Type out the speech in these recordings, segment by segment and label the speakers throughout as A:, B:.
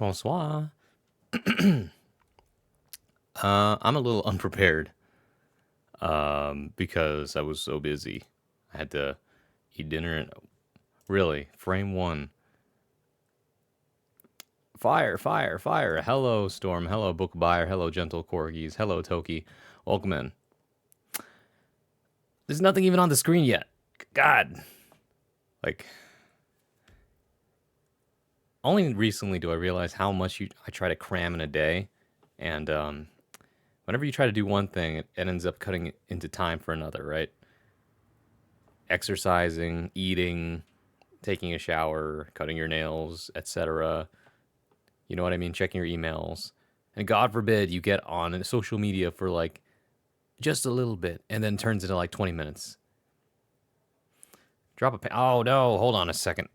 A: Bonsoir. I'm a little unprepared because I was so busy. I had to eat dinner and really, frame one. Fire, fire, fire. Hello, Storm. Hello, Book Buyer. Hello, Gentle Corgis. Hello, Toki. Welcome in. There's nothing even on the screen yet. God. Like, only recently do I realize how much I try to cram in a day. And whenever you try to do one thing, it ends up cutting into time for another, right? Exercising, eating, taking a shower, cutting your nails, etc. You know what I mean? Checking your emails. And God forbid you get on social media for like just a little bit and then turns into like 20 minutes. Drop a pen. Oh no, hold on a second.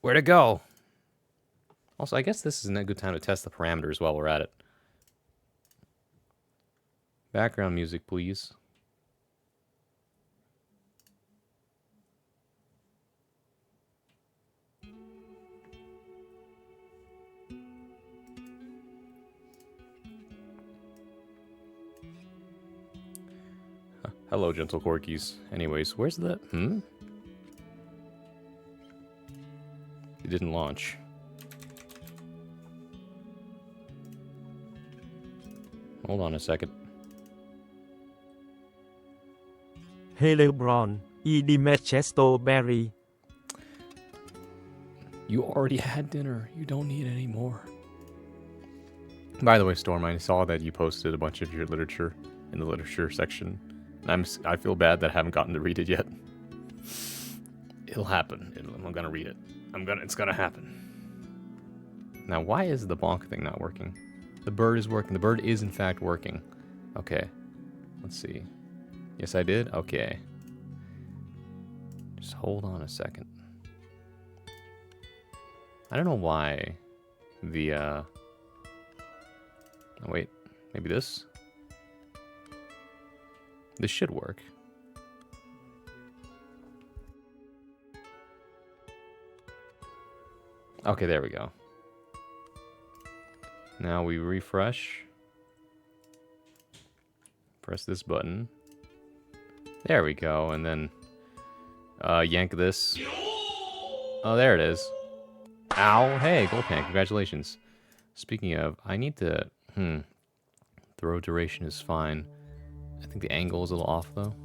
A: Where'd it go? Also, I guess this isn't a good time to test the parameters while we're at it. Background music, please. Hello, gentle corgis. Anyways, where's the... It didn't launch. Hold on a second.
B: Hello, Bron. Manchester Berry.
A: You already had dinner. You don't need any more. By the way, Storm, I saw that you posted a bunch of your literature in the literature section. And I feel bad that I haven't gotten to read it yet. It'll happen. I'm gonna read it. It's gonna happen. Now, why is the bonk thing not working? The bird is working. The bird is, in fact, working. Okay. Let's see. Yes, I did? Okay. Just hold on a second. I don't know why the, oh, wait. Maybe this? This should work. Okay, there we go. Now we refresh. Press this button. There we go, and then yank this. Oh, there it is. Ow! Hey, gold pan, congratulations. Speaking of, I need to... Throw duration is fine. I think the angle is a little off, though.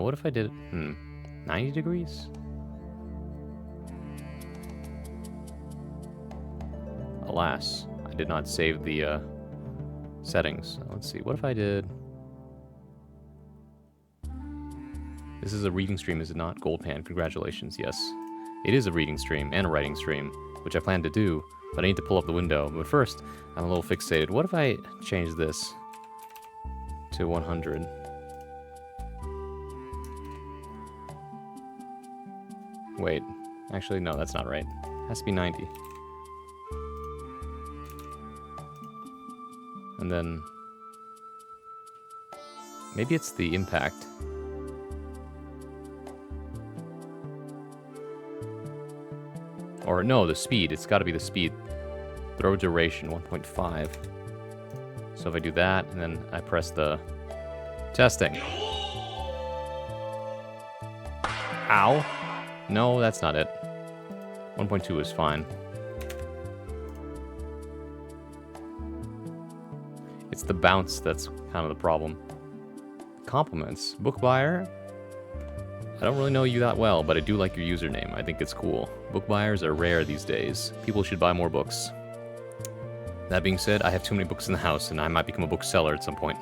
A: What if I did... 90 degrees? Alas, I did not save the settings. Let's see, what if I did... This is a reading stream, is it not? Gold pan, congratulations, yes. It is a reading stream and a writing stream, which I plan to do, but I need to pull up the window. But first, I'm a little fixated. What if I change this to 100? Wait, actually, no, that's not right. It has to be 90. And then... maybe it's the impact. Or no, the speed. It's got to be the speed. Throw duration, 1.5. So if I do that, and then I press the... testing. Ow. No, that's not it. 1.2 is fine. It's the bounce that's kind of the problem. Compliments. Book buyer. I don't really know you that well, but I do like your username. I think it's cool. Book buyers are rare these days. People should buy more books. That being said, I have too many books in the house, and I might become a bookseller at some point.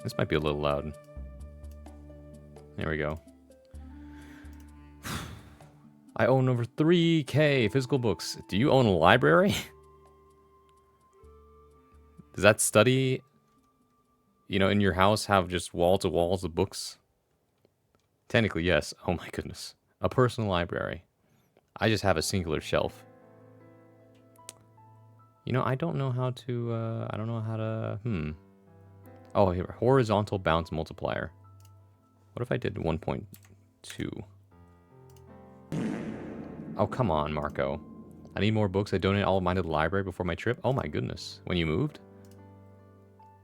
A: This might be a little loud. There we go. I own over 3K physical books. Do you own a library? Does that study, in your house have just wall-to-walls of books? Technically, yes. Oh my goodness. A personal library. I just have a singular shelf. I don't know how to, Oh, here, horizontal bounce multiplier. What if I did 1.2? Oh, come on, Marco. I need more books. I donate all of mine to the library before my trip. Oh my goodness. When you moved?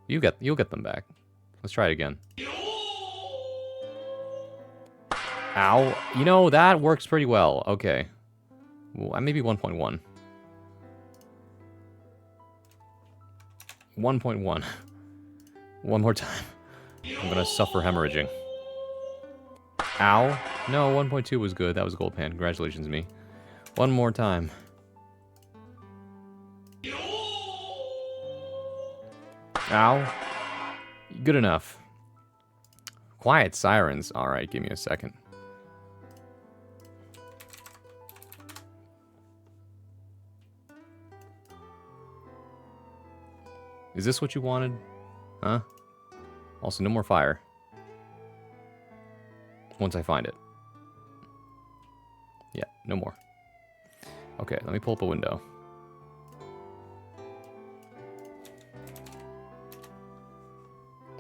A: You'll get them back. Let's try it again. Ow. You know, that works pretty well. Okay. Well, maybe 1.1. 1.1. One more time. I'm gonna suffer hemorrhaging. Ow. No, 1.2 was good. That was gold pan. Congratulations, me. One more time. Ow. Good enough. Quiet sirens. Alright, give me a second. Is this what you wanted? Huh? Also, no more fire. Once I find it. Yeah, no more. Okay, let me pull up a window.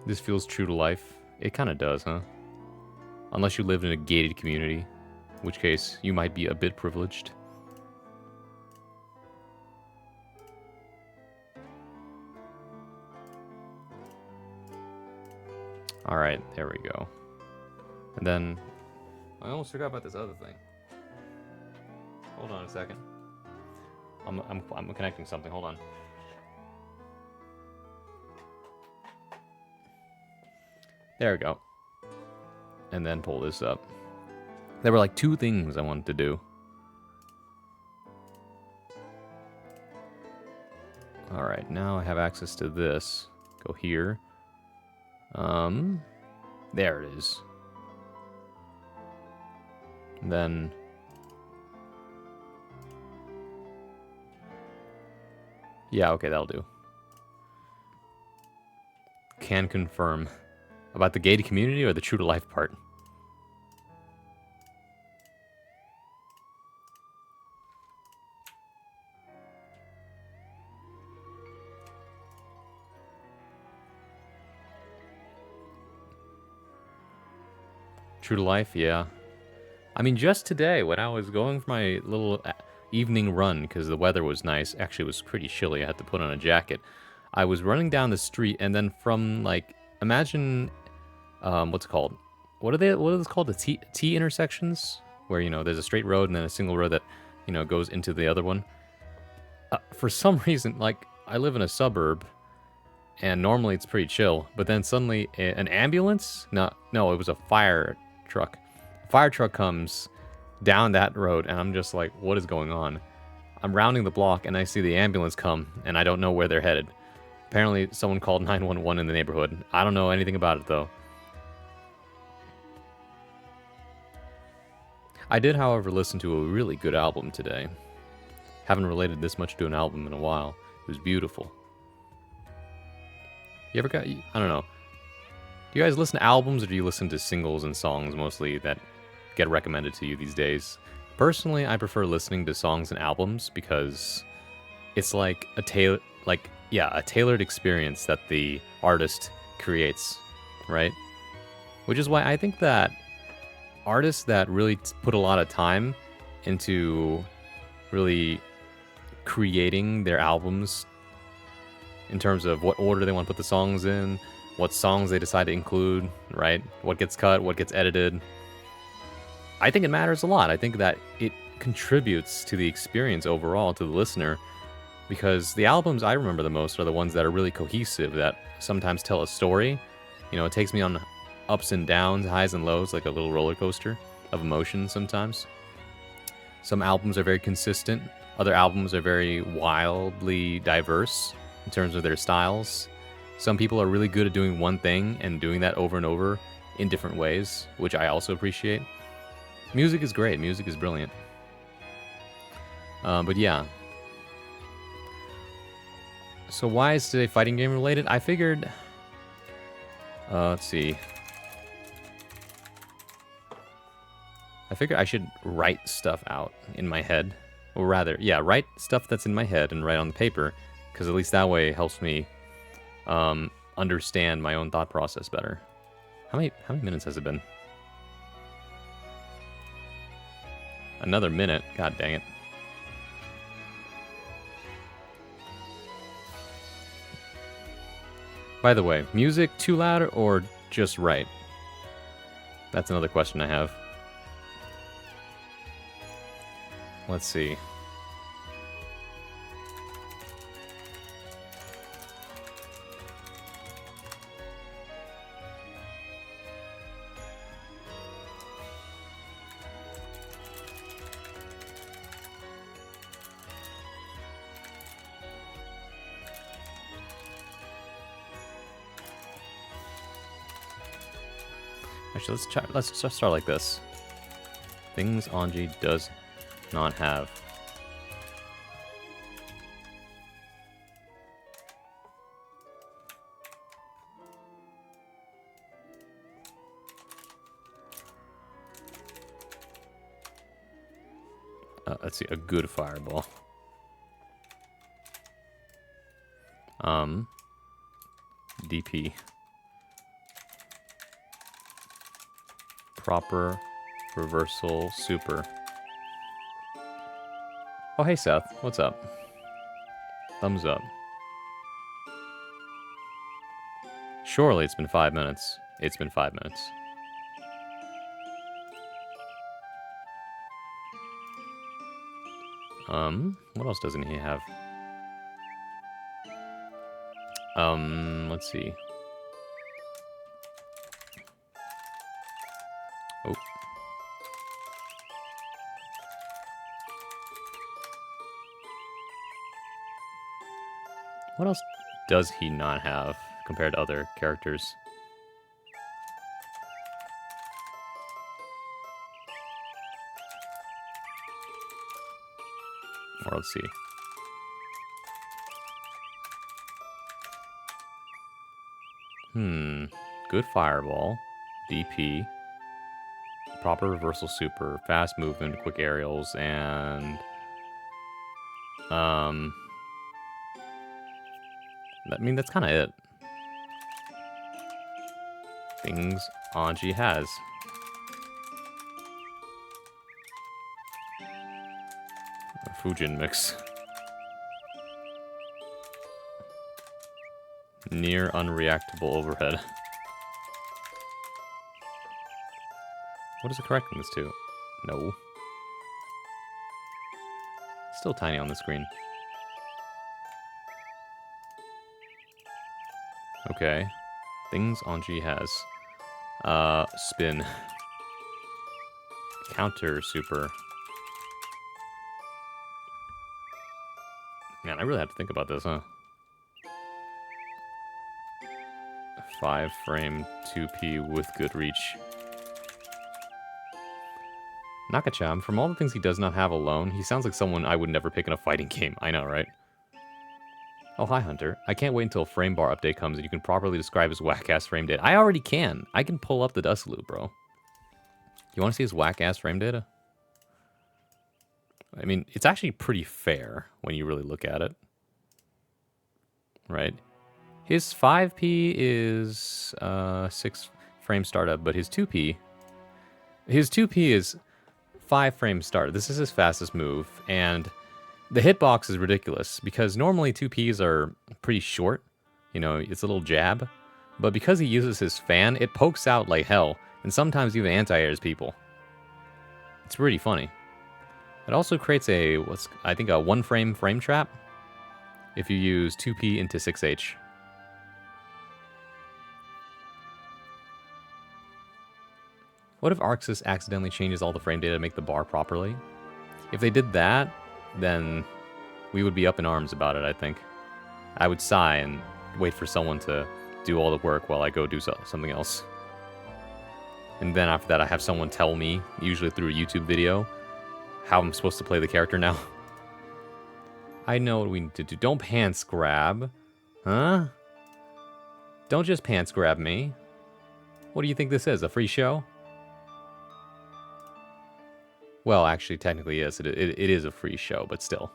A: This feels true to life. It kind of does, huh? Unless you live in a gated community, in which case you might be a bit privileged. Alright, there we go. And then... I almost forgot about this other thing. Hold on a second. I'm connecting something, hold on. There we go. And then pull this up. There were like 2 things I wanted to do. Alright, now I have access to this. Go here. There it is. And then... Yeah, okay, that'll do. Can confirm. About the gated community or the true to life part? True to life, yeah. I mean, just today, when I was going for my little evening run, because the weather was nice, actually it was pretty chilly, I had to put on a jacket. I was running down the street, and then from, like, imagine, what's it called? What are those called? The T intersections? Where, you know, there's a straight road and then a single road that, you know, goes into the other one. For some reason, like, I live in a suburb, and normally it's pretty chill, but then suddenly an ambulance? No, it was a fire truck. Fire truck comes down that road, and I'm just like, what is going on? I'm rounding the block, and I see the ambulance come, and I don't know where they're headed. Apparently, someone called 911 in the neighborhood. I don't know anything about it, though. I did, however, listen to a really good album today. Haven't related this much to an album in a while. It was beautiful. You ever got... I don't know. Do you guys listen to albums, or do you listen to singles and songs mostly that get recommended to you these days? Personally, I prefer listening to songs and albums because it's like a tailored experience that the artist creates, right? Which is why I think that artists that really put a lot of time into really creating their albums in terms of what order they want to put the songs in, what songs they decide to include, right? What gets cut, what gets edited. I think it matters a lot. I think that it contributes to the experience overall, to the listener, because the albums I remember the most are the ones that are really cohesive, that sometimes tell a story. You know, it takes me on ups and downs, highs and lows, like a little roller coaster of emotions sometimes. Some albums are very consistent. Other albums are very wildly diverse in terms of their styles. Some people are really good at doing one thing and doing that over and over in different ways, which I also appreciate. Music is great. Music is brilliant. But yeah. So why is today fighting game related? I figured... let's see. I figured I should write stuff out in my head. Or rather, yeah, write stuff that's in my head and write on the paper, because at least that way it helps me understand my own thought process better. How many minutes has it been? Another minute. God dang it. By the way, music too loud or just right? That's another question I have. Let's see. Actually, let's just start like this. Things Anji does not have. Let's see, a good fireball. DP. Proper reversal super. Oh, hey Seth, what's up? Thumbs up. Surely it's been 5 minutes. It's been 5 minutes. What else doesn't he have? Let's see. Oh. What else does he not have compared to other characters? Or let's see. Good fireball, DP, proper reversal super, fast movement, quick aerials, and I mean that's kind of it. Things Anji has. A Fujin mix. Near unreactable overhead. What is it correcting this to? No. Still tiny on the screen. Okay. Things Anji has. Spin. Counter super. Man, I really have to think about this, huh? 5 frame 2P with good reach. Nakacham, from all the things he does not have alone, he sounds like someone I would never pick in a fighting game. I know, right? Oh, hi, Hunter. I can't wait until frame bar update comes and you can properly describe his whack-ass frame data. I already can. I can pull up the dust loop, bro. You want to see his whack-ass frame data? I mean, it's actually pretty fair when you really look at it. Right? His 5P is 6 frame startup, but his 2P is 5 frame start. This is his fastest move, and the hitbox is ridiculous because normally 2Ps are pretty short. You know, it's a little jab, but because he uses his fan, it pokes out like hell, and sometimes even anti-airs people. It's really funny. It also creates a, I think a 1 frame trap if you use 2P into 6H. What if Arxis accidentally changes all the frame data to make the bar properly? If they did that, then we would be up in arms about it, I think. I would sigh and wait for someone to do all the work while I go do something else. And then after that, I have someone tell me, usually through a YouTube video, how I'm supposed to play the character now. I know what we need to do. Don't pants grab. Huh? Don't just pants grab me. What do you think this is, a free show? Well, actually, technically, yes, it is a free show, but still.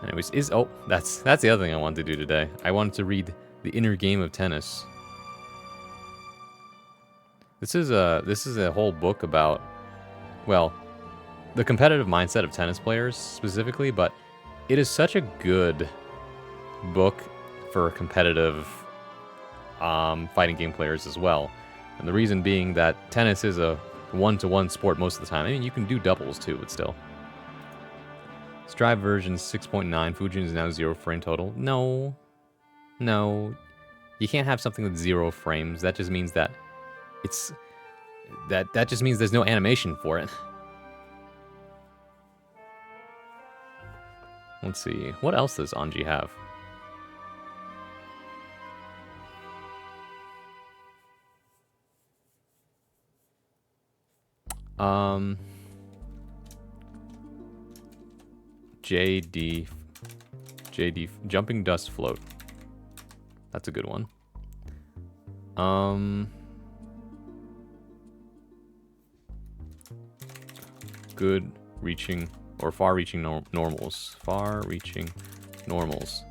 A: Anyways, that's the other thing I wanted to do today. I wanted to read The Inner Game of Tennis. This is a whole book about, well, the competitive mindset of tennis players specifically, but it is such a good book for competitive fighting game players as well. And the reason being that tennis is a one-to-one sport most of the time. I mean, you can do doubles too, but still. Strive version 6.9. Fujin is now 0 frame total. No. No. You can't have something with 0 frames. That just means that it's... That just means there's no animation for it. Let's see. What else does Anji have? JD Jumping Dust Float. That's a good one. Good reaching or far-reaching normals. Far-reaching normals.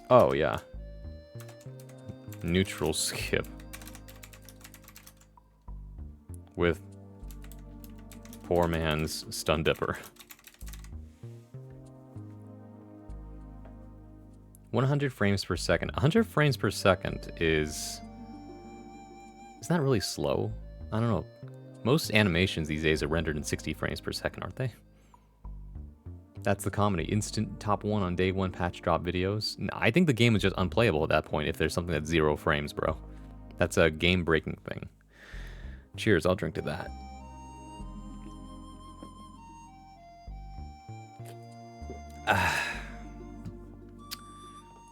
A: Oh yeah. Neutral skip. With poor man's stun dipper. 100 frames per second. 100 frames per second is that really slow? I don't know. Most animations these days are rendered in 60 frames per second, aren't they? That's the comedy. Instant top 1 on day 1 patch drop videos. No, I think the game is just unplayable at that point if there's something that's 0 frames, bro. That's a game-breaking thing. Cheers, I'll drink to that.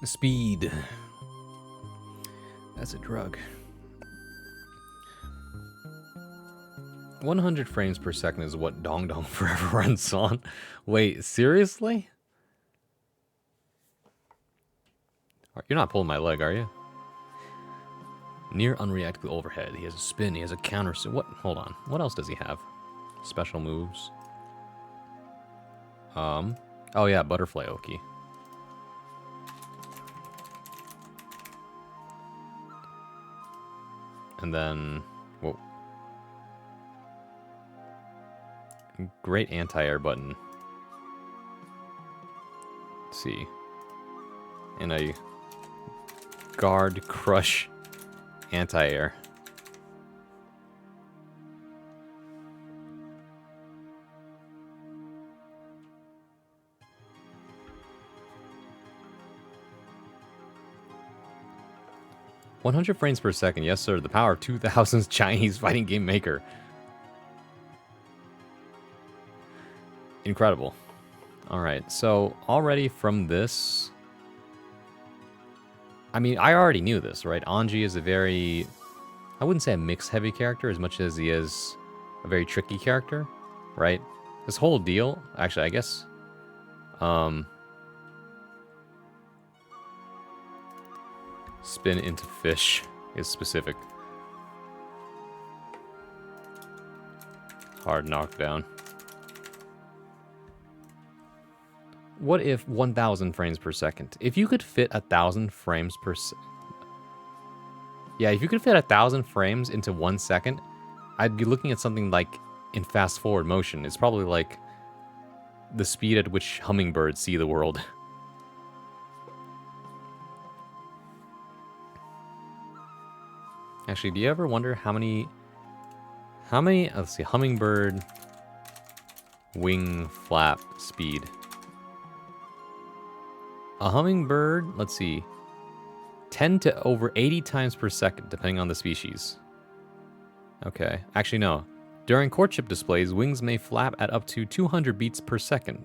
A: Speed. That's a drug. 100 frames per second is what Dong Dong Forever runs on. Wait, seriously? You're not pulling my leg, are you? Near unreactable overhead. He has a spin. He has a counter. What? Hold on. What else does he have? Special moves. Oh yeah, Butterfly Oki. And then, whoa. Great anti-air button. Let's see. And a guard crush anti-air. "100 frames per second, yes sir, the power of 2000's Chinese fighting game maker." Incredible. Alright, so already from this... I mean, I already knew this, right? Anji is a very... I wouldn't say a mix-heavy character as much as he is a very tricky character, right? This whole deal... Actually, I guess... Spin into fish is specific. Hard knockdown. What if 1000 frames per second? If you could fit 1000 frames per second... Yeah, if you could fit 1000 frames into 1 second, I'd be looking at something like in fast-forward motion. It's probably like the speed at which hummingbirds see the world. Actually, do you ever wonder how many... Let's see, hummingbird wing flap speed. A hummingbird, let's see, 10 to over 80 times per second, depending on the species. Okay, actually no. During courtship displays, wings may flap at up to 200 beats per second.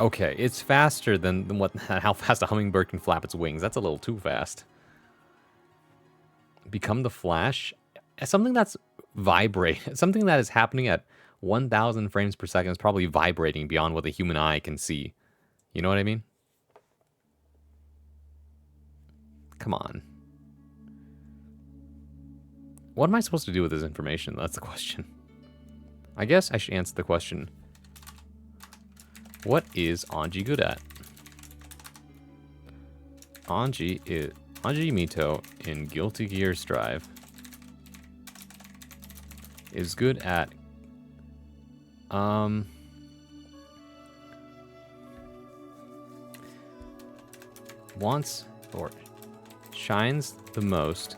A: Okay, it's faster than how fast a hummingbird can flap its wings. That's a little too fast. Become the Flash? Something that's something that is happening at 1000 frames per second is probably vibrating beyond what the human eye can see. You know what I mean? Come on. What am I supposed to do with this information? That's the question. I guess I should answer the question. What is Anji good at? Anji Anji Mito in Guilty Gear Strive is good at wants or shines the most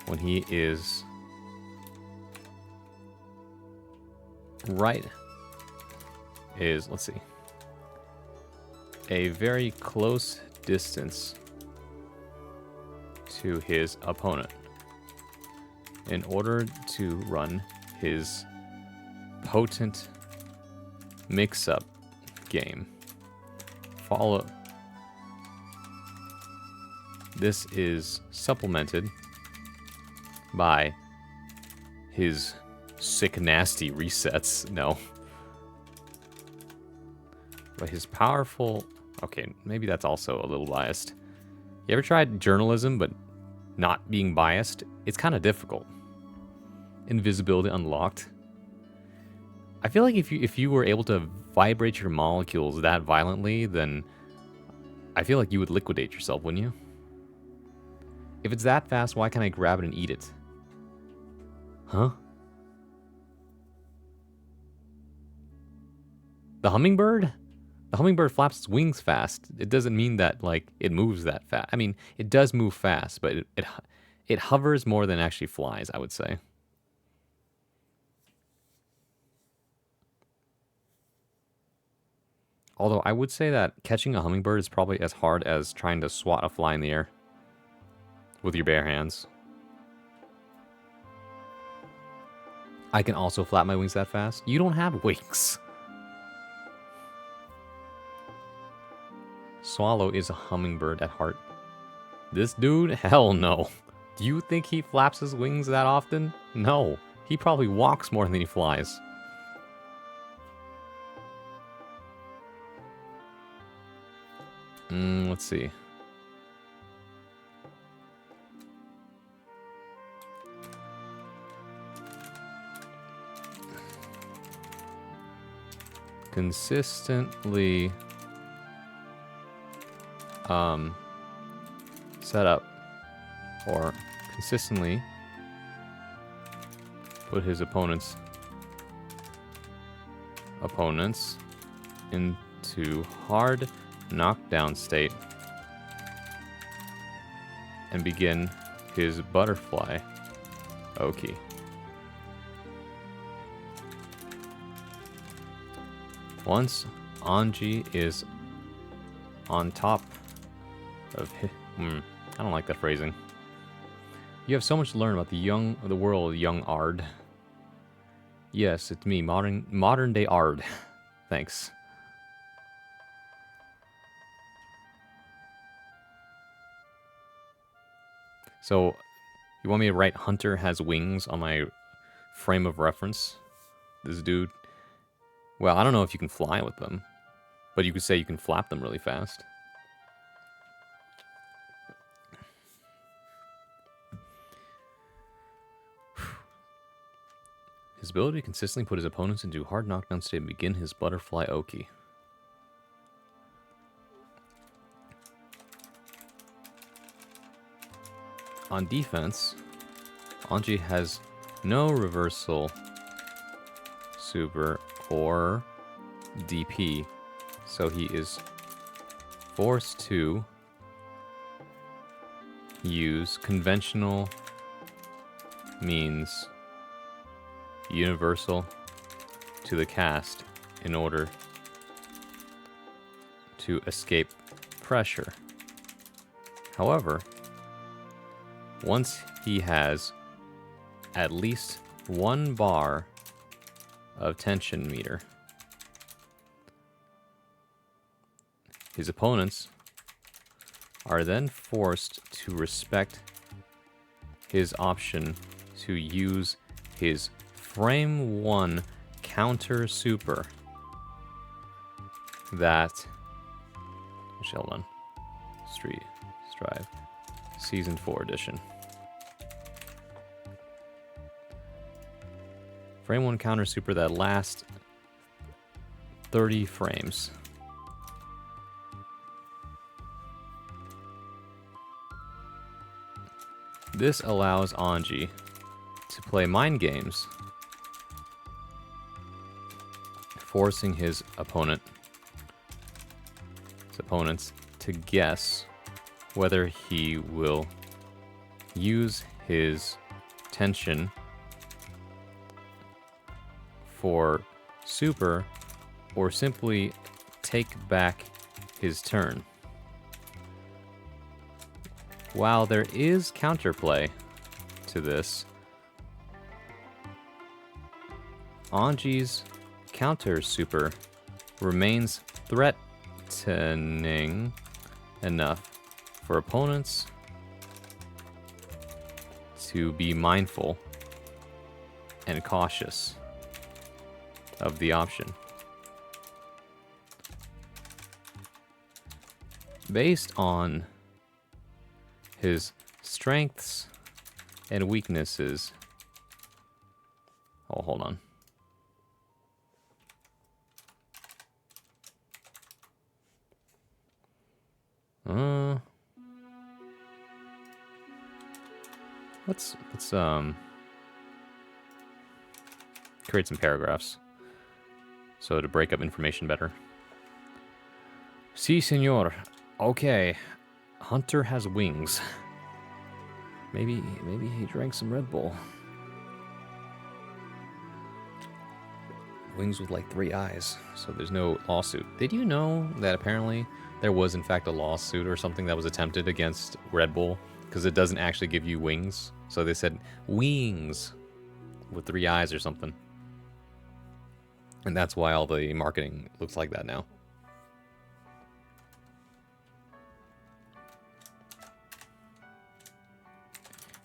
A: when he is let's see, a very close distance to his opponent in order to run his potent mix-up game. This is supplemented by his sick nasty resets. No. But his powerful... Okay, maybe that's also a little biased. You ever tried journalism but not being biased? It's kind of difficult. Invisibility unlocked. I feel like if you were able to vibrate your molecules that violently, then I feel like you would liquidate yourself, wouldn't you? If it's that fast, why can't I grab it and eat it? Huh? The hummingbird? The hummingbird flaps its wings fast. It doesn't mean that, like, it moves that fast. I mean, it does move fast, but it hovers more than actually flies, I would say. Although I would say that catching a hummingbird is probably as hard as trying to swat a fly in the air with your bare hands. I can also flap my wings that fast. You don't have wings. Swallow is a hummingbird at heart. This dude? Hell no. Do you think he flaps his wings that often? No. He probably walks more than he flies. Let's see. Consistently set up or consistently put his opponents into hard knockdown state and begin his butterfly Oki. Once Anji is on top of I don't like that phrasing. You have so much to learn about the world, young Ard. Yes, it's me, modern day Ard. Thanks. So, you want me to write Hunter has wings on my frame of reference? This dude. Well, I don't know if you can fly with them, but you could say you can flap them really fast. His ability to consistently put his opponents into hard knockdown state and begin his butterfly Oki. On defense, Anji has no reversal super or DP, so he is forced to use conventional means universal to the cast in order to escape pressure. However, once he has at least 1 bar of tension meter, his opponents are then forced to respect his option to use his frame 1 counter super that Sheldon Strive Season 4 edition. Frame 1 counter super that lasts 30 frames. This allows Anji to play mind games, forcing his opponents to guess whether he will use his tension for super or simply take back his turn. While there is counterplay to this, Anji's counter super remains threatening enough for opponents to be mindful and cautious of the option. Based on his strengths and weaknesses. Oh, hold on. Let's create some paragraphs so to break up information better. Si, senor. Okay. Hunter has wings. Maybe he drank some Red Bull. Wings with like 3 eyes, so there's no lawsuit. Did you know that apparently there was in fact a lawsuit or something that was attempted against Red Bull because it doesn't actually give you wings? So they said wings with 3 eyes or something. And that's why all the marketing looks like that now.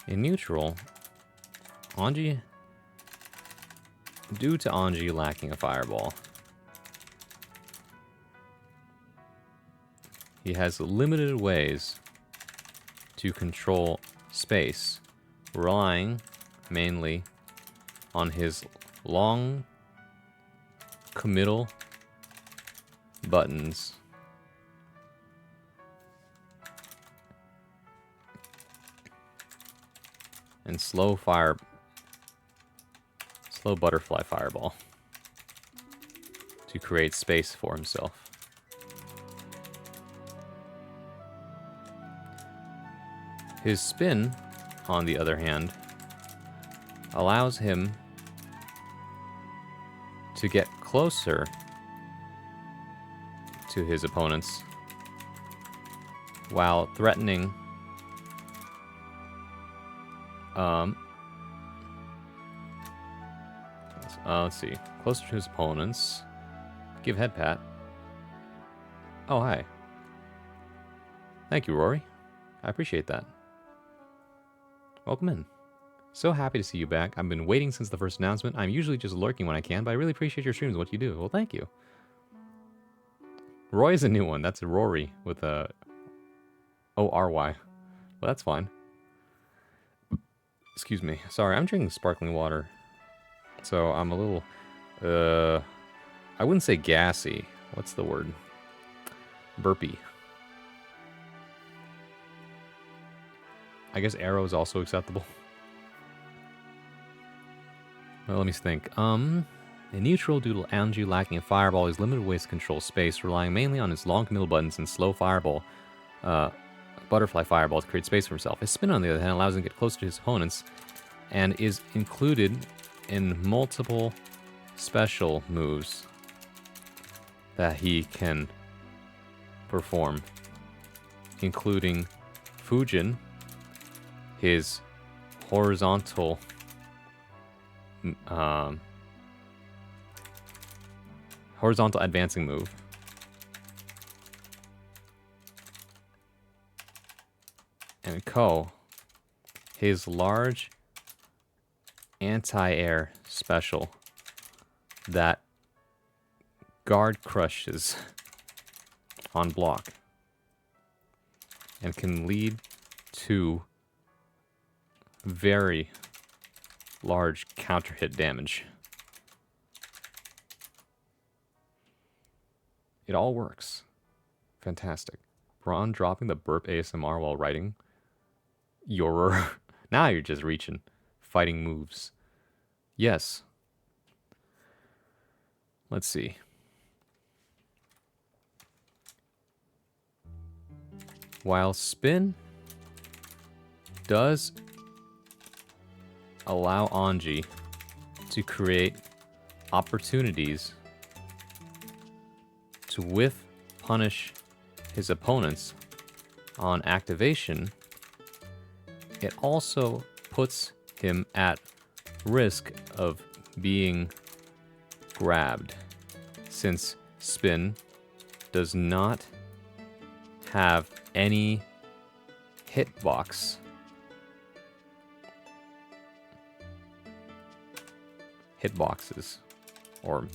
A: In neutral, Anji, due to Anji lacking a fireball, he has limited ways to control space, relying mainly on his long committal buttons and slow butterfly fireball to create space for himself. His spin, on the other hand, allows him to get closer to his opponents while threatening let's see. Closer to his opponents. Give head pat. Oh, hi. Thank you, Rory. I appreciate that. Welcome in. So happy to see you back. I've been waiting since the first announcement. I'm usually just lurking when I can, but I really appreciate your streams and what you do. Well, thank you. Roy is a new one. That's Rory with a O-R-Y. Well, that's fine. Excuse me. Sorry, I'm drinking sparkling water. So I'm a little, I wouldn't say gassy. What's the word? Burpy. I guess arrow is also acceptable. Well, let me think. In neutral, due to Anji lacking a fireball, his limited ways to control space, relying mainly on his long middle buttons and slow fireball, butterfly fireball to create space for himself. His spin, on the other hand, allows him to get closer to his opponents and is included in multiple special moves that he can perform, including Fujin, his horizontal horizontal advancing move, and Ko, his large anti-air special that guard crushes on block and can lead to very large counter hit damage. It all works. Fantastic. Braun dropping the burp ASMR while writing. Yorer. Now you're just reaching. Fighting moves. Yes. Let's see. While spin does allow Anji to create opportunities to whiff punish his opponents on activation, it also puts him at risk of being grabbed, since spin does not have any hitboxes, or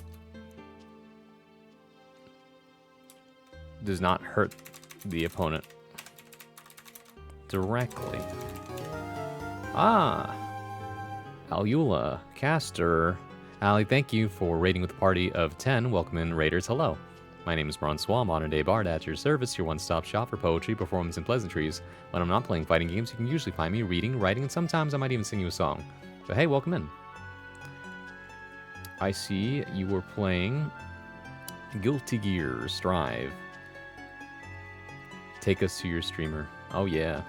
A: does not hurt the opponent directly. Ah, Alula, Caster. Ali, thank you for raiding with a party of 10. Welcome in, Raiders. Hello. My name is Francois, modern day bard at your service, your one-stop shop for poetry, performance, and pleasantries. When I'm not playing fighting games, you can usually find me reading, writing, and sometimes I might even sing you a song. So hey, welcome in. I see you were playing Guilty Gear Strive. Take us to your streamer. Oh yeah.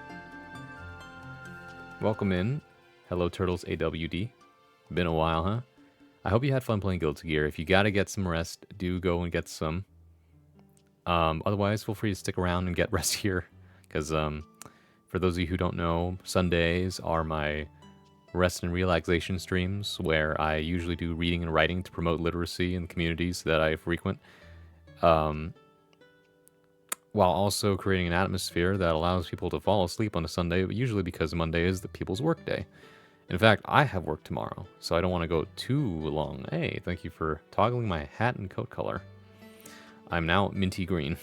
A: Welcome in. Hello, Turtles AWD. Been a while, huh? I hope you had fun playing Guilty Gear. If you gotta get some rest, do go and get some. Otherwise, feel free to stick around and get rest here. Because for those of you who don't know, Sundays are my rest and relaxation streams, where I usually do reading and writing to promote literacy in the communities that I frequent. While also creating an atmosphere that allows people to fall asleep on a Sunday, usually because Monday is the people's work day. In fact, I have work tomorrow, so I don't want to go too long. Hey, thank you for toggling my hat and coat color. I'm now minty green.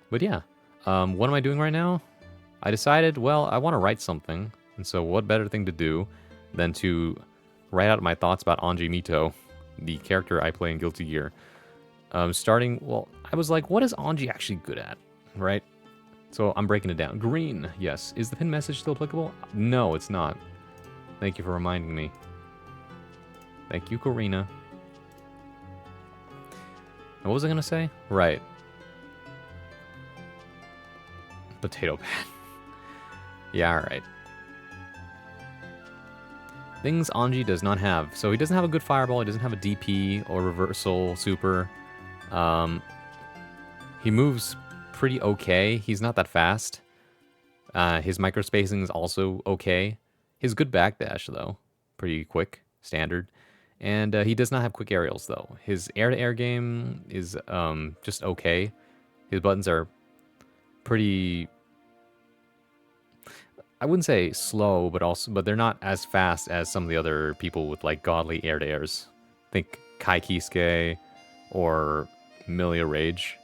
A: But yeah, what am I doing right now? I decided, well, I want to write something, and so what better thing to do than to write out my thoughts about Anji Mito, the character I play in Guilty Gear. Well, I was like, what is Anji actually good at, right? So I'm breaking it down. Green, yes. Is the pin message still applicable? No, it's not. Thank you for reminding me. Thank you, Karina. And what was I going to say? Right. Potato pad. Yeah, alright. Things Anji does not have. So he doesn't have a good fireball, he doesn't have a DP or reversal super. He moves pretty okay. He's not that fast. His microspacing is also okay. His good backdash, though. Pretty quick, standard. And he does not have quick aerials, though. His air-to-air game is just okay. His buttons are pretty... I wouldn't say slow, but they're not as fast as some of the other people with like godly air-to-airs. Think Kai Kisuke or Milia Rage,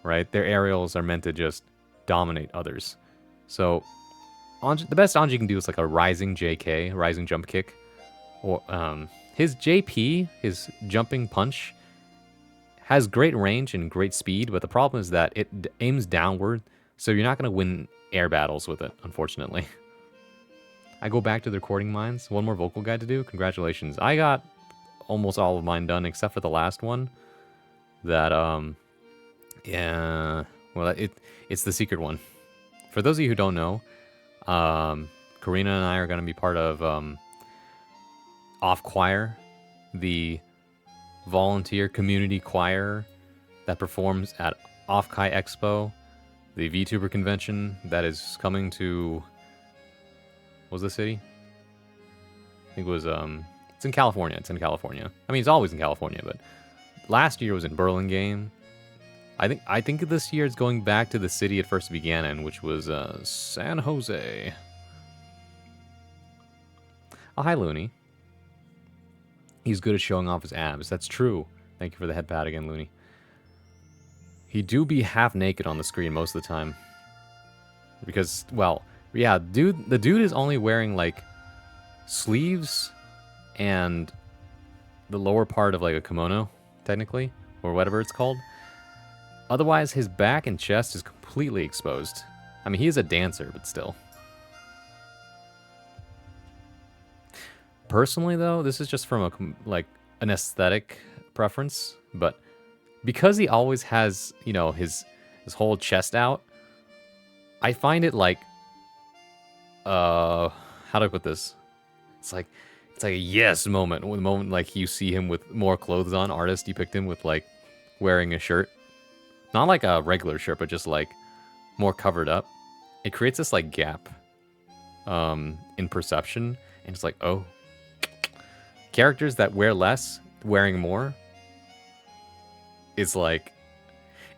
A: right? Their aerials are meant to just dominate others. So the best Anji can do is like a rising JK, rising jump kick. Or his JP, his jumping punch, has great range and great speed, but the problem is that it aims downward, so you're not going to win air battles with it, unfortunately. I go back to the recording mines. One more vocal guide to do. Congratulations. I got almost all of mine done, except for the last one. That, yeah, well, it's the secret one. For those of you who don't know, Karina and I are going to be part of Off Choir, the volunteer community choir that performs at Off Kai Expo, the VTuber convention that is coming to... What was the city? I think it was, it's in California. It's in California. I mean, it's always in California, but last year was in Burlingame. I think this year it's going back to the city it first began in, which was San Jose. Oh, hi, Looney. He's good at showing off his abs. That's true. Thank you for the head pat again, Looney. He do be half naked on the screen most of the time. Because, well, yeah, the dude is only wearing, like, sleeves and the lower part of, like, a kimono, technically, or whatever it's called. Otherwise, his back and chest is completely exposed. I mean, he is a dancer, but still. Personally, though, this is just from an aesthetic preference, but because he always has, you know, his whole chest out, I find it like, how do I put this? It's like a yes moment. When the moment like you see him with more clothes on, artist depict him with like wearing a shirt, not like a regular shirt, but just like more covered up. It creates this like gap, in perception, and it's like, oh, characters that wear less, wearing more, is like,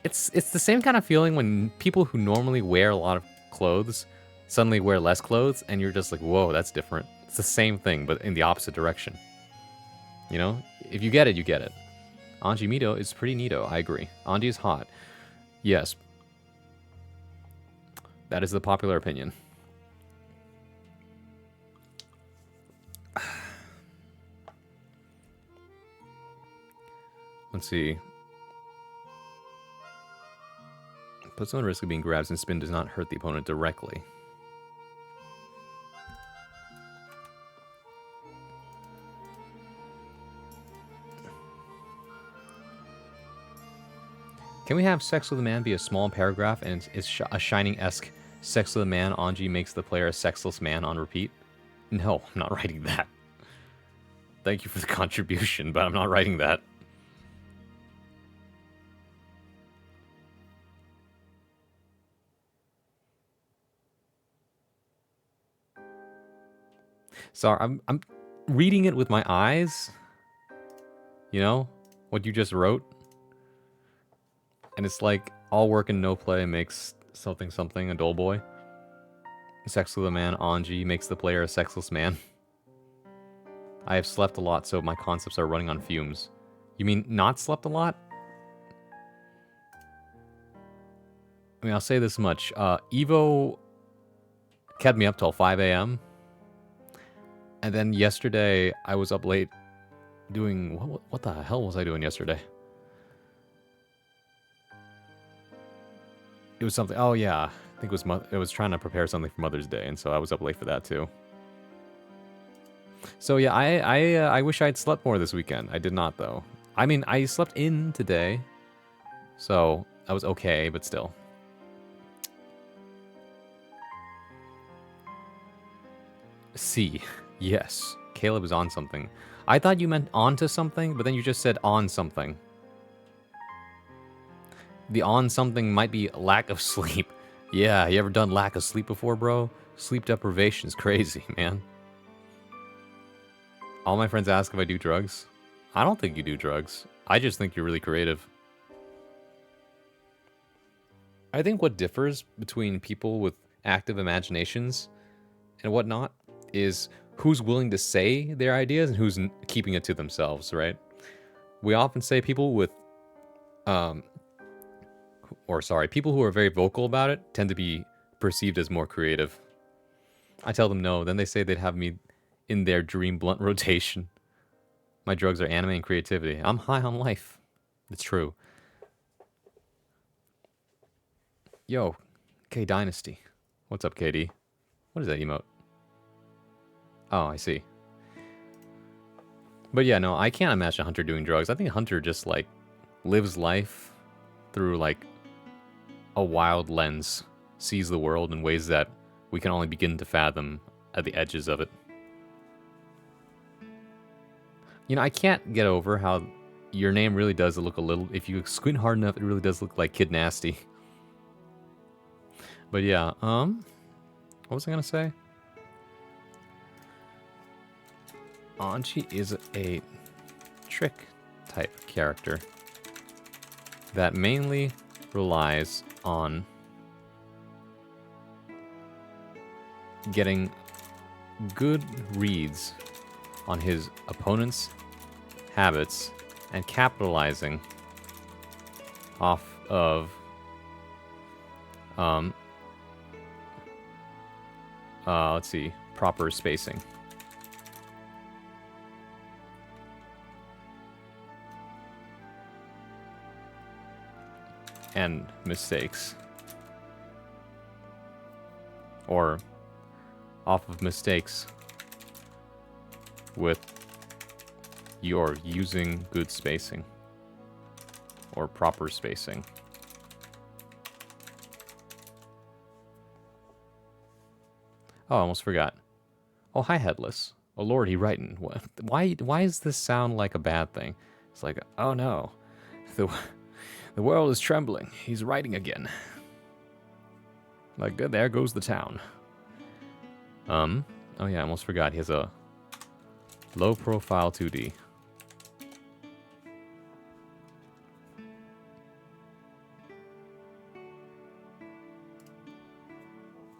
A: it's the same kind of feeling when people who normally wear a lot of clothes suddenly wear less clothes, and you're just like, whoa, that's different. It's the same thing, but in the opposite direction. You know? If you get it, you get it. Anji Mito is pretty neato, I agree. Anji is hot. Yes. That is the popular opinion. Let's see. Puts on the risk of being grabbed since spin does not hurt the opponent directly. Can we have sex with a man be a small paragraph and it's a Shining-esque sex with a man, Anji makes the player a sexless man on repeat? No, I'm not writing that. Thank you for the contribution, but I'm not writing that. Sorry, I'm reading it with my eyes. You know? What you just wrote. And it's like, all work and no play makes something something a dull boy. Sex with a man, Anji, makes the player a sexless man. I have slept a lot, so my concepts are running on fumes. You mean not slept a lot? I mean, I'll say this much. Evo kept me up till 5 a.m. And then yesterday, I was up late doing... What the hell was I doing yesterday? It was something... Oh, yeah. I think it was trying to prepare something for Mother's Day, and so I was up late for that, too. So, yeah, I wish I had slept more this weekend. I did not, though. I mean, I slept in today, so I was okay, but still. C. Yes. Caleb is on something. I thought you meant onto something, but then you just said on something. The on something might be lack of sleep. Yeah, you ever done lack of sleep before, bro? Sleep deprivation's crazy, man. All my friends ask if I do drugs. I don't think you do drugs. I just think you're really creative. I think what differs between people with active imaginations and whatnot is who's willing to say their ideas and who's keeping it to themselves, right? We often say people with, people who are very vocal about it tend to be perceived as more creative. I tell them no, then they say they'd have me in their dream blunt rotation. My drugs are anime and creativity. I'm high on life. It's true. Yo, K Dynasty. What's up, KD? What is that emote? Oh, I see. But yeah, no, I can't imagine Hunter doing drugs. I think Hunter just, like, lives life through, like, a wild lens. Sees the world in ways that we can only begin to fathom at the edges of it. You know, I can't get over how your name really does look a little... If you squint hard enough, it really does look like Kid Nasty. But yeah, what was I gonna say? Anji is a trick type character that mainly relies on getting good reads on his opponent's habits and capitalizing off of let's see, proper spacing. And mistakes. or off of mistakes with your using good spacing or proper spacing. Oh, I almost forgot. Oh, hi, Headless. Oh, Lord, he writing. Why does this sound like a bad thing? It's like, oh no, the world is trembling. He's writing again. Like, good, there goes the town. Oh yeah, I almost forgot. He has a low profile 2D.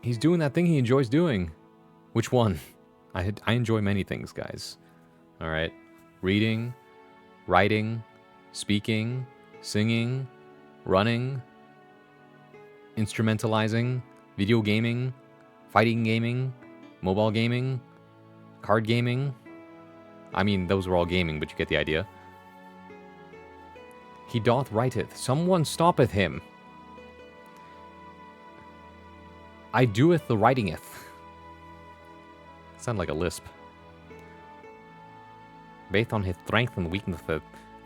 A: He's doing that thing he enjoys doing. Which one? I enjoy many things, guys. All right. Reading, writing, speaking, singing, running, instrumentalizing, video gaming, fighting gaming, mobile gaming, card gaming. I mean, those were all gaming, but you get the idea. He doth writeth. Someone stoppeth him. I doeth the writingeth. Sound like a lisp. Based on his strength and weakness,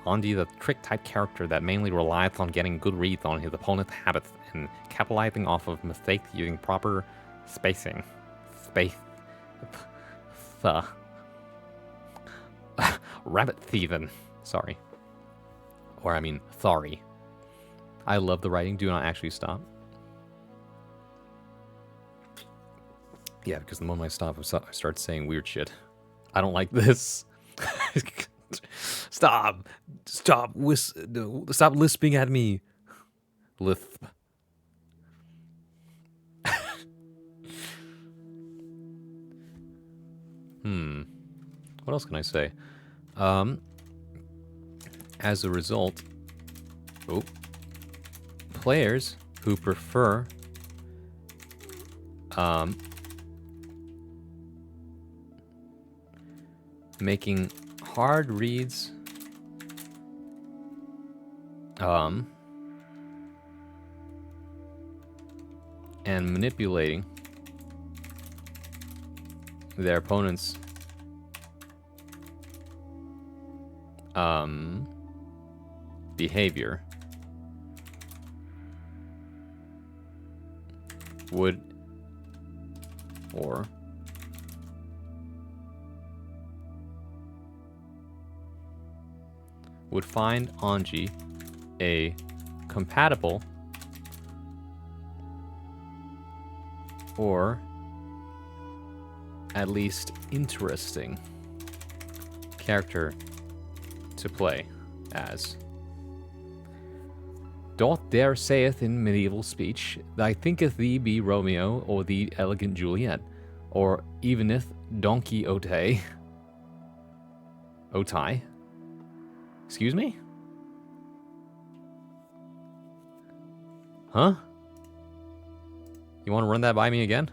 A: Andy, the trick-type character that mainly relies on getting good reads on his opponent's habits and capitalizing off of mistakes using proper spacing. Rabbit thieving. Sorry. Or I mean, sorry. I love the writing. Do not actually stop. Yeah, because the moment I stop, I start saying weird shit. I don't like this. Stop lisping at me. Lisp. What else can I say? As a result, players who prefer making hard reads and manipulating their opponent's behavior would find Anji a compatible or at least interesting character to play as. Doth there saith in medieval speech, thy thinketh thee be Romeo or the elegant Juliet, or eveneth Don Quixote. Otai? Excuse me? Huh? You want to run that by me again?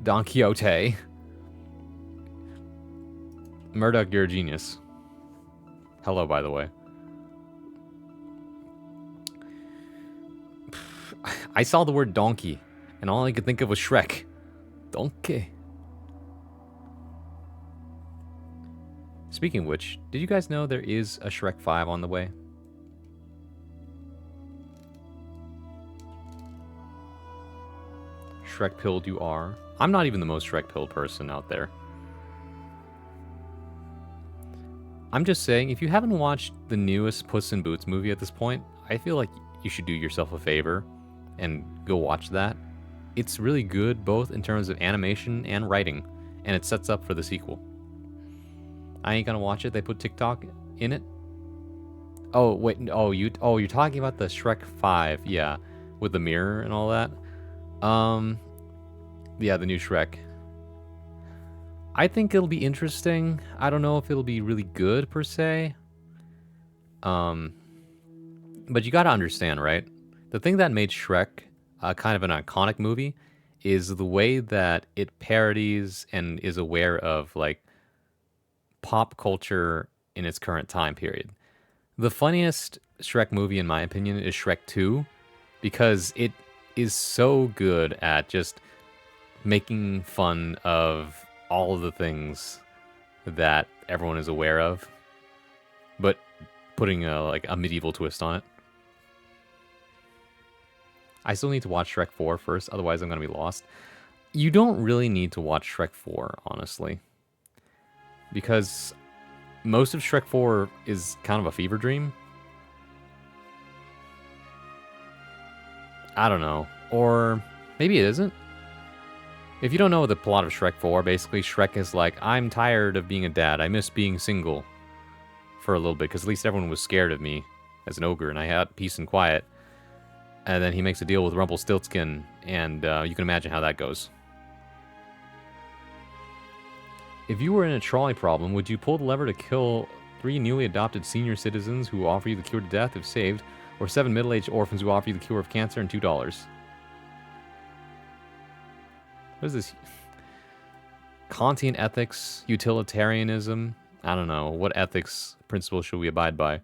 A: Don Quixote. Murdoch, you're a genius. Hello, by the way. I saw the word donkey, and all I could think of was Shrek. Donkey. Speaking of which, did you guys know there is a Shrek 5 on the way? Shrek-pilled you are. I'm not even the most Shrek-pilled person out there. I'm just saying, if you haven't watched the newest Puss in Boots movie at this point, I feel like you should do yourself a favor and go watch that. It's really good, both in terms of animation and writing, and it sets up for the sequel. I ain't gonna watch it. They put TikTok in it. Oh wait, you're talking about the Shrek 5, yeah, with the mirror and all that. Yeah, the new Shrek. I think it'll be interesting. I don't know if it'll be really good per se. But you gotta understand, right? The thing that made Shrek kind of an iconic movie is the way that it parodies and is aware of like pop culture in its current time period. The funniest Shrek movie, in my opinion, is Shrek 2, because it is so good at just making fun of all of the things that everyone is aware of, but putting a medieval twist on it. I still need to watch Shrek 4 first, otherwise I'm going to be lost. You don't really need to watch Shrek 4, honestly, because most of Shrek 4 is kind of a fever dream. I don't know. Or maybe it isn't. If you don't know the plot of Shrek 4, basically Shrek is like, I'm tired of being a dad. I miss being single for a little bit, because at least everyone was scared of me as an ogre, and I had peace and quiet. And then he makes a deal with Rumpelstiltskin, and you can imagine how that goes. If you were in a trolley problem, would you pull the lever to kill 3 newly adopted senior citizens who offer you the cure to death if saved, or 7 middle-aged orphans who offer you the cure of cancer and $2? What is this? Kantian ethics, utilitarianism. I don't know. What ethics principle should we abide by?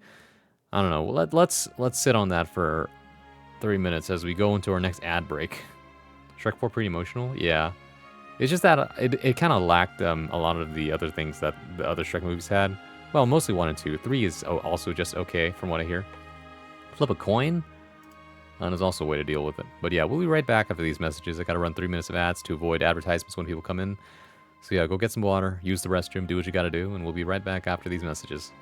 A: I don't know. Well, let's sit on that for 3 minutes as we go into our next ad break. Shrek 4 pretty emotional? Yeah. It's just that it kind of lacked a lot of the other things that the other Shrek movies had. Well, mostly 1 and 2. 3 is also just okay from what I hear. Flip a coin? And there's also a way to deal with it. But yeah, we'll be right back after these messages. I gotta run 3 minutes of ads to avoid advertisements when people come in. So yeah, go get some water, use the restroom, do what you gotta do, and we'll be right back after these messages.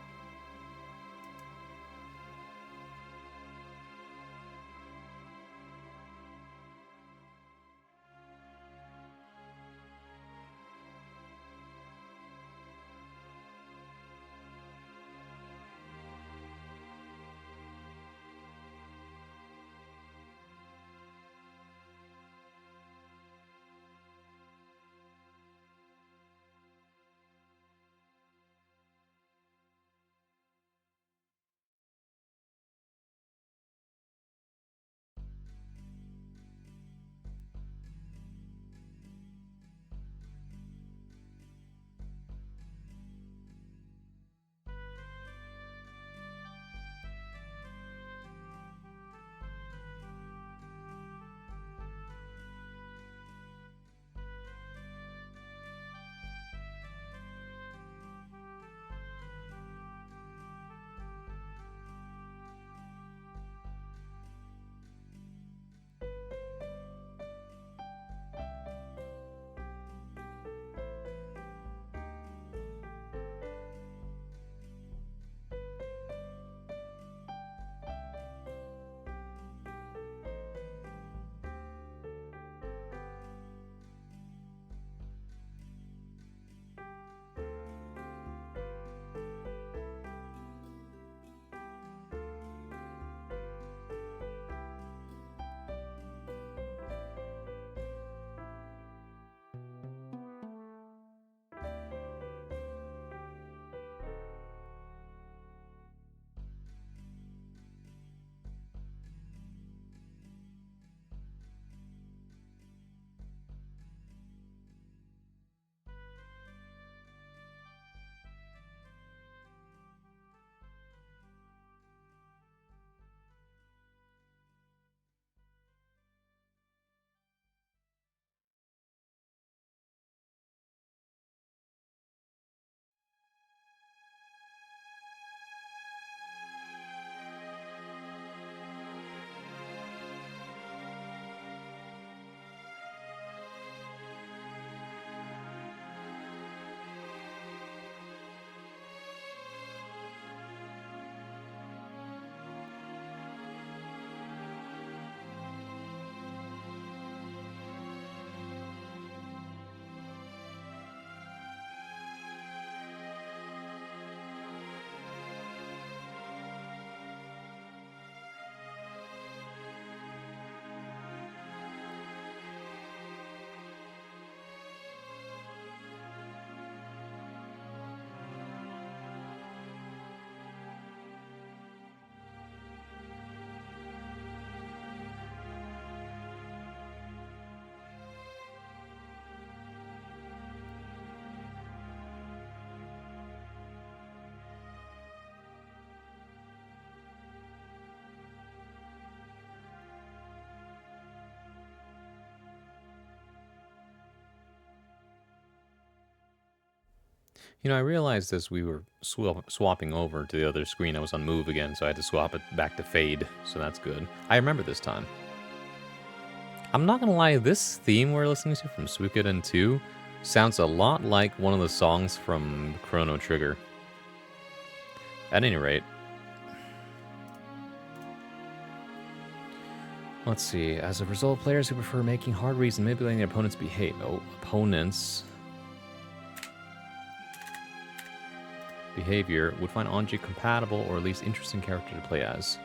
A: You know, I realized as we were swapping over to the other screen, I was on move again, so I had to swap it back to fade, so that's good. I remember this time. I'm not gonna lie, this theme we're listening to from Suikoden 2 sounds a lot like one of the songs from Chrono Trigger. At any rate, let's see. As a result, players who prefer making hard reads and manipulating their opponents' behavior would find Anji compatible or at least interesting character to play as.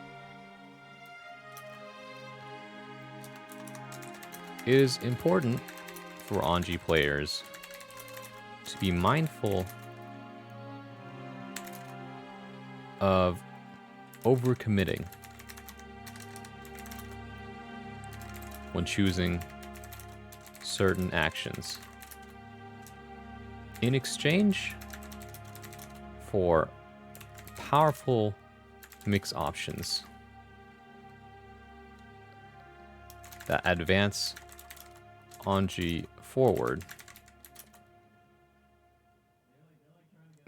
A: It is important for Anji players to be mindful of overcommitting when choosing certain actions. In exchange for powerful mix options that advance Anji forward,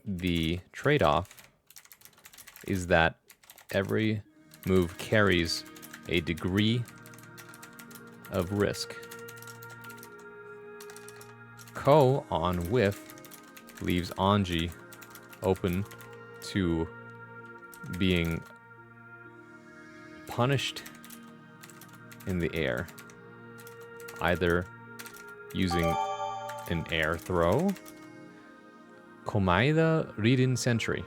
A: the trade-off is that every move carries a degree of risk. Ko on whiff leaves Anji open to being punished in the air, either using an air throw, Komaeda Ridin Sentry.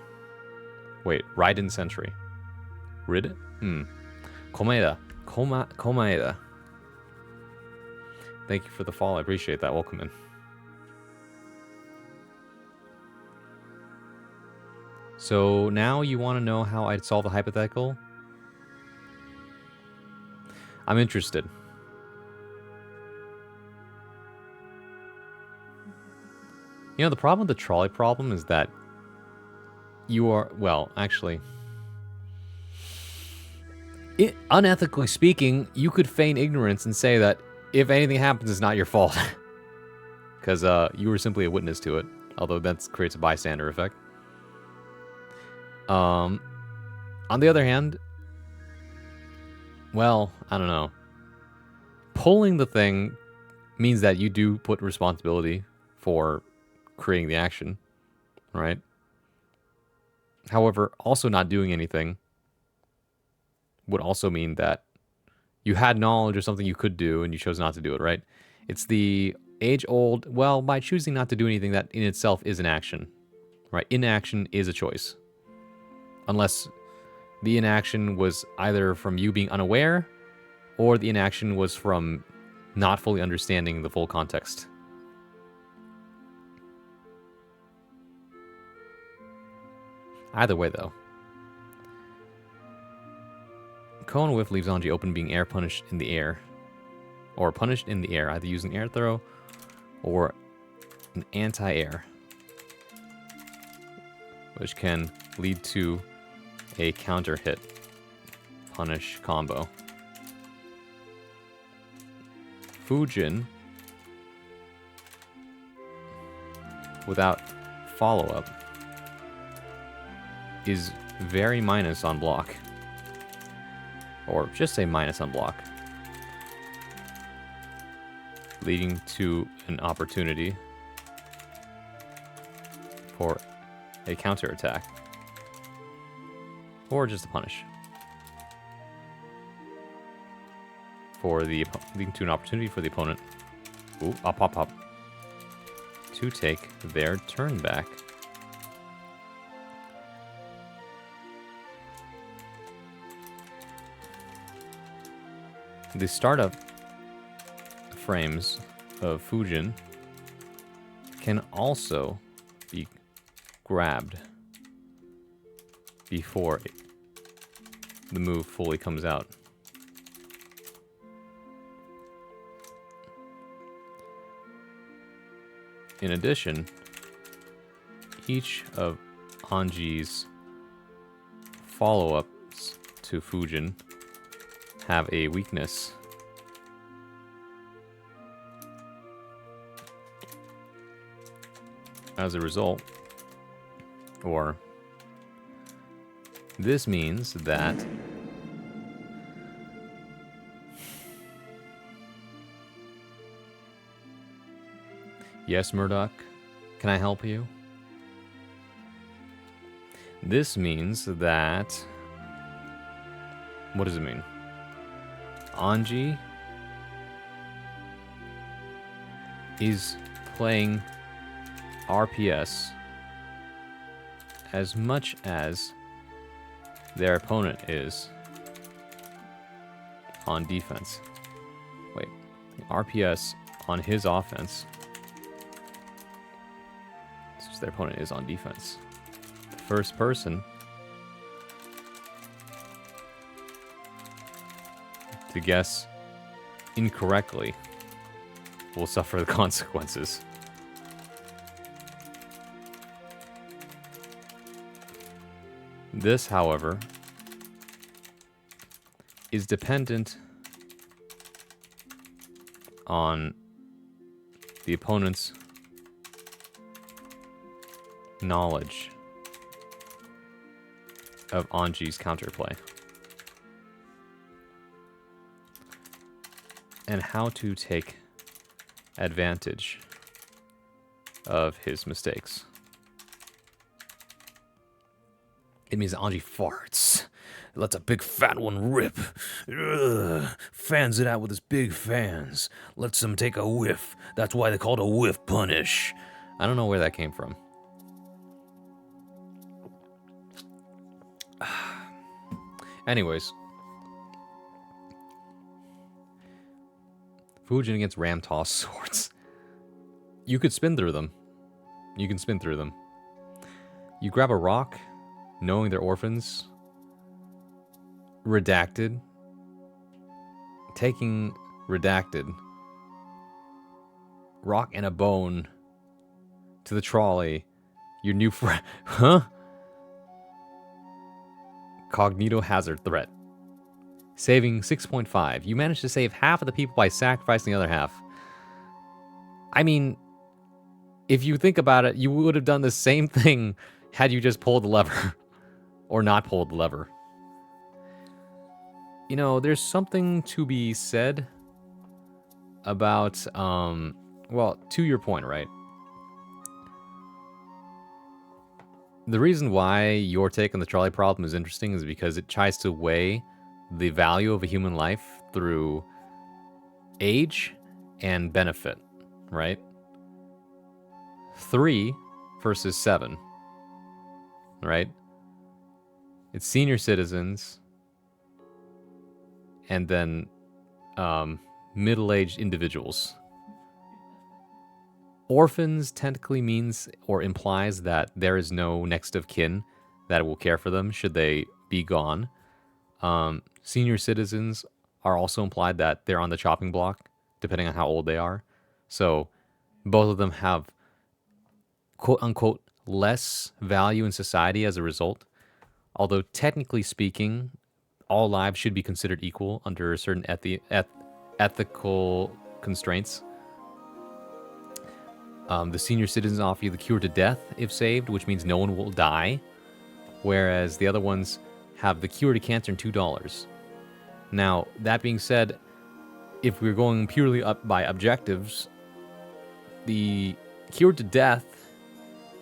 A: Wait, Raiden Sentry. Ridin? Komaeda. Komaeda. Thank you for the follow. I appreciate that. Welcome in. So now you want to know how I'd solve a hypothetical? I'm interested. You know, the problem with the trolley problem is that you are, well, actually, unethically speaking, you could feign ignorance and say that if anything happens, it's not your fault. Because you were simply a witness to it, although that creates a bystander effect. On the other hand, well, I don't know. Pulling the thing means that you do put responsibility for creating the action, right? However, also not doing anything would also mean that you had knowledge of something you could do and you chose not to do it, right? It's the age-old, well, by choosing not to do anything, that in itself is an action, right? Inaction is a choice. Unless the inaction was either from you being unaware or the inaction was from not fully understanding the full context. Either way, though. Koan Whiff leaves Anji open, being air punished in the air. Or punished in the air, either using air throw or an anti-air. Which can lead to a counter hit punish combo. Fujin, without follow-up, is very minus on block. Or just say minus on block. Leading to an opportunity for a counter attack. Or just a punish. Leading to an opportunity for the opponent. Ooh, up. To take their turn back. The startup frames of Fujin can also be grabbed before the move fully comes out. In addition, each of Anji's follow-ups to Fujin have a weakness. As a result, Or this means that yes, Murdoch, can I help you? This means that... What does it mean? Anji is playing RPS as much as their opponent is on defense. Wait, RPS on his offense. So their opponent is on defense. The first person to guess incorrectly will suffer the consequences. This, however, is dependent on the opponent's knowledge of Anji's counterplay and how to take advantage of his mistakes. It means that Anji farts, lets a big fat one rip, fans it out with his big fans, lets him take a whiff. That's why they call it a whiff punish. I don't know where that came from. Anyways, Fujin against Ram Toss swords. You could spin through them. You can spin through them. You grab a rock, knowing they're orphans. Redacted. Taking Redacted. Rock and a bone to the trolley. Your new friend. Huh? Cognito hazard threat. Saving 6.5. You managed to save half of the people by sacrificing the other half. I mean, if you think about it, you would have done the same thing had you just pulled the lever. Or not pulled the lever. You know, there's something to be said about, well, to your point, right? The reason why your take on the trolley problem is interesting is because it tries to weigh the value of a human life through age and benefit, right? 3 versus 7, right? It's senior citizens and then middle-aged individuals. Orphans technically means or implies that there is no next of kin that will care for them should they be gone. Senior citizens are also implied that they're on the chopping block, depending on how old they are. So both of them have quote-unquote less value in society as a result. Although technically speaking, all lives should be considered equal under certain ethical constraints. The senior citizens offer you the cure to death if saved, which means no one will die. Whereas the other ones have the cure to cancer and $2. Now, that being said, if we're going purely up by objectives, the cure to death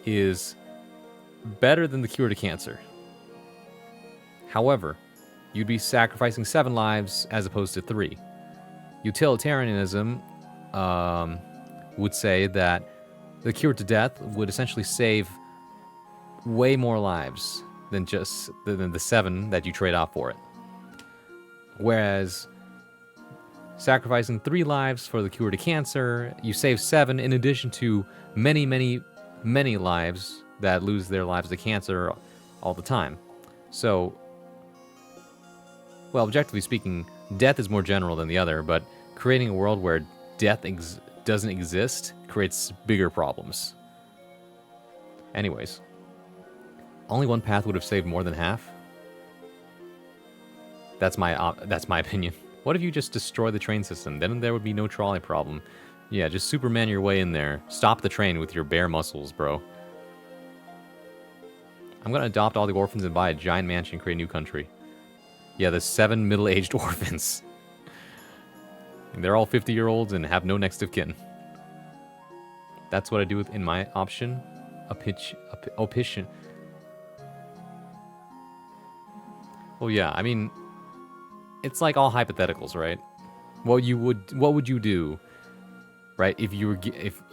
A: is better than the cure to cancer. However, you'd be sacrificing 7 lives as opposed to 3. Utilitarianism would say that the cure to death would essentially save way more lives than just the 7 that you trade off for it. Whereas sacrificing 3 lives for the cure to cancer, you save 7 in addition to many, many, many lives that lose their lives to cancer all the time. So, well, objectively speaking, death is more general than the other, but creating a world where death doesn't exist creates bigger problems. Anyways, only one path would have saved more than half. That's my opinion. What if you just destroy the train system? Then there would be no trolley problem. Yeah, just Superman your way in there. Stop the train with your bare muscles, bro. I'm gonna adopt all the orphans and buy a giant mansion and create a new country. Yeah, the 7 middle-aged orphans. And they're all 50-year-olds and have no next of kin. That's what I do in my option. Option. Well, yeah, I mean, it's like all hypotheticals, right? What would you do, right? If you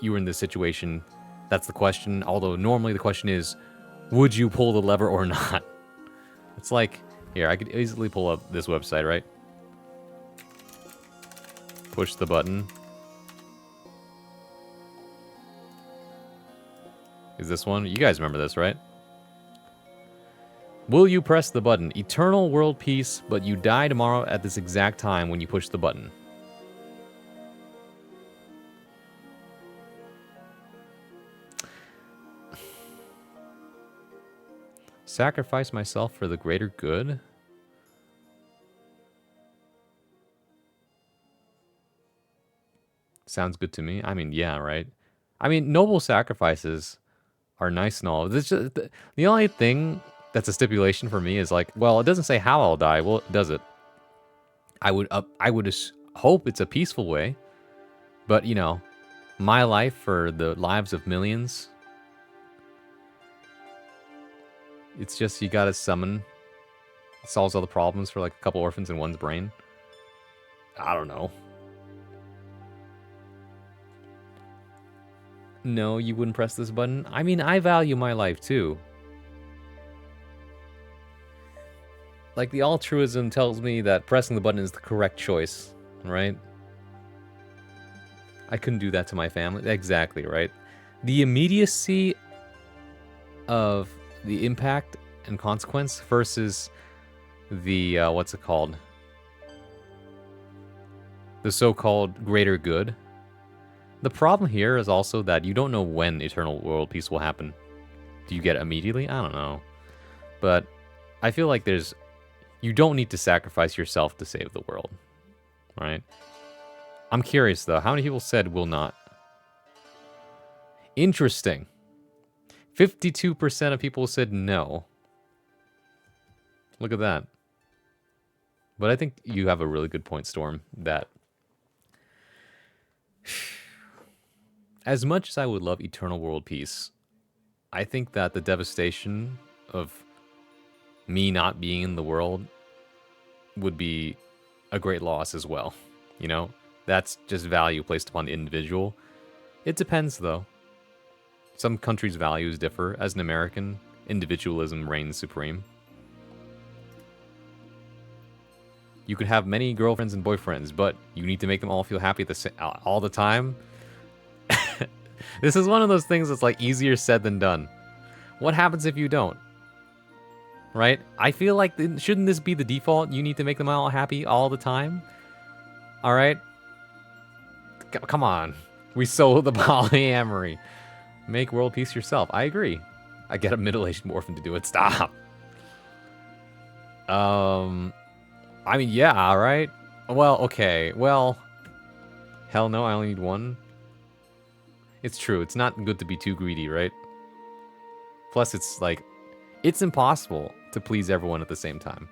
A: were in this situation, that's the question. Although normally the question is, would you pull the lever or not? It's like, here, I could easily pull up this website, right? Push the button. Is this one? You guys remember this, right? Will you press the button? Eternal world peace, but you die tomorrow at this exact time when you push the button. Sacrifice myself for the greater good? Sounds good to me. I mean, yeah, right? I mean, noble sacrifices are nice and all. The only thing that's a stipulation for me is like, well, it doesn't say how I'll die. Well, does it? I would hope it's a peaceful way. But, you know, my life for the lives of millions... It's just you gotta summon. It solves all the problems for like a couple orphans in one's brain. I don't know. No, you wouldn't press this button? I mean, I value my life too. Like, the altruism tells me that pressing the button is the correct choice, right? I couldn't do that to my family. Exactly, right? The immediacy of the impact and consequence versus the, what's it called? The so-called greater good. The problem here is also that you don't know when eternal world peace will happen. Do you get it immediately? I don't know. But I feel like you don't need to sacrifice yourself to save the world, right? I'm curious, though. How many people said will not? Interesting. 52% of people said no. Look at that. But I think you have a really good point, Storm, that as much as I would love eternal world peace, I think that the devastation of me not being in the world would be a great loss as well. You know? That's just value placed upon the individual. It depends, though. Some countries' values differ. As an American, individualism reigns supreme. You could have many girlfriends and boyfriends, but you need to make them all feel happy all the time. This is one of those things that's like easier said than done. What happens if you don't? Right? I feel like, shouldn't this be the default? You need to make them all happy all the time? Alright? Come on. We sold the polyamory. Make world peace yourself. I agree. I get a middle-aged orphan to do it. Stop. I mean, yeah, alright. Well, okay. Well, hell no, I only need one. It's true. It's not good to be too greedy, right? Plus, it's like, it's impossible to please everyone at the same time.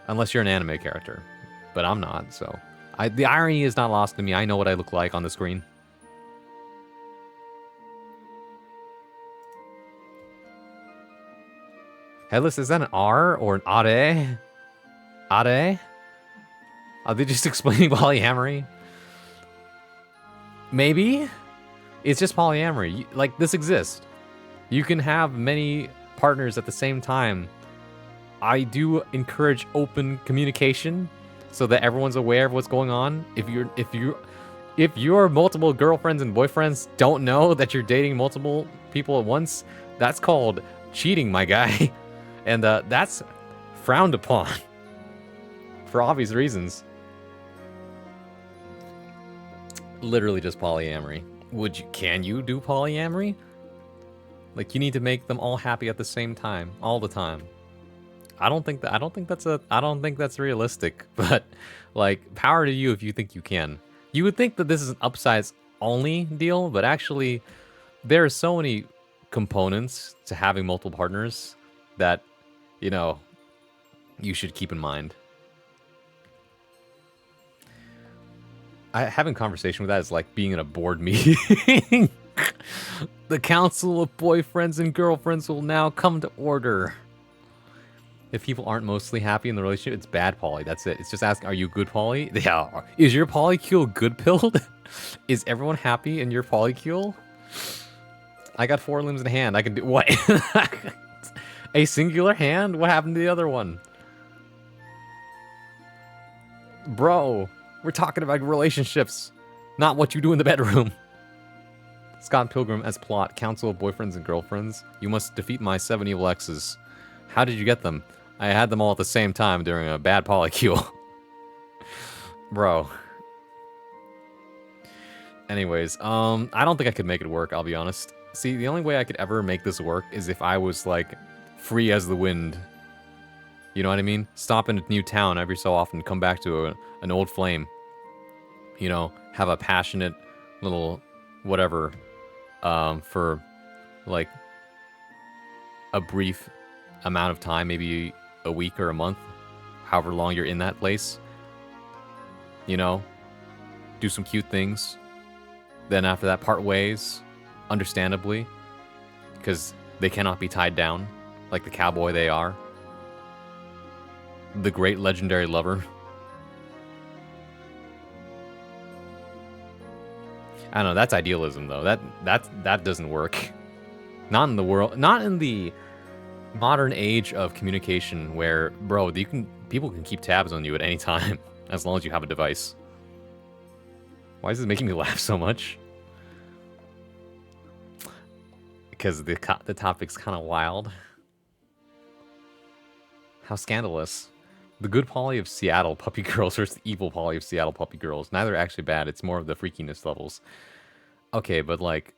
A: Unless you're an anime character. But I'm not, so... the irony is not lost to me. I know what I look like on the screen. Headless, is that an R or an are? Are? Are they just explaining polyamory? Maybe? It's just polyamory. Like, this exists. You can have many partners at the same time. I do encourage open communication so that everyone's aware of what's going on. If your multiple girlfriends and boyfriends don't know that you're dating multiple people at once, that's called cheating, my guy. And that's frowned upon for obvious reasons. Literally just polyamory. Can you do polyamory? Like, you need to make them all happy at the same time, all the time. I don't think that's realistic, but like, power to you if you think you can. You would think that this is an upsides only deal, but actually there are so many components to having multiple partners that, you know, you should keep in mind. Having conversation with that is like being in a board meeting. The council of boyfriends and girlfriends will now come to order. If people aren't mostly happy in the relationship, it's bad poly. That's it. It's just asking, are you good poly? Yeah. Is your polycule good pilled? Is everyone happy in your polycule? I got 4 limbs and a hand. I can do what? A singular hand? What happened to the other one? Bro, we're talking about relationships, not what you do in the bedroom. Scott Pilgrim as plot, council of boyfriends and girlfriends. You must defeat my 7 evil exes. How did you get them? I had them all at the same time during a bad polycule. Bro. Anyways, I don't think I could make it work, I'll be honest. See, the only way I could ever make this work is if I was, like, free as the wind. You know what I mean? Stop in a new town every so often, come back to an old flame. You know, have a passionate little whatever, for, like, a brief amount of time, maybe a week or a month, however long you're in that place. You know, do some cute things. Then after that, part ways, understandably, because they cannot be tied down like the cowboy they are. The great legendary lover. I don't know, that's idealism though. That doesn't work. Not in the world, not in the modern age of communication where, bro, people can keep tabs on you at any time as long as you have a device. Why is this making me laugh so much? Because the topic's kind of wild. How scandalous. The good poly of Seattle puppy girls versus the evil poly of Seattle puppy girls. Neither are actually bad. It's more of the freakiness levels. Okay, but like,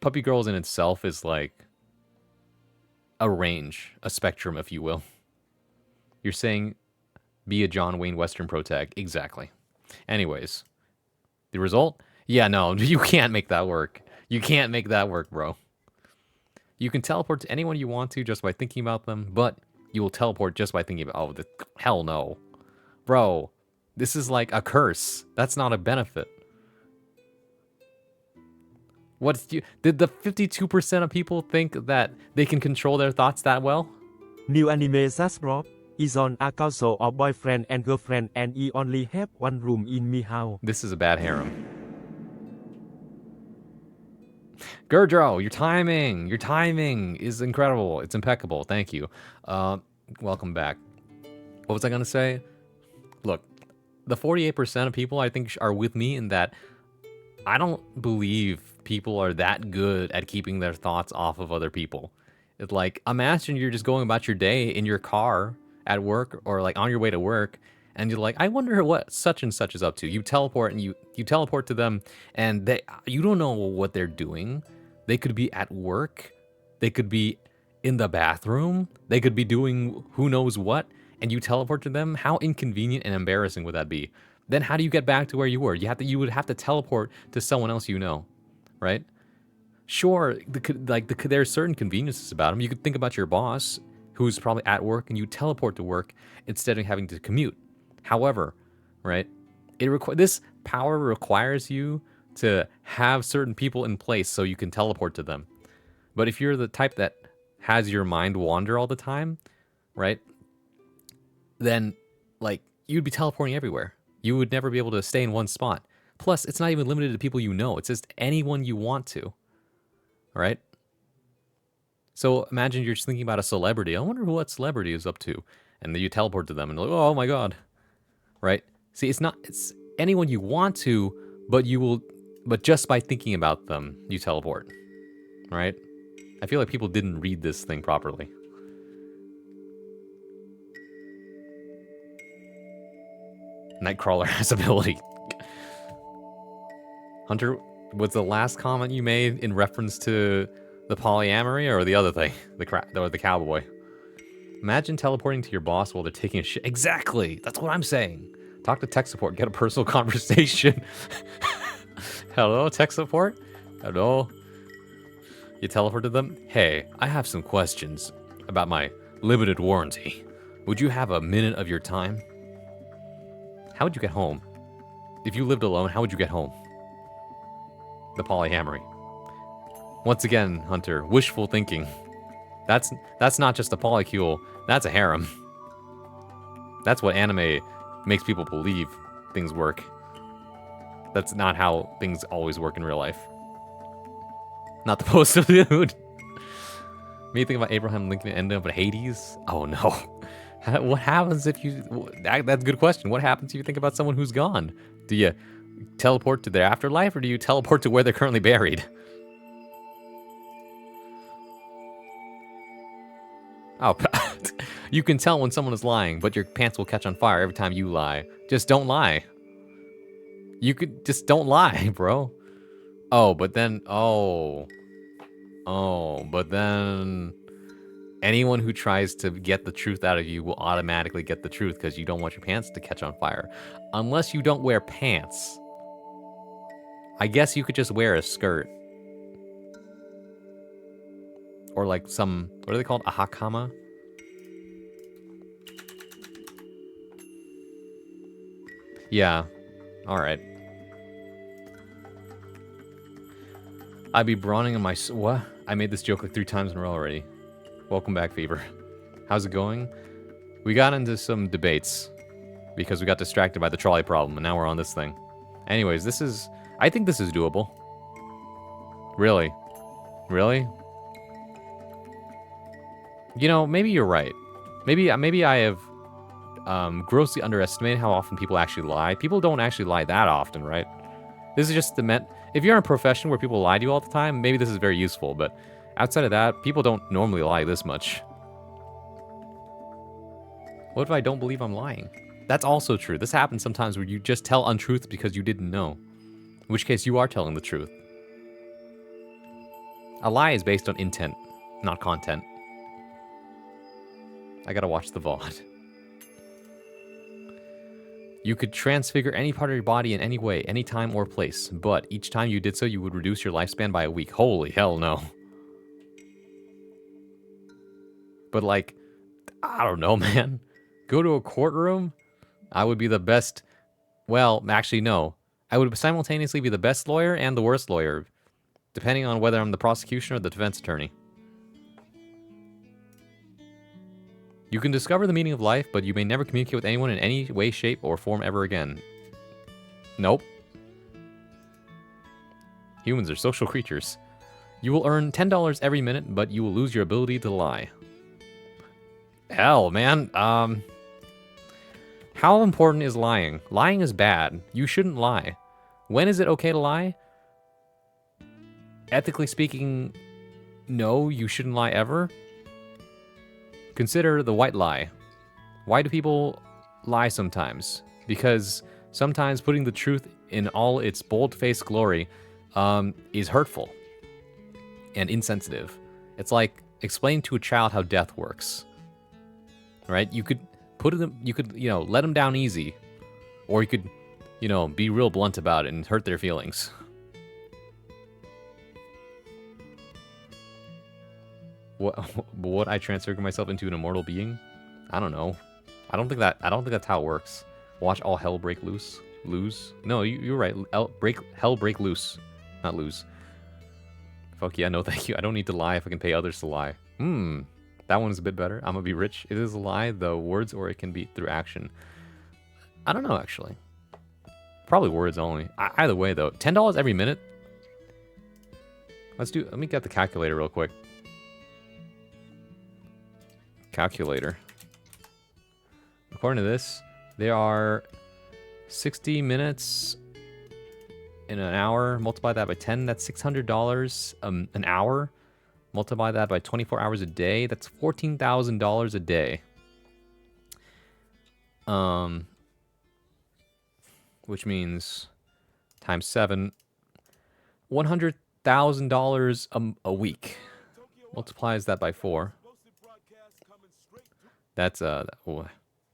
A: puppy girls in itself is like a range, a spectrum, if you will. You're saying be a John Wayne Western protag. Exactly. Anyways, the result? Yeah, no, you can't make that work. You can't make that work, bro. You can teleport to anyone you want to just by thinking about them, but you will teleport just by thinking about, hell no. Bro, this is like a curse. That's not a benefit. Did the 52% of people think that they can control their thoughts that well?
B: New anime Sasrop is on a council of boyfriend and girlfriend and he only have one room in me house.
A: This is a bad harem. Gurdro, your timing is incredible. It's impeccable. Thank you. Welcome back. What was I gonna say? Look, the 48% of people I think are with me in that I don't believe people are that good at keeping their thoughts off of other people. It's like, imagine you're just going about your day in your car at work or like on your way to work, and you're like, I wonder what such and such is up to. You teleport and you teleport to them, and you don't know what they're doing. They could be at work. They could be in the bathroom. They could be doing who knows what, and you teleport to them. How inconvenient and embarrassing would that be? Then how do you get back to where you were? You would have to teleport to someone else you know, right? Sure, there's certain conveniences about them. You could think about your boss, who's probably at work, and you teleport to work instead of having to commute. However, right, this power requires you to have certain people in place so you can teleport to them. But if you're the type that has your mind wander all the time, right, then like you'd be teleporting everywhere. You would never be able to stay in one spot. Plus, it's not even limited to people you know. It's just anyone you want to. Right? So imagine you're just thinking about a celebrity. I wonder what celebrity is up to. And then you teleport to them and like, oh my god. Right? See, it's anyone you want to, but just by thinking about them, you teleport. Right? I feel like people didn't read this thing properly. Nightcrawler has ability. Hunter, was the last comment you made in reference to the polyamory or the other thing? The cowboy. Imagine teleporting to your boss while they're taking a shit. Exactly! That's what I'm saying. Talk to tech support. Get a personal conversation. Hello, tech support? Hello? You teleported them? Hey, I have some questions about my limited warranty. Would you have a minute of your time? How would you get home? If you lived alone, how would you get home? The polyamory. Once again, Hunter, wishful thinking. That's not just a polycule, that's a harem. That's what anime makes people believe things work. That's not how things always work in real life. Not the poster dude. Me think about Abraham Lincoln ending up in Hades? Oh no. What happens if you... That's a good question. What happens if you think about someone who's gone? Do you teleport to their afterlife, or do you teleport to where they're currently buried? Oh, you can tell when someone is lying, but your pants will catch on fire every time you lie. Just don't lie. You could... Just don't lie, bro. Oh, but then... Oh, but then... Anyone who tries to get the truth out of you will automatically get the truth because you don't want your pants to catch on fire. Unless you don't wear pants. I guess you could just wear a skirt. Or like some... What are they called? A hakama? Yeah. Alright. I'd be brawling on my... What? I made this joke like 3 times in a row already. Welcome back, Fever. How's it going? We got into some debates because we got distracted by the trolley problem, and now we're on this thing. Anyways, this is... I think this is doable. Really? Really? You know, maybe you're right. Maybe I have grossly underestimated how often people actually lie. People don't actually lie that often, right? This is just the if you're in a profession where people lie to you all the time, maybe this is very useful, but outside of that, people don't normally lie this much. What if I don't believe I'm lying? That's also true. This happens sometimes where you just tell untruths because you didn't know. In which case, you are telling the truth. A lie is based on intent, not content. I gotta watch the VOD. You could transfigure any part of your body in any way, any time or place, but each time you did so, you would reduce your lifespan by a week. Holy hell no. But like, I don't know, man. Go to a courtroom? I would be the best... Well, actually, no. I would simultaneously be the best lawyer and the worst lawyer, depending on whether I'm the prosecution or the defense attorney. You can discover the meaning of life, but you may never communicate with anyone in any way, shape, or form ever again. Nope. Humans are social creatures. You will earn $10 every minute, but you will lose your ability to lie. Hell, man. How important is lying? Lying is bad. You shouldn't lie. When is it okay to lie? Ethically speaking, no, you shouldn't lie ever. Consider the white lie. Why do people lie sometimes? Because sometimes putting the truth in all its bold-faced glory is hurtful and insensitive. It's like explaining to a child how death works. Right? You could let them down easy, or you could, be real blunt about it and hurt their feelings. Would I transfigure myself into an immortal being? I don't know. I don't think that's how it works. Watch all hell break loose. Lose? No, you're right. Hell break loose, not lose. Fuck yeah, no thank you. I don't need to lie if I can pay others to lie. That one's a bit better. I'm gonna be rich. It is a lie, the words, or it can be through action. I don't know, actually. Probably words only. Either way, though. $10 every minute? Let me get the calculator real quick. Calculator. According to this, there are 60 minutes in an hour. Multiply that by 10, that's $600 an hour. Multiply that by 24 hours a day, that's $14,000 a day. Which means times 7, $100,000 a week. Multiplies that by 4. That's that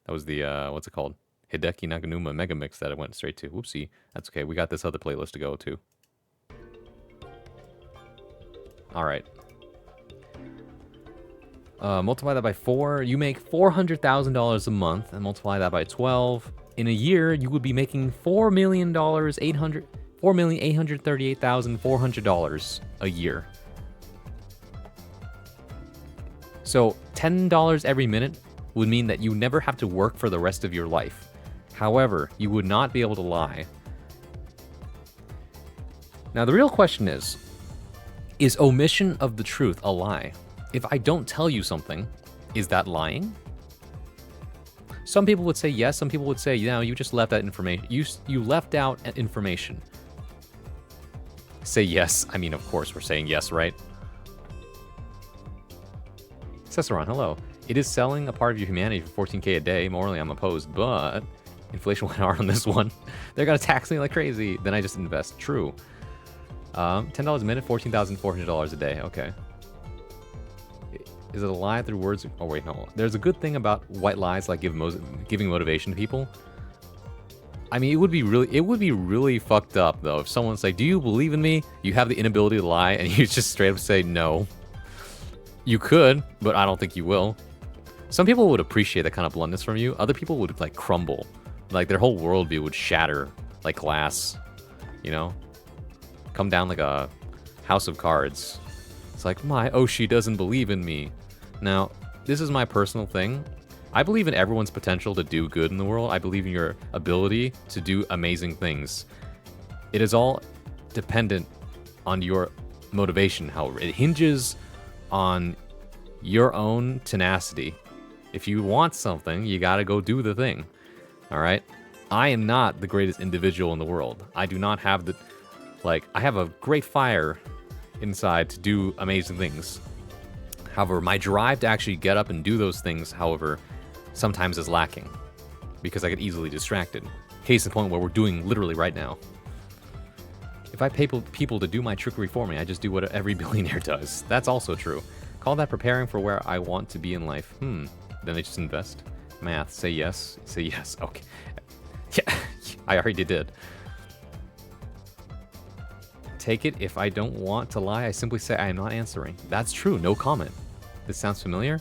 A: was the what's it called? Hideki Naganuma Mega Mix that I went straight to. Whoopsie. That's okay. We got this other playlist to go to. All right. Multiply that by 4, you make $400,000 a month, and multiply that by 12. In a year, you would be making $4,838,400 a year. So $10 every minute would mean that you never have to work for the rest of your life. However, you would not be able to lie. Now, the real question is omission of the truth a lie? If I don't tell you something, is that lying? Some people would say yes. Some people would say, no, you just left that information. You left out information. Say yes. I mean, of course, we're saying yes, right? Ciceron, hello. It is selling a part of your humanity for 14K a day. Morally, I'm opposed, but inflation went hard on this one. They're going to tax me like crazy. Then I just invest. True. $10 a minute, $14,400 a day. Okay. Is it a lie through words? Oh, wait, no. There's a good thing about white lies, like giving motivation to people. I mean, it would be really fucked up, though, if someone's like, do you believe in me? You have the inability to lie, and you just straight up say no. You could, but I don't think you will. Some people would appreciate that kind of bluntness from you. Other people would, like, crumble. Like, their whole worldview would shatter like glass, you know? Come down like a house of cards. It's like, my Oshi doesn't believe in me. Now, this is my personal thing. I believe in everyone's potential to do good in the world. I believe in your ability to do amazing things. It is all dependent on your motivation, however. It hinges on your own tenacity. If you want something, you gotta go do the thing. Alright? I am not the greatest individual in the world. I do not have the... Like, I have a great fire inside to do amazing things. However, my drive to actually get up and do those things, however, sometimes is lacking. Because I get easily distracted. Case in point, what we're doing literally right now. If I pay people to do my trickery for me, I just do what every billionaire does. That's also true. Call that preparing for where I want to be in life. Then they just invest. Math, say yes. Say yes. Okay. Yeah, I already did. Take it if I don't want to lie, I simply say I am not answering. That's true, no comment. This sounds familiar.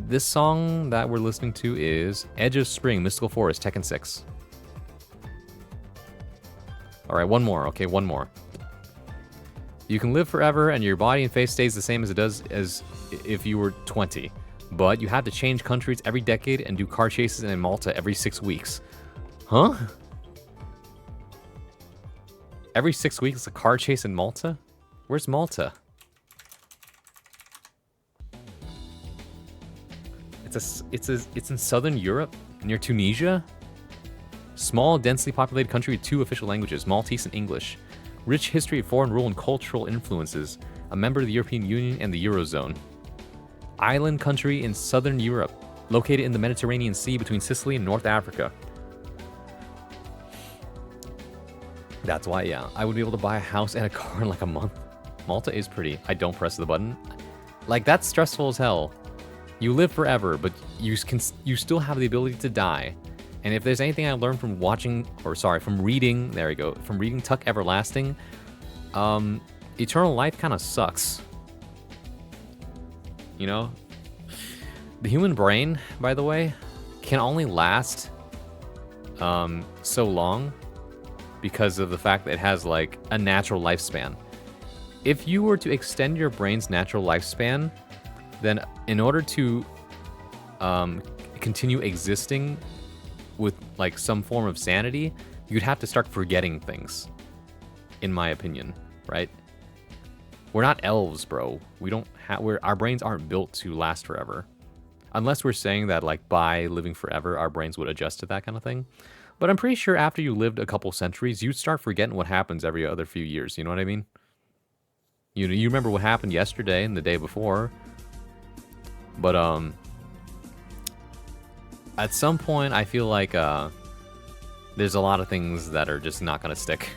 A: This song that we're listening to is Edge of Spring, Mystical Forest, Tekken 6. Alright, one more. Okay, one more. You can live forever and your body and face stays the same as it does as if you were 20. But you have to change countries every decade and do car chases in Malta every 6 weeks. Huh? Every 6 weeks, a car chase in Malta? Where's Malta? It's in southern Europe, near Tunisia. Small, densely populated country with 2 official languages, Maltese and English. Rich history of foreign rule and cultural influences. A member of the European Union and the Eurozone. Island country in southern Europe, located in the Mediterranean Sea between Sicily and North Africa. That's why, yeah, I would be able to buy a house and a car in like a month. Malta is pretty. I don't press the button. Like, that's stressful as hell. You live forever, but you still have the ability to die. And if there's anything I learned from from reading, there we go, from reading Tuck Everlasting, eternal life kind of sucks. You know? The human brain, by the way, can only last so long because of the fact that it has, like, a natural lifespan. If you were to extend your brain's natural lifespan, then in order to continue existing with, like, some form of sanity, you'd have to start forgetting things, in my opinion, right? We're not elves, bro. Our brains aren't built to last forever. Unless we're saying that, like, by living forever, our brains would adjust to that kind of thing. But I'm pretty sure after you lived a couple centuries, you'd start forgetting what happens every other few years. You know what I mean? You remember what happened yesterday and the day before. But, at some point, I feel like, there's a lot of things that are just not gonna stick.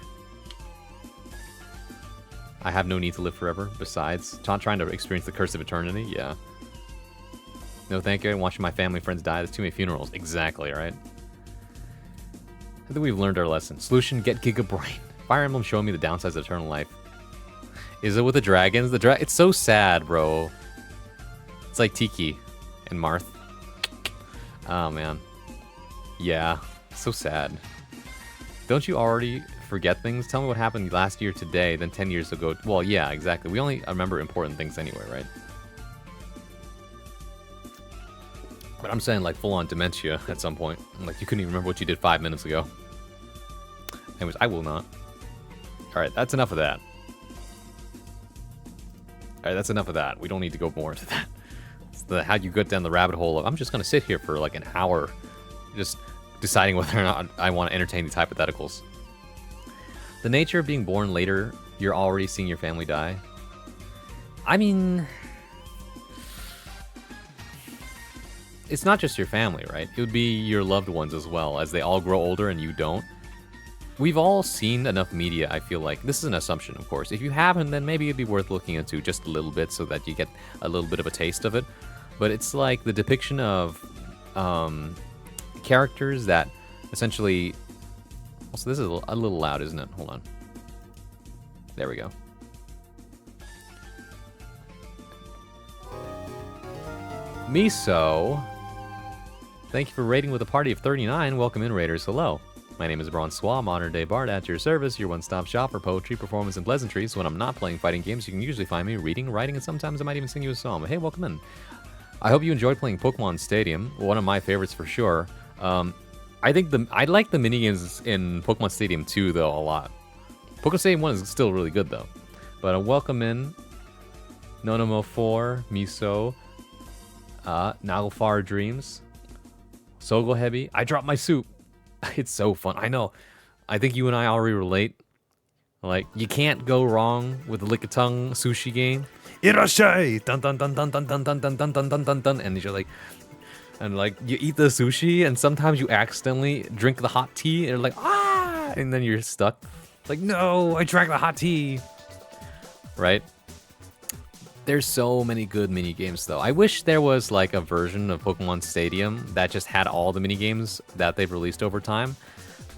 A: I have no need to live forever, besides trying to experience the curse of eternity, yeah. No thank you, I'm watching my family friends die, there's too many funerals. Exactly, right? I think we've learned our lesson. Solution, get Giga Brain. Fire Emblem showing me the downsides of eternal life. Is it with the dragons? It's so sad, bro. It's like Tiki and Marth. Oh, man. Yeah. So sad. Don't you already forget things? Tell me what happened last year today, then 10 years ago. Well, yeah, exactly. We only remember important things anyway, right? But I'm saying like full-on dementia at some point. Like you couldn't even remember what you did 5 minutes ago. Anyways, I will not. Alright, that's enough of that. Alright, that's enough of that. We don't need to go more into that. It's the how you get down the rabbit hole of I'm just gonna sit here for like an hour just deciding whether or not I want to entertain these hypotheticals. The nature of being born later, you're already seeing your family die. I mean, it's not just your family, right? It would be your loved ones as well, as they all grow older and you don't. We've all seen enough media, I feel like. This is an assumption, of course. If you haven't, then maybe it'd be worth looking into just a little bit so that you get a little bit of a taste of it. But it's like the depiction of characters that essentially... Also, this is a little loud, isn't it? Hold on. There we go. Miso, thank you for raiding with a party of 39. Welcome in, Raiders. Hello. My name is Bronsois, modern day bard at your service, your one-stop shop for poetry, performance, and pleasantries. When I'm not playing fighting games, you can usually find me reading, writing, and sometimes I might even sing you a song. But hey, welcome in. I hope you enjoyed playing Pokemon Stadium, one of my favorites for sure. I like the minigames in Pokemon Stadium 2, though, a lot. Pokemon Stadium 1 is still really good, though. But welcome in, Nonomo 4, Miso, Naglfar Dreams, Sogo Heavy. I dropped my soup. It's so fun. I know. I think you and I already relate. Like, you can't go wrong with the Lickitung sushi game. Irashai! Dun dun dun dun dun dun dun dun dun dun dun dun dun. And you're like, you eat the sushi, and sometimes you accidentally drink the hot tea, and you're like, ah! And then you're stuck. Like, no, I drank the hot tea. Right? There's so many good mini games, though. I wish there was like a version of Pokemon Stadium that just had all the mini games that they've released over time.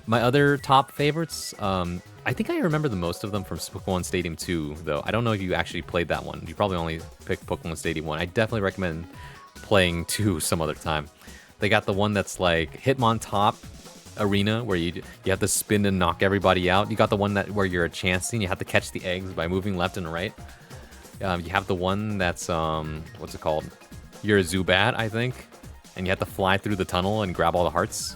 A: My other top favorites, I think I remember the most of them from Pokemon Stadium 2, though. I don't know if you actually played that one. You probably only picked Pokemon Stadium 1. I definitely recommend playing 2 some other time. They got the one that's like Hitmontop Arena, where you have to spin and knock everybody out. You got the one that where you're a Chansey, you have to catch the eggs by moving left and right. You have the one that's, what's it called? You're a Zubat, I think. And you have to fly through the tunnel and grab all the hearts.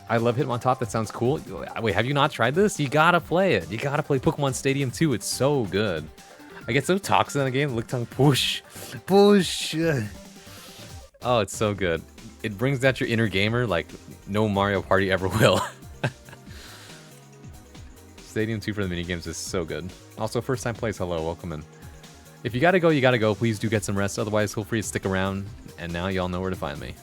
A: I love Hitmontop, that sounds cool. Wait, have you not tried this? You gotta play it. You gotta play Pokemon Stadium 2, it's so good. I get so toxic in the game, Lickitung push. Push! Oh, it's so good. It brings out your inner gamer like no Mario Party ever will. Stadium 2 for the minigames is so good. Also, first time plays, hello, welcome in. If you gotta go, you gotta go. Please do get some rest. Otherwise, feel free to stick around. And now y'all know where to find me.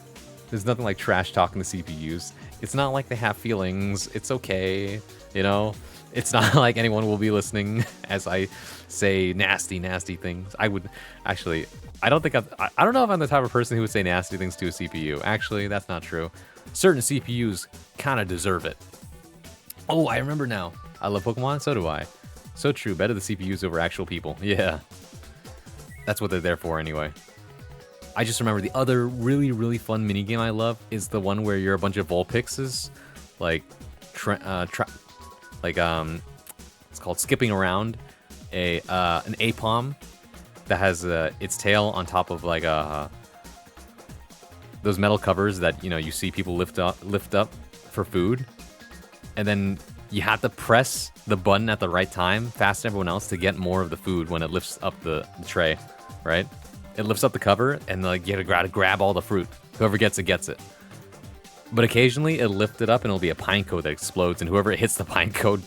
A: There's nothing like trash talking to CPUs. It's not like they have feelings. It's okay, you know? It's not like anyone will be listening as I say nasty, nasty things. I would, actually, I don't know if I'm the type of person who would say nasty things to a CPU. Actually, that's not true. Certain CPUs kind of deserve it. Oh, I remember now. I love Pokemon, so do I. So true, better the CPUs over actual people. Yeah. That's what they're there for anyway. I just remember the other really, really fun minigame I love is the one where you're a bunch of Vulpixes, like, it's called skipping around an Apom that has its tail on top of like those metal covers that you see people lift up for food, and then you have to press the button at the right time, faster than everyone else, to get more of the food when it lifts up the tray, right? It lifts up the cover, and like you gotta grab all the fruit. Whoever gets it, gets it. But occasionally, it'll lift it up, and it'll be a pine cone that explodes, and whoever hits the pine cone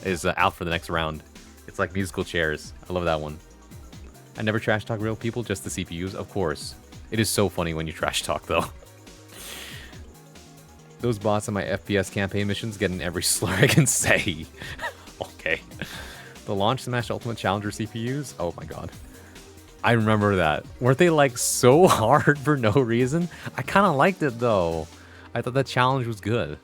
A: is out for the next round. It's like musical chairs. I love that one. I never trash talk real people, just the CPUs, of course. It is so funny when you trash talk, though. Those bots in my FPS campaign missions get in every slur I can say. Okay. The Launch Smash Ultimate Challenger CPUs? Oh my god. I remember that. Weren't they like so hard for no reason? I kind of liked it though. I thought that challenge was good.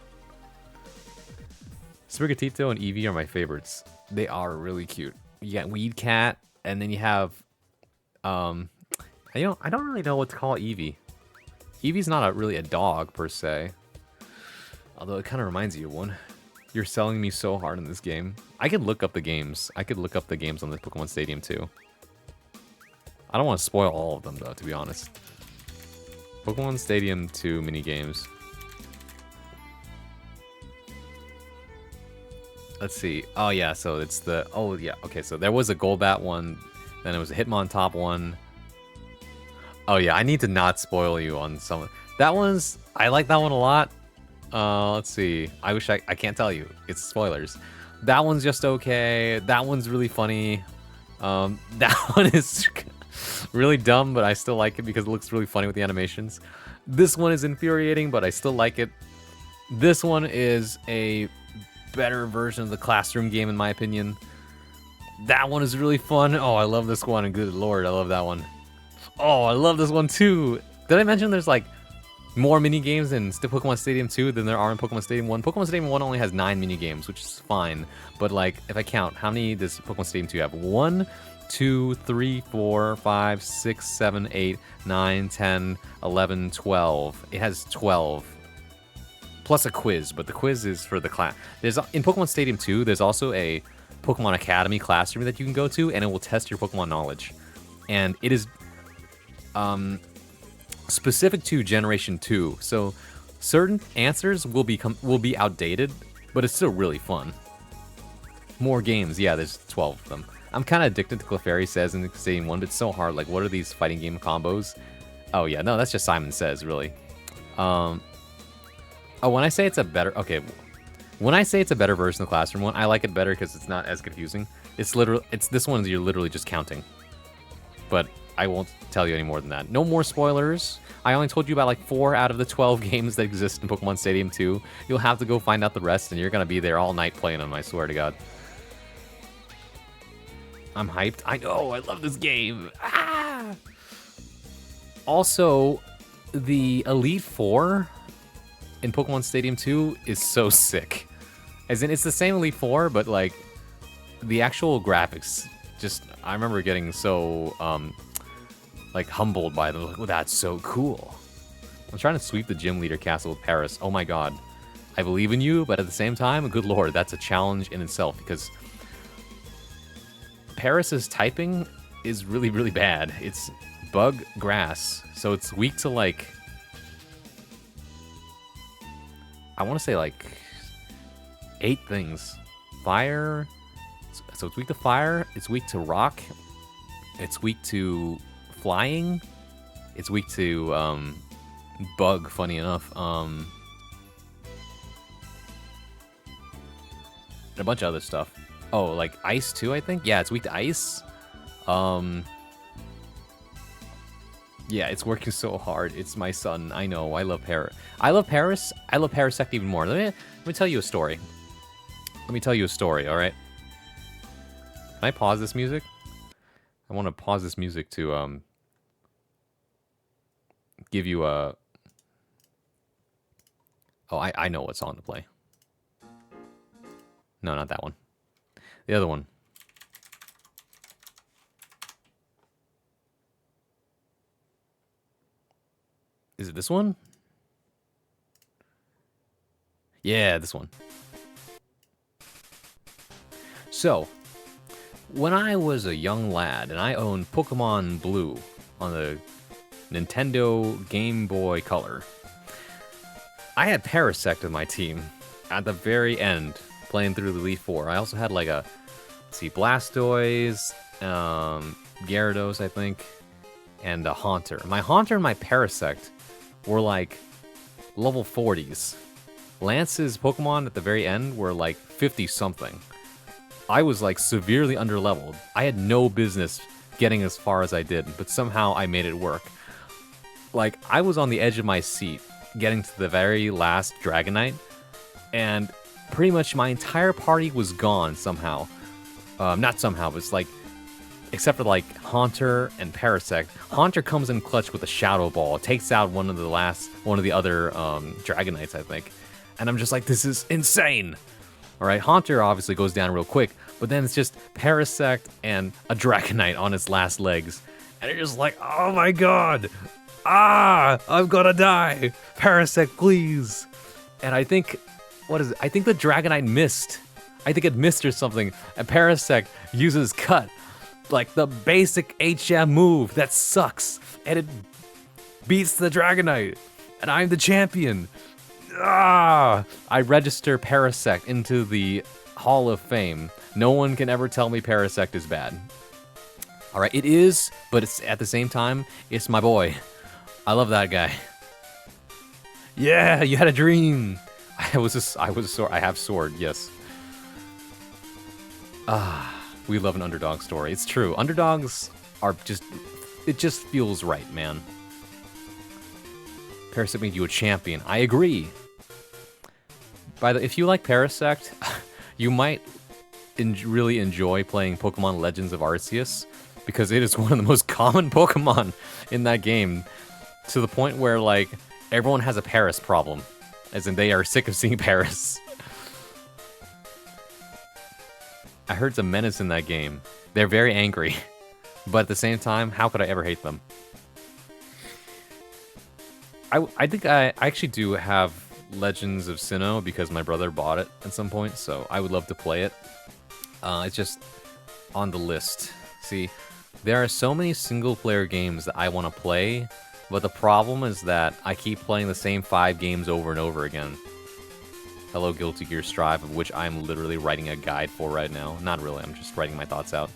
A: Sprigatito and Eevee are my favorites. They are really cute. You got Weed Cat, and then you have I don't really know what to call Eevee. Eevee's not really a dog, per se. Although it kind of reminds you of one. You're selling me so hard in this game. I could look up the games. I could look up the games on the Pokemon Stadium, too. I don't want to spoil all of them, though, to be honest. Pokemon Stadium 2 minigames. Let's see. Oh, yeah, so it's the... Oh, yeah, okay, so there was a Golbat one. Then it was a Hitmontop one. Oh, yeah, I need to not spoil you on some... That one's... I like that one a lot. Let's see. I wish I can't tell you. It's spoilers. That one's just okay. That one's really funny. That one is really dumb, but I still like it because it looks really funny with the animations. This one is infuriating, but I still like it. This one is a better version of the classroom game, in my opinion. That one is really fun. Oh, I love this one, and good lord, I love that one. Oh, I love this one too. Did I mention there's like more mini games in Pokemon Stadium 2 than there are in Pokemon Stadium 1? Pokemon Stadium 1 only has 9 mini games, which is fine. But like, if I count, how many does Pokemon Stadium 2 have? 1, 2, 3, 4, 5, 6, 7, 8, 9, 10, 11, 12. It has 12. Plus a quiz, but the quiz is for the class. In Pokemon Stadium 2, there's also a Pokemon Academy classroom that you can go to, and it will test your Pokemon knowledge. And it is specific to Generation 2, so certain answers will be outdated, but it's still really fun. More games, yeah, there's 12 of them. I'm kind of addicted to Clefairy Says in Stadium 1, but it's so hard. Like, what are these fighting game combos? Oh yeah, no, that's just Simon Says, really. Oh, when I say it's a better... Okay, when I say it's a better version of the Classroom one, I like it better because it's not as confusing. This one, you're literally just counting. But I won't tell you any more than that. No more spoilers. I only told you about like 4 out of the 12 games that exist in Pokemon Stadium 2. You'll have to go find out the rest, and you're going to be there all night playing them, I swear to God. I'm hyped. I know, I love this game. Ah! Also, the Elite Four in Pokemon Stadium 2 is so sick. As in, it's the same Elite Four, but like, the actual graphics, just, I remember getting so, like, humbled by them. Like, oh, that's so cool. I'm trying to sweep the gym leader castle with Paris. Oh my god. I believe in you, but at the same time, good lord, that's a challenge in itself, because Paris's typing is really, really bad. It's bug grass, so it's weak to, like, I want to say, like, 8 things. Fire, so it's weak to fire, it's weak to rock, it's weak to flying, it's weak to, bug, funny enough, and a bunch of other stuff. Oh, like ice too, I think? Yeah, it's weak to ice. Yeah, it's working so hard. It's my son. I know. I love Paris. I love Paris. I love Parasect even more. Let me tell you a story. Let me tell you a story, alright? Can I pause this music? I want to pause this music to, give you a... Oh, I know what song to play. No, not that one. The other one. Is it this one? Yeah, this one. So, when I was a young lad and I owned Pokemon Blue on the Nintendo Game Boy Color, I had Parasect in my team at the very end, playing through the Elite Four. I also had like a, let's see, Blastoise, Gyarados, I think, and a Haunter. My Haunter and my Parasect were like level 40s. Lance's Pokemon at the very end were like 50-something. I was like severely underleveled. I had no business getting as far as I did, but somehow I made it work. Like, I was on the edge of my seat getting to the very last Dragonite, and pretty much my entire party was gone somehow. Not somehow, but it's like, except for like Haunter and Parasect. Haunter comes in clutch with a Shadow Ball, takes out one of the other Dragonites, I think. And I'm just like, this is insane! Alright, Haunter obviously goes down real quick, but then it's just Parasect and a Dragonite on its last legs. And you're just like, oh my god! Ah! I'm gonna die! Parasect, please! And I think, what is it? I think the Dragonite missed. I think it missed or something. And Parasect uses Cut, like the basic HM move that sucks. And it beats the Dragonite. And I'm the champion. Ah! I register Parasect into the Hall of Fame. No one can ever tell me Parasect is bad. Alright, it is, but it's at the same time, it's my boy. I love that guy. Yeah, you had a dream. I was a sword. I have sword, yes. We love an underdog story. It's true. Underdogs are just, it just feels right, man. Parasect made you a champion. I agree. If you like Parasect, you might really enjoy playing Pokemon Legends of Arceus, because it is one of the most common Pokemon in that game, to the point where, like, everyone has a Paris problem, as in they are sick of seeing Paris. I heard it's a menace in that game. They're very angry, but at the same time, how could I ever hate them? I think I actually do have Legends of Sinnoh because my brother bought it at some point, so I would love to play it. It's just on the list. See, there are so many single-player games that I want to play, but the problem is that I keep playing the same 5 games over and over again. Hello, Guilty Gear Strive, of which I'm literally writing a guide for right now. Not really, I'm just writing my thoughts out.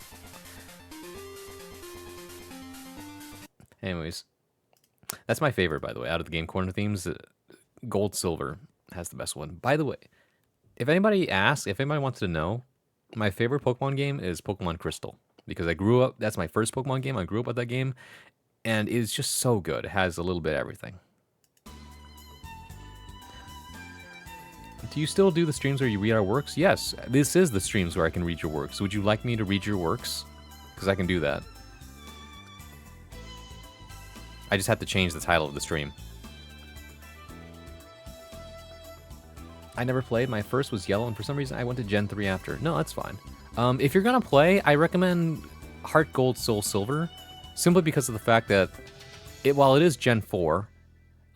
A: Anyways, that's my favorite, by the way, out of the Game Corner themes. Gold Silver has the best one. By the way, if anybody asks, if anybody wants to know, my favorite Pokemon game is Pokemon Crystal. Because I grew up, that's my first Pokemon game, I grew up with that game, and it's just so good. It has a little bit of everything. Do you still do the streams where you read our works? Yes, this is the streams where I can read your works. Would you like me to read your works? Because I can do that. I just have to change the title of the stream. I never played. My first was Yellow, and for some reason I went to Gen 3 after. No, that's fine. If you're gonna play, I recommend Heart Gold, Soul Silver, simply because of the fact that, while it is Gen 4,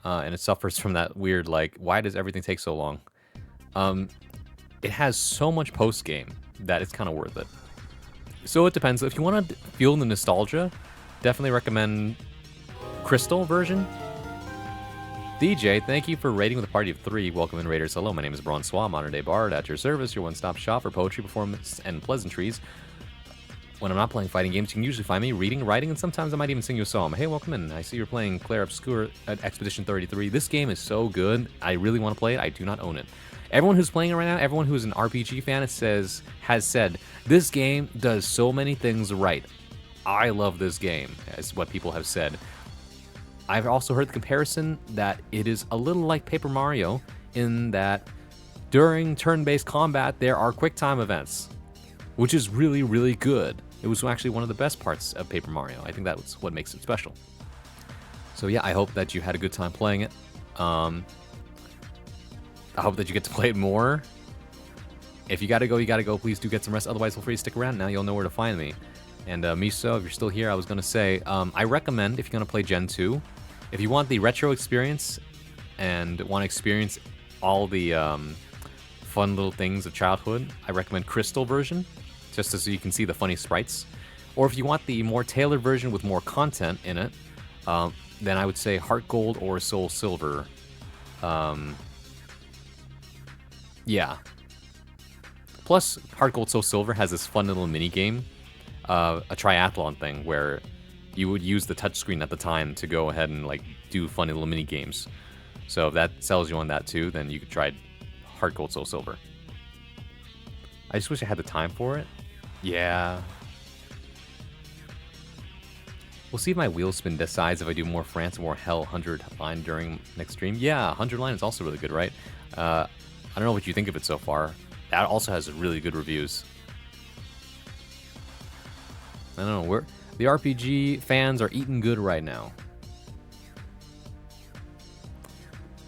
A: and it suffers from that weird, like, why does everything take so long? It has so much post-game that it's kind of worth it. So it depends. If you want to feel the nostalgia, definitely recommend Crystal version. DJ, thank you for raiding with a party of 3. Welcome in, Raiders. Hello, my name is Bronsois, Modern Day Bard, at your service, your one-stop shop for poetry, performance, and pleasantries. When I'm not playing fighting games, you can usually find me reading, writing, and sometimes I might even sing you a song. Hey, welcome in. I see you're playing Claire Obscure at Expedition 33. This game is so good. I really want to play it. I do not own it. Everyone who's playing it right now, everyone who's an RPG fan, has said, this game does so many things right. I love this game, is what people have said. I've also heard the comparison that it is a little like Paper Mario in that during turn-based combat, there are quick-time events, which is really, really good. It was actually one of the best parts of Paper Mario. I think that's what makes it special. So yeah, I hope that you had a good time playing it. I hope that you get to play it more. If you gotta go, you gotta go. Please do get some rest. Otherwise, feel free to stick around. Now you'll know where to find me. And Miso, if you're still here, I was gonna say, I recommend, if you're gonna play Gen 2, if you want the retro experience and want to experience all the fun little things of childhood, I recommend Crystal version, just so you can see the funny sprites. Or if you want the more tailored version with more content in it, then I would say Heart Gold or Soul Silver. Yeah. Plus, Heart Gold Soul Silver has this fun little mini game, a triathlon thing where you would use the touchscreen at the time to go ahead and like do funny little mini games. So if that sells you on that too, then you could try Heart Gold Soul Silver. I just wish I had the time for it. Yeah. We'll see if my wheel spin decides if I do more France or more Hell 100 line during next stream. Yeah, 100 line is also really good, right? I don't know what you think of it so far. That also has really good reviews. I don't know, the RPG fans are eating good right now.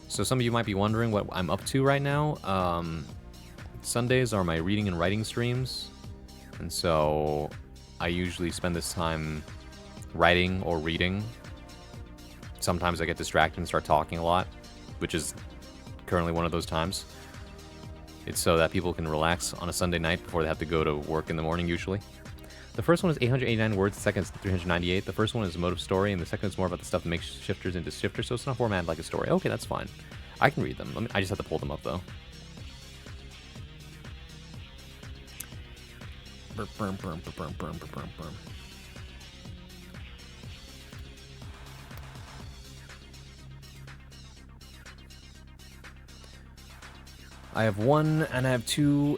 A: So some of you might be wondering what I'm up to right now. Sundays are my reading and writing streams. And so I usually spend this time writing or reading, sometimes I get distracted and start talking a lot, which is currently one of those times. It's so that people can relax on a Sunday night before they have to go to work in the morning, usually. The first one is 889 words, the second is 398. The first one is a motive story, and the second is more about the stuff that makes shifters into shifters, so it's not formatted like a story. Okay, that's fine. I can read them. I just have to pull them up, though. I have one, and I have two.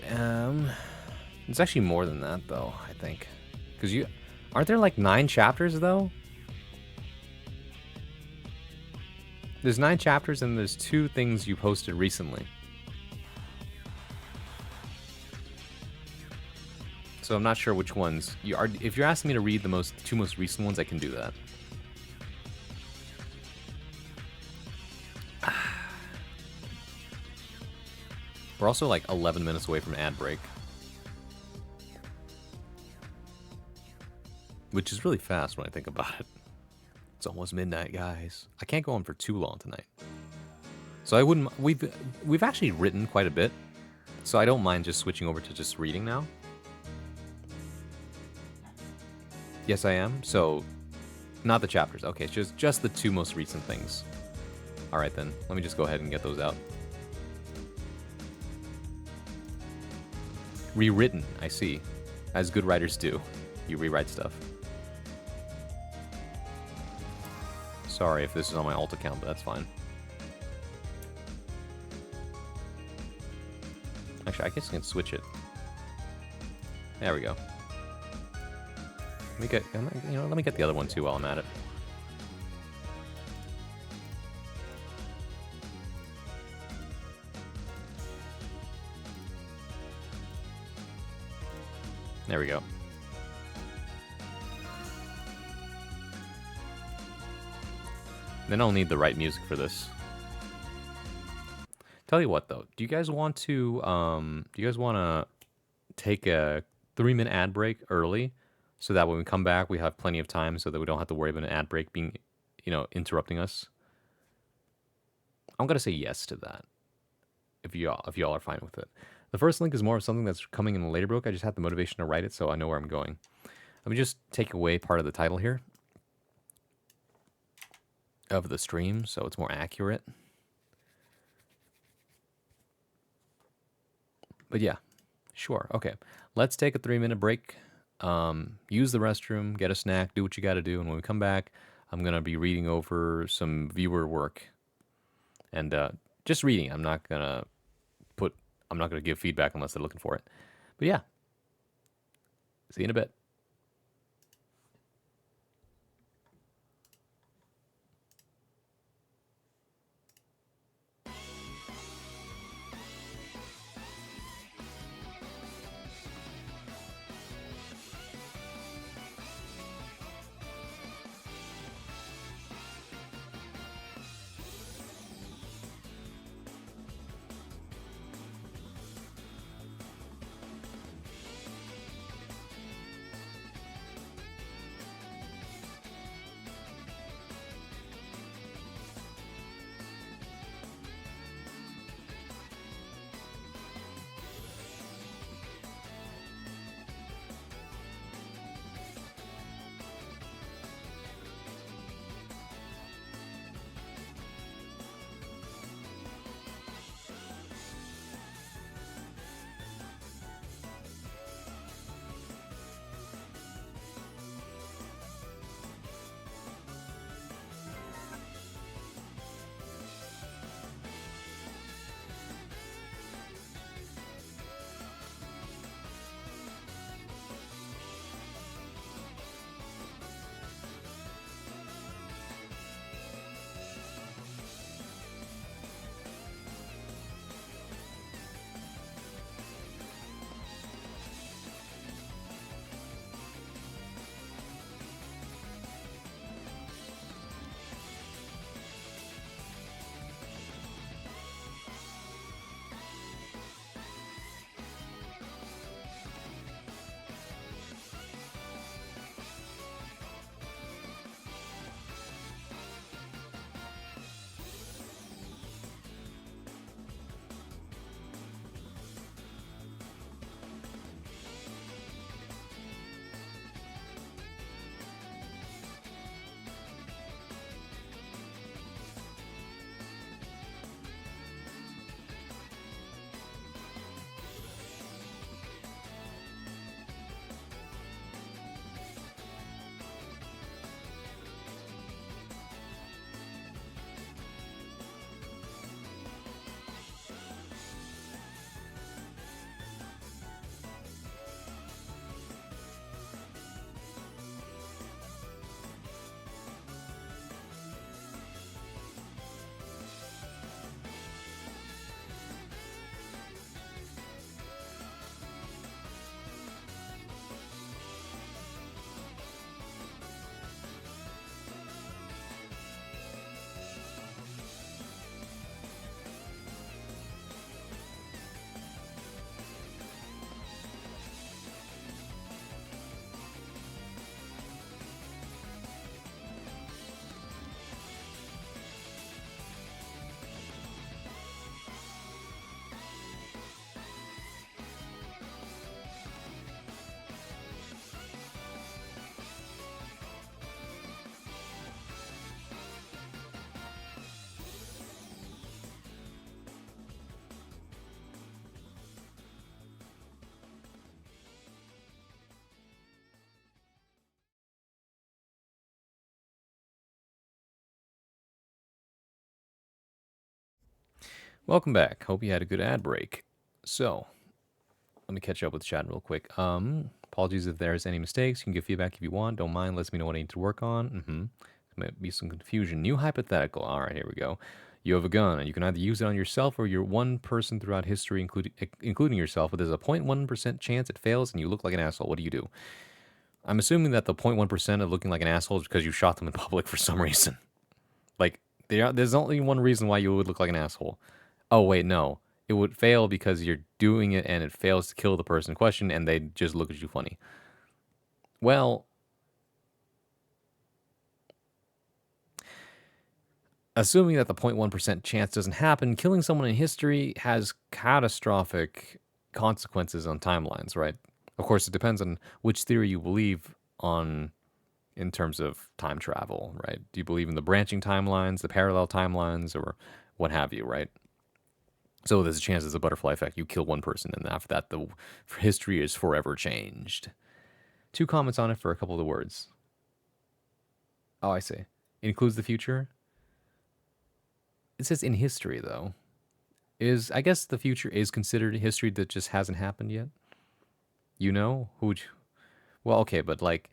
A: It's actually more than that, though, I think. Because aren't there like 9 chapters, though? There's 9 chapters, and there's 2 things you posted recently. So I'm not sure which ones you are. If you're asking me to read the 2 most recent ones, I can do that. We're also like 11 minutes away from ad break, which is really fast when I think about it. It's almost midnight, guys. I can't go on for too long tonight. So I wouldn't. We've actually written quite a bit, so I don't mind just switching over to just reading now. Yes, I am. So, not the chapters. Okay, it's just the 2 most recent things. All right then. Let me just go ahead and get those out. Rewritten, I see. As good writers do. You rewrite stuff. Sorry if this is on my alt account, but that's fine. Actually, I guess I can switch it. There we go. Let me get the other one too while I'm at it. There we go. Then I'll need the right music for this. Tell you what though, do you guys want to take a 3-minute ad break early so that when we come back we have plenty of time so that we don't have to worry about an ad break being, interrupting us? I'm going to say yes to that. If y'all are fine with it. The first link is more of something that's coming in a later book. I just had the motivation to write it, so I know where I'm going. Let me just take away part of the title here of the stream, so it's more accurate. But yeah, sure. Okay, let's take a 3-minute break. Use the restroom, get a snack, do what you got to do, and when we come back, I'm gonna be reading over some viewer work, and just reading. I'm not gonna give feedback unless they're looking for it. But yeah, see you in a bit. Welcome back. Hope you had a good ad break. So, let me catch up with chat real quick. Apologies if there's any mistakes. You can give feedback if you want. Don't mind. Let me know what I need to work on. Might be some confusion. New hypothetical. All right, here we go. You have a gun, and you can either use it on yourself or your one person throughout history, including yourself. But there's a 0.1% chance it fails, and you look like an asshole. What do you do? I'm assuming that the 0.1% of looking like an asshole is because you shot them in public for some reason. Like, there's only one reason why you would look like an asshole. Oh, wait, no. It would fail because you're doing it and it fails to kill the person in question and they just look at you funny. Well, assuming that the 0.1% chance doesn't happen, killing someone in history has catastrophic consequences on timelines, right? Of course, it depends on which theory you believe on in terms of time travel, right? Do you believe in the branching timelines, the parallel timelines, or what have you, right? So there's a chance there's a butterfly effect. You kill one person, and after that, the history is forever changed. 2 comments on it for a couple of the words. Oh, I see. Includes the future. It says in history, though. I guess the future is considered history that just hasn't happened yet? You know? Well, okay, but like,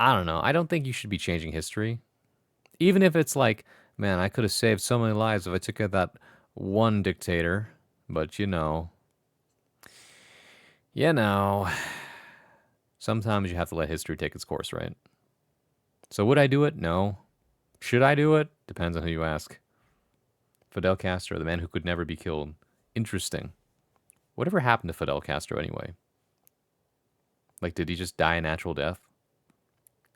A: I don't know. I don't think you should be changing history. Even if it's like, man, I could have saved so many lives if I took out that one dictator. But sometimes you have to let history take its course, right? So would I do it? No. Should I do it? Depends on who you ask. Fidel Castro, the man who could never be killed. Interesting. Whatever happened to Fidel Castro anyway? Like, did he just die a natural death?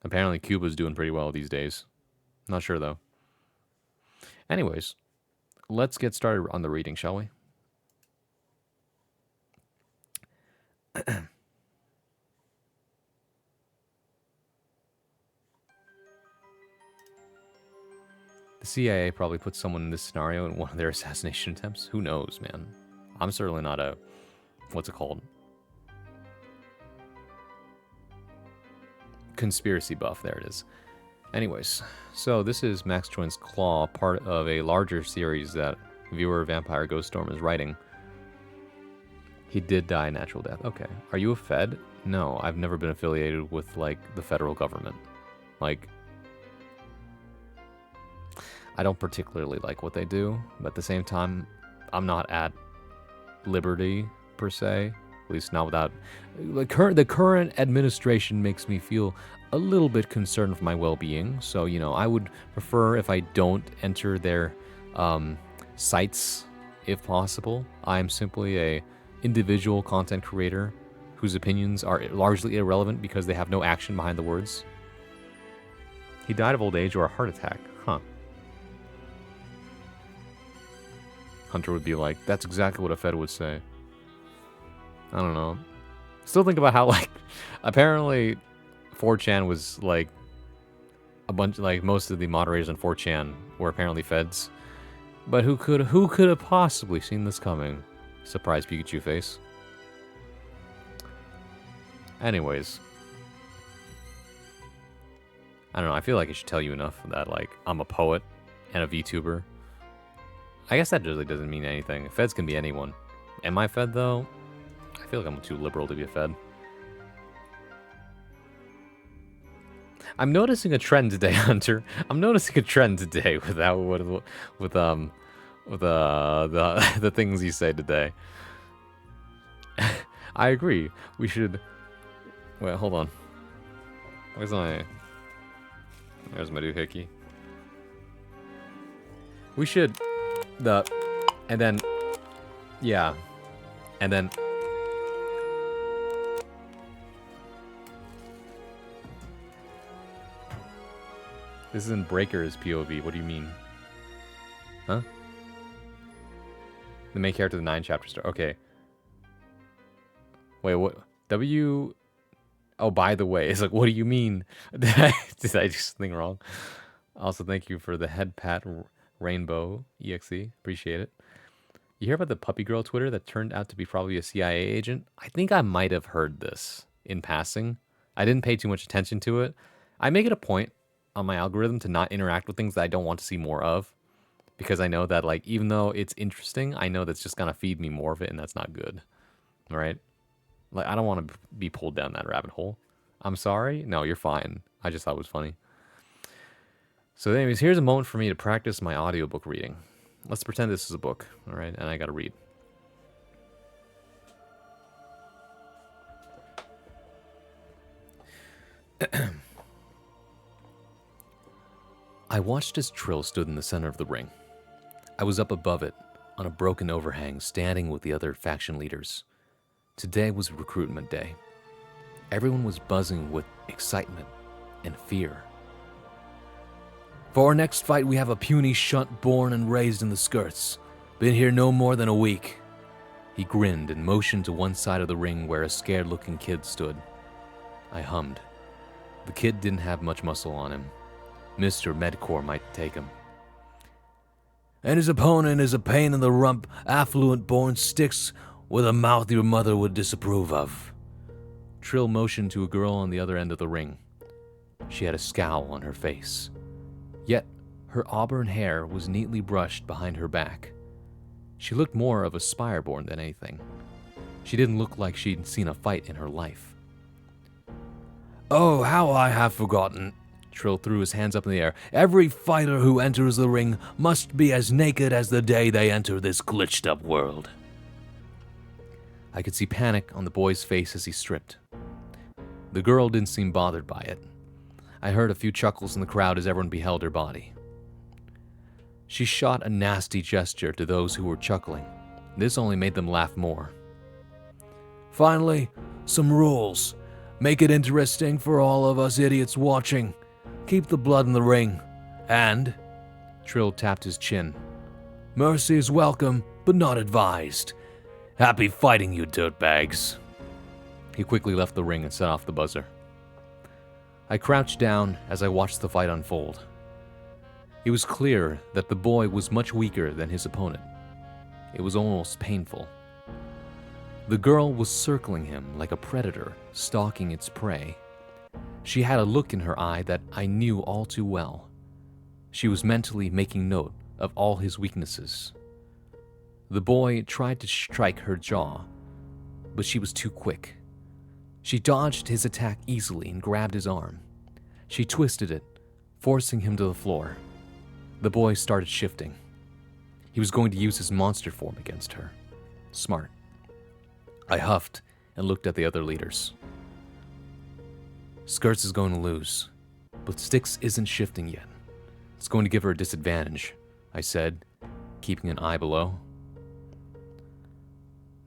A: Apparently Cuba's doing pretty well these days. Not sure though. Anyways, let's get started on the reading, shall we? The CIA probably put someone in this scenario in one of their assassination attempts. Who knows, man? I'm certainly not a... what's it called? Conspiracy buff. There it is. Anyways, so this is Max Choin's Claw, part of a larger series that viewer Vampire Ghost Storm is writing. He did die a natural death. Okay. Are you a Fed? No, I've never been affiliated with, like, the federal government. Like... I don't particularly like what they do, but at the same time, I'm not at liberty, per se. At least not without... The current administration makes me feel a little bit concerned for my well-being. So, I would prefer if I don't enter their sites, if possible. I'm simply a individual content creator whose opinions are largely irrelevant because they have no action behind the words. He died of old age or a heart attack. Huh. Hunter would be like, that's exactly what a Fed would say. I don't know. Still think about how, like, apparently 4chan was, like, a bunch, like, most of the moderators on 4chan were apparently Feds. But who could have possibly seen this coming? Surprise Pikachu face. Anyways. I don't know, I feel like I should tell you enough that, like, I'm a poet and a VTuber. I guess that really doesn't mean anything. Feds can be anyone. Am I Fed, though? I feel like I'm too liberal to be a Fed. I'm noticing a trend today, Hunter. I'm noticing a trend today with the things you say today. I agree. We should... Wait, hold on. Where's my... There's my doohickey. We should... And then... Yeah. And then... This is in Breaker's POV. What do you mean? Huh? The main character of the 9 chapter story. Okay. Wait, what? Oh, by the way. It's like, what do you mean? Did I do something wrong? Also, thank you for the head pat Rainbow EXE. Appreciate it. You hear about the puppy girl Twitter that turned out to be probably a CIA agent? I think I might have heard this in passing. I didn't pay too much attention to it. I make it a point on my algorithm to not interact with things that I don't want to see more of, because I know that, like, even though it's interesting, I know that's just gonna feed me more of it, and that's not good. All right? Like, I don't want to be pulled down that rabbit hole. I'm sorry. No, you're fine. I just thought it was funny. So, anyways, here's a moment for me to practice my audiobook reading. Let's pretend this is a book, all right? And I gotta read. I watched as Trill stood in the center of the ring. I was up above it, on a broken overhang, standing with the other faction leaders. Today was recruitment day. Everyone was buzzing with excitement and fear. For our next fight, we have a puny shunt born and raised in the skirts. Been here no more than a week. He grinned and motioned to one side of the ring where a scared-looking kid stood. I hummed. The kid didn't have much muscle on him. Mr. Medcore might take him. And his opponent is a pain in the rump, affluent-born Sticks with a mouth your mother would disapprove of. Trill motioned to a girl on the other end of the ring. She had a scowl on her face. Yet, her auburn hair was neatly brushed behind her back. She looked more of a Spireborn than anything. She didn't look like she'd seen a fight in her life. Oh, how I have forgotten. Trill threw his hands up in the air. Every fighter who enters the ring must be as naked as the day they enter this glitched-up world. I could see panic on the boy's face as he stripped. The girl didn't seem bothered by it. I heard a few chuckles in the crowd as everyone beheld her body. She shot a nasty gesture to those who were chuckling. This only made them laugh more. Finally, some rules. Make it interesting for all of us idiots watching. Keep the blood in the ring. And, Trill tapped his chin, mercy is welcome, but not advised. Happy fighting, you dirtbags. He quickly left the ring and set off the buzzer. I crouched down as I watched the fight unfold. It was clear that the boy was much weaker than his opponent. It was almost painful. The girl was circling him like a predator stalking its prey. She had a look in her eye that I knew all too well. She was mentally making note of all his weaknesses. The boy tried to strike her jaw, but she was too quick. She dodged his attack easily and grabbed his arm. She twisted it, forcing him to the floor. The boy started shifting. He was going to use his monster form against her. Smart. I huffed and looked at the other leaders. Skirts is going to lose, but Sticks isn't shifting yet. It's going to give her a disadvantage, I said, keeping an eye below.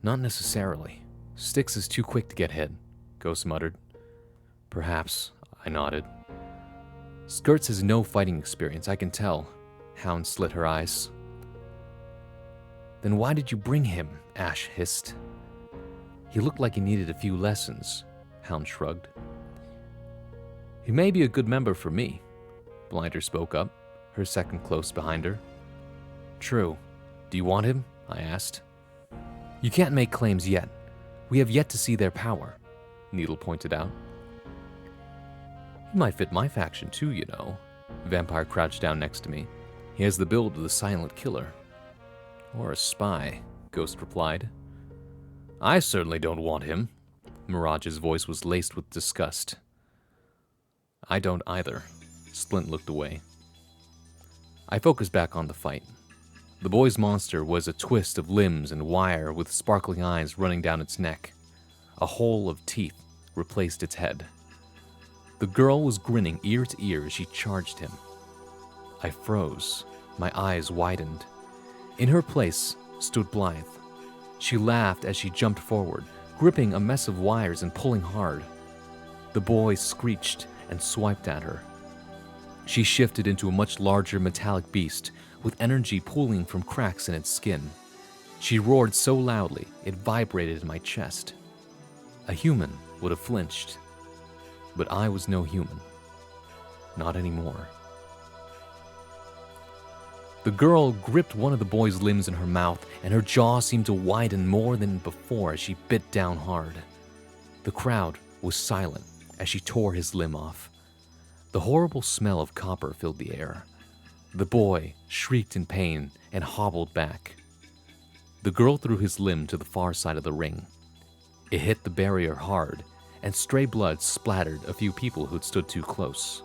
A: Not necessarily. Sticks is too quick to get hit, Ghost muttered. Perhaps, I nodded. Skirts has no fighting experience, I can tell. Hound slit her eyes. Then why did you bring him? Ash hissed. He looked like he needed a few lessons, Hound shrugged. He may be a good member for me, Blinder spoke up, her second close behind her. True. Do you want him? I asked. You can't make claims yet. We have yet to see their power, Needle pointed out. He might fit my faction too, you know. Vampire crouched down next to me. He has the build of the silent killer. Or a spy, Ghost replied. I certainly don't want him. Mirage's voice was laced with disgust. I don't either. Splint looked away. I focused back on the fight. The boy's monster was a twist of limbs and wire with sparkling eyes running down its neck. A hole of teeth replaced its head. The girl was grinning ear to ear as she charged him. I froze. My eyes widened. In her place stood Blythe. She laughed as she jumped forward, gripping a mess of wires and pulling hard. The boy screeched and swiped at her. She shifted into a much larger metallic beast with energy pooling from cracks in its skin. She roared so loudly it vibrated in my chest. A human would have flinched, but I was no human. Not anymore. The girl gripped one of the boy's limbs in her mouth, and her jaw seemed to widen more than before as she bit down hard. The crowd was silent as she tore his limb off. The horrible smell of copper filled the air. The boy shrieked in pain and hobbled back. The girl threw his limb to the far side of the ring. It hit the barrier hard, and stray blood splattered a few people who'd stood too close.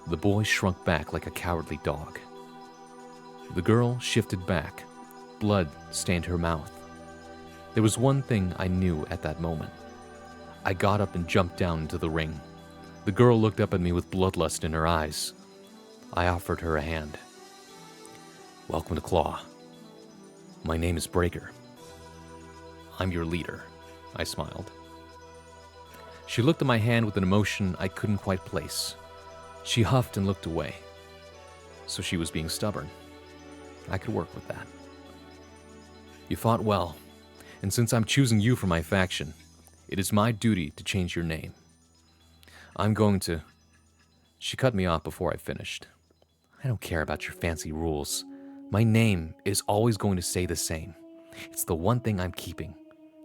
A: The boy shrunk back like a cowardly dog. The girl shifted back. Blood stained her mouth. There was one thing I knew at that moment. I got up and jumped down into the ring. The girl looked up at me with bloodlust in her eyes. I offered her a hand. "Welcome to Claw. My name is Breaker. I'm your leader," I smiled. She looked at my hand with an emotion I couldn't quite place. She huffed and looked away. So she was being stubborn. I could work with that. "You fought well, and since I'm choosing you for my faction, it is my duty to change your name. I'm going to..." She cut me off before I finished. "I don't care about your fancy rules. My name is always going to stay the same. It's the one thing I'm keeping."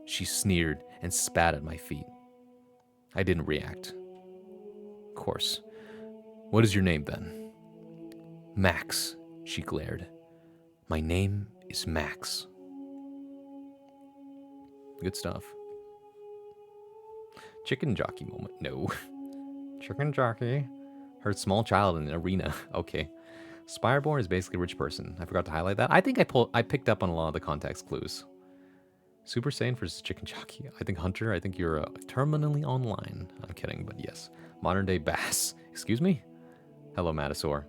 A: She sneered and spat at my feet. I didn't react. "Of course. What is your name then?" "Max," she glared. "My name is Max." Good stuff. Chicken jockey moment. No. Chicken jockey. Heard small child in an arena. Okay. Spireborn is basically a rich person. I forgot to highlight that. I think I picked up on a lot of the context clues. Super Saiyan versus Chicken Jockey. I think Hunter, I think you're terminally online. I'm kidding, but yes. Modern day Bass. Excuse me? Hello, Matasaur.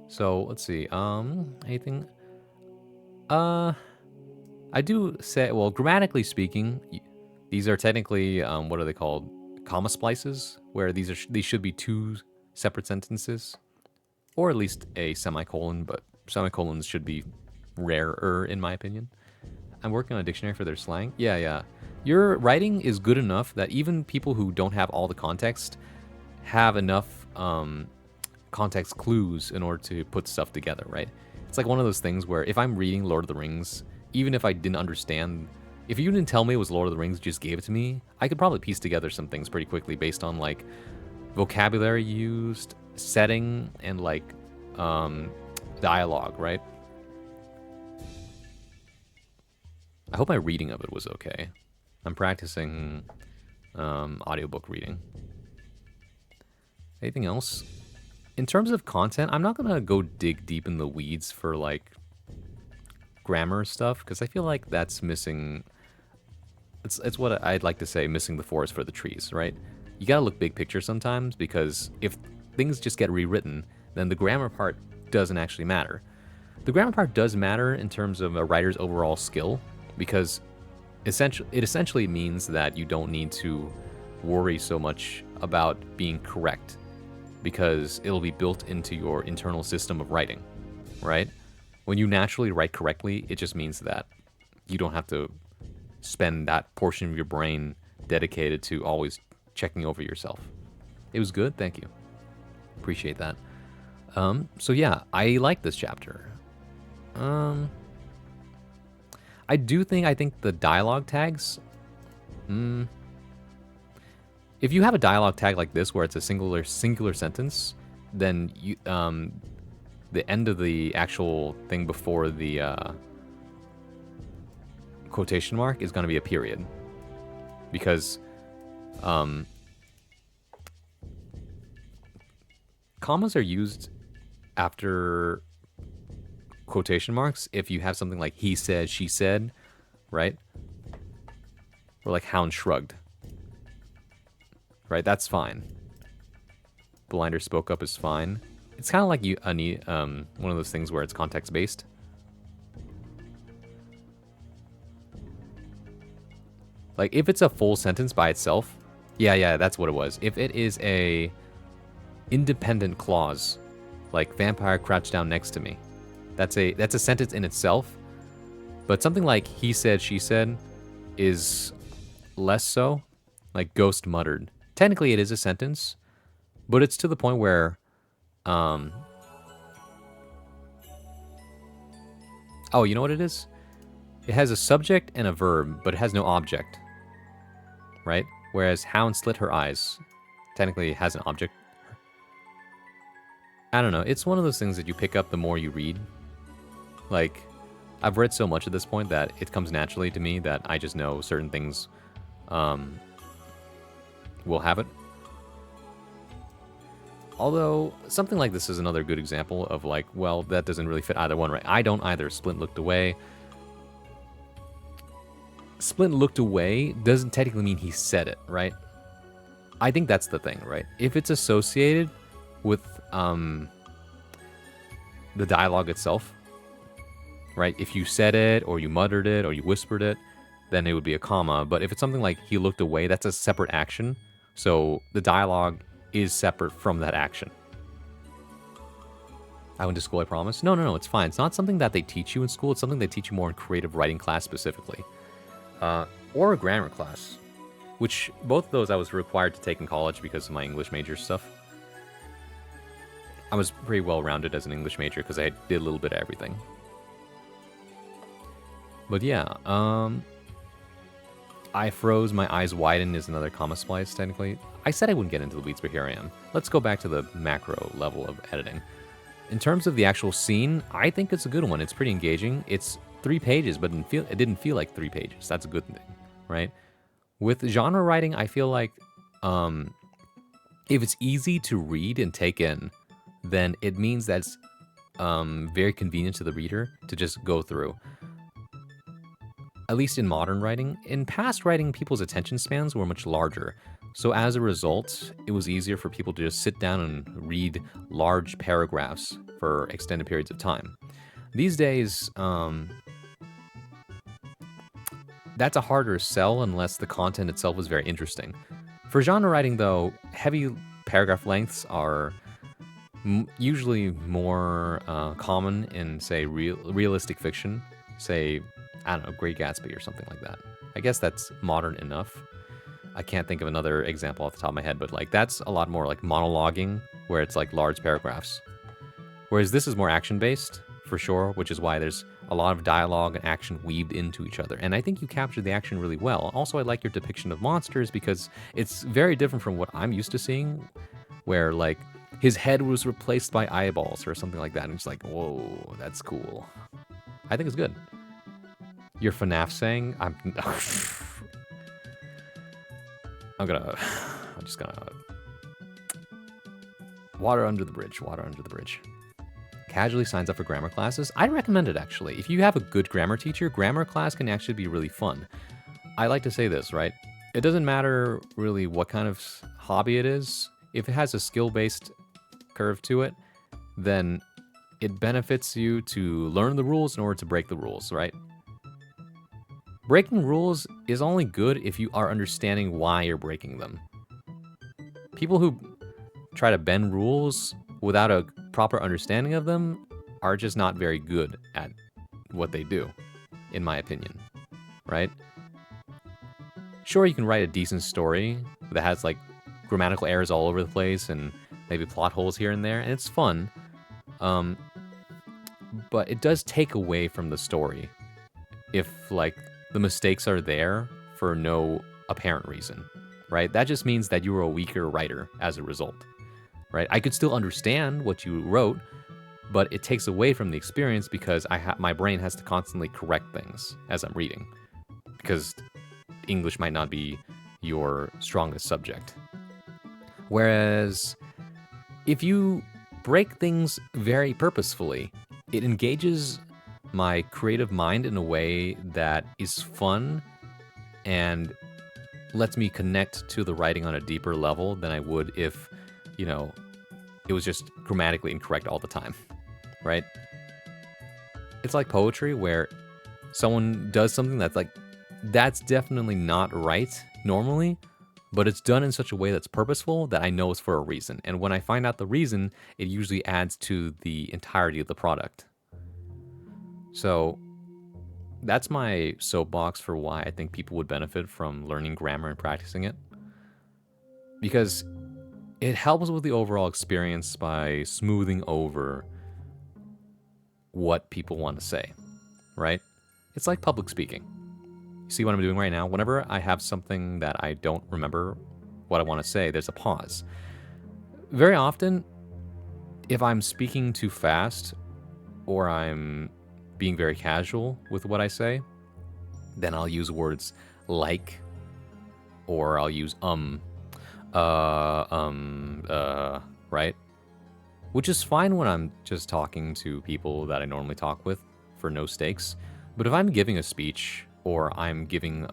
A: So, let's see. Anything? I do say, well, grammatically speaking, these are technically, what are they called? Comma splices, where these should be two separate sentences. Or at least a semicolon, but semicolons should be rarer, in my opinion. I'm working on a dictionary for their slang. Yeah. Your writing is good enough that even people who don't have all the context have enough context clues in order to put stuff together, right? It's like one of those things where if I'm reading Lord of the Rings, even if I didn't understand, if you didn't tell me it was Lord of the Rings, just gave it to me, I could probably piece together some things pretty quickly based on like vocabulary used, setting, and like dialogue, right? I hope my reading of it was okay. I'm practicing audiobook reading. Anything else? In terms of content, I'm not gonna go dig deep in the weeds for like grammar stuff because I feel like that's missing. It's what I'd like to say, missing the forest for the trees, right? You gotta look big picture sometimes because if things just get rewritten, then the grammar part doesn't actually matter. The grammar part does matter in terms of a writer's overall skill because it essentially means that you don't need to worry so much about being correct because it'll be built into your internal system of writing, right? When you naturally write correctly, it just means that you don't have to spend that portion of your brain dedicated to always checking over yourself. It was good, thank you. Appreciate that. So yeah, I like this chapter. I think the dialogue tags, if you have a dialogue tag like this where it's a singular sentence, then you the end of the actual thing before the quotation mark is going to be a period, because commas are used after quotation marks if you have something like he said, she said, right? Or like Hound shrugged, right? That's fine. Blinder spoke up is fine. It's kind of like one of those things where it's context based. Like if it's a full sentence by itself, yeah, that's what it was. If it is a independent clause, like vampire crouched down next to me, that's a sentence in itself. But something like he said, she said is less so. Like ghost muttered. Technically it is a sentence, but it's to the point where oh, you know what it is? It has a subject and a verb, but it has no object. Right? Whereas Hound slit her eyes technically has an object. I don't know. It's one of those things that you pick up the more you read. Like, I've read so much at this point that it comes naturally to me that I just know certain things will have it. Although, something like this is another good example of like, well, that doesn't really fit either one, right? I don't either. Splint looked away. Splint looked away doesn't technically mean he said it, right? I think that's the thing, right? If it's associated with the dialogue itself, right? If you said it, or you muttered it, or you whispered it, then it would be a comma. But if it's something like he looked away, that's a separate action. So the dialogue is separate from that action. I went to school, I promise. No, it's fine. It's not something that they teach you in school. It's something they teach you more in creative writing class specifically. Or a grammar class. Which, both of those I was required to take in college because of my English major stuff. I was pretty well-rounded as an English major because I did a little bit of everything. But yeah, I froze, my eyes widened is another comma splice, technically. I said I wouldn't get into the weeds, but here I am. Let's go back to the macro level of editing. In terms of the actual scene, I think it's a good one. It's pretty engaging. It's 3 pages, but it didn't feel like 3 pages. That's a good thing, right? With genre writing, I feel like if it's easy to read and take in, then it means that's very convenient to the reader to just go through. At least in modern writing. In past writing, people's attention spans were much larger. So as a result, it was easier for people to just sit down and read large paragraphs for extended periods of time. These days, that's a harder sell unless the content itself is very interesting. For genre writing, though, heavy paragraph lengths are usually more common in, say, realistic fiction. Say, I don't know, Great Gatsby or something like that. I guess that's modern enough. I can't think of another example off the top of my head, but like that's a lot more like monologuing, where it's like large paragraphs. Whereas this is more action-based, for sure, which is why there's a lot of dialogue and action weaved into each other. And I think you captured the action really well. Also, I like your depiction of monsters because it's very different from what I'm used to seeing, where like his head was replaced by eyeballs or something like that. And it's like, whoa, that's cool. I think it's good. Your FNAF saying, I'm just gonna water under the bridge. Casually signs up for grammar classes. I recommend it, actually. If you have a good grammar teacher, grammar class can actually be really fun. I like to say this, right? It doesn't matter really what kind of hobby it is. If it has a skill-based curve to it, then it benefits you to learn the rules in order to break the rules, right? Breaking rules is only good if you are understanding why you're breaking them. People who try to bend rules without a proper understanding of them are just not very good at what they do, in my opinion, right? Sure, you can write a decent story that has like grammatical errors all over the place and maybe plot holes here and there, and it's fun, but it does take away from the story if like the mistakes are there for no apparent reason, right? That just means that you were a weaker writer as a result, right? I could still understand what you wrote, but it takes away from the experience because my brain has to constantly correct things as I'm reading, because English might not be your strongest subject. Whereas if you break things very purposefully, it engages my creative mind in a way that is fun and lets me connect to the writing on a deeper level than I would if, you know, it was just grammatically incorrect all the time, right? It's like poetry where someone does something that's like, that's definitely not right normally, but it's done in such a way that's purposeful that I know it's for a reason. And when I find out the reason, it usually adds to the entirety of the product. So that's my soapbox for why I think people would benefit from learning grammar and practicing it. Because it helps with the overall experience by smoothing over what people want to say, right? It's like public speaking. You see what I'm doing right now? Whenever I have something that I don't remember what I want to say, there's a pause. Very often, if I'm speaking too fast or I'm being very casual with what I say, then I'll use words like, or I'll use right? Which is fine when I'm just talking to people that I normally talk with for no stakes. But if I'm giving a speech or I'm giving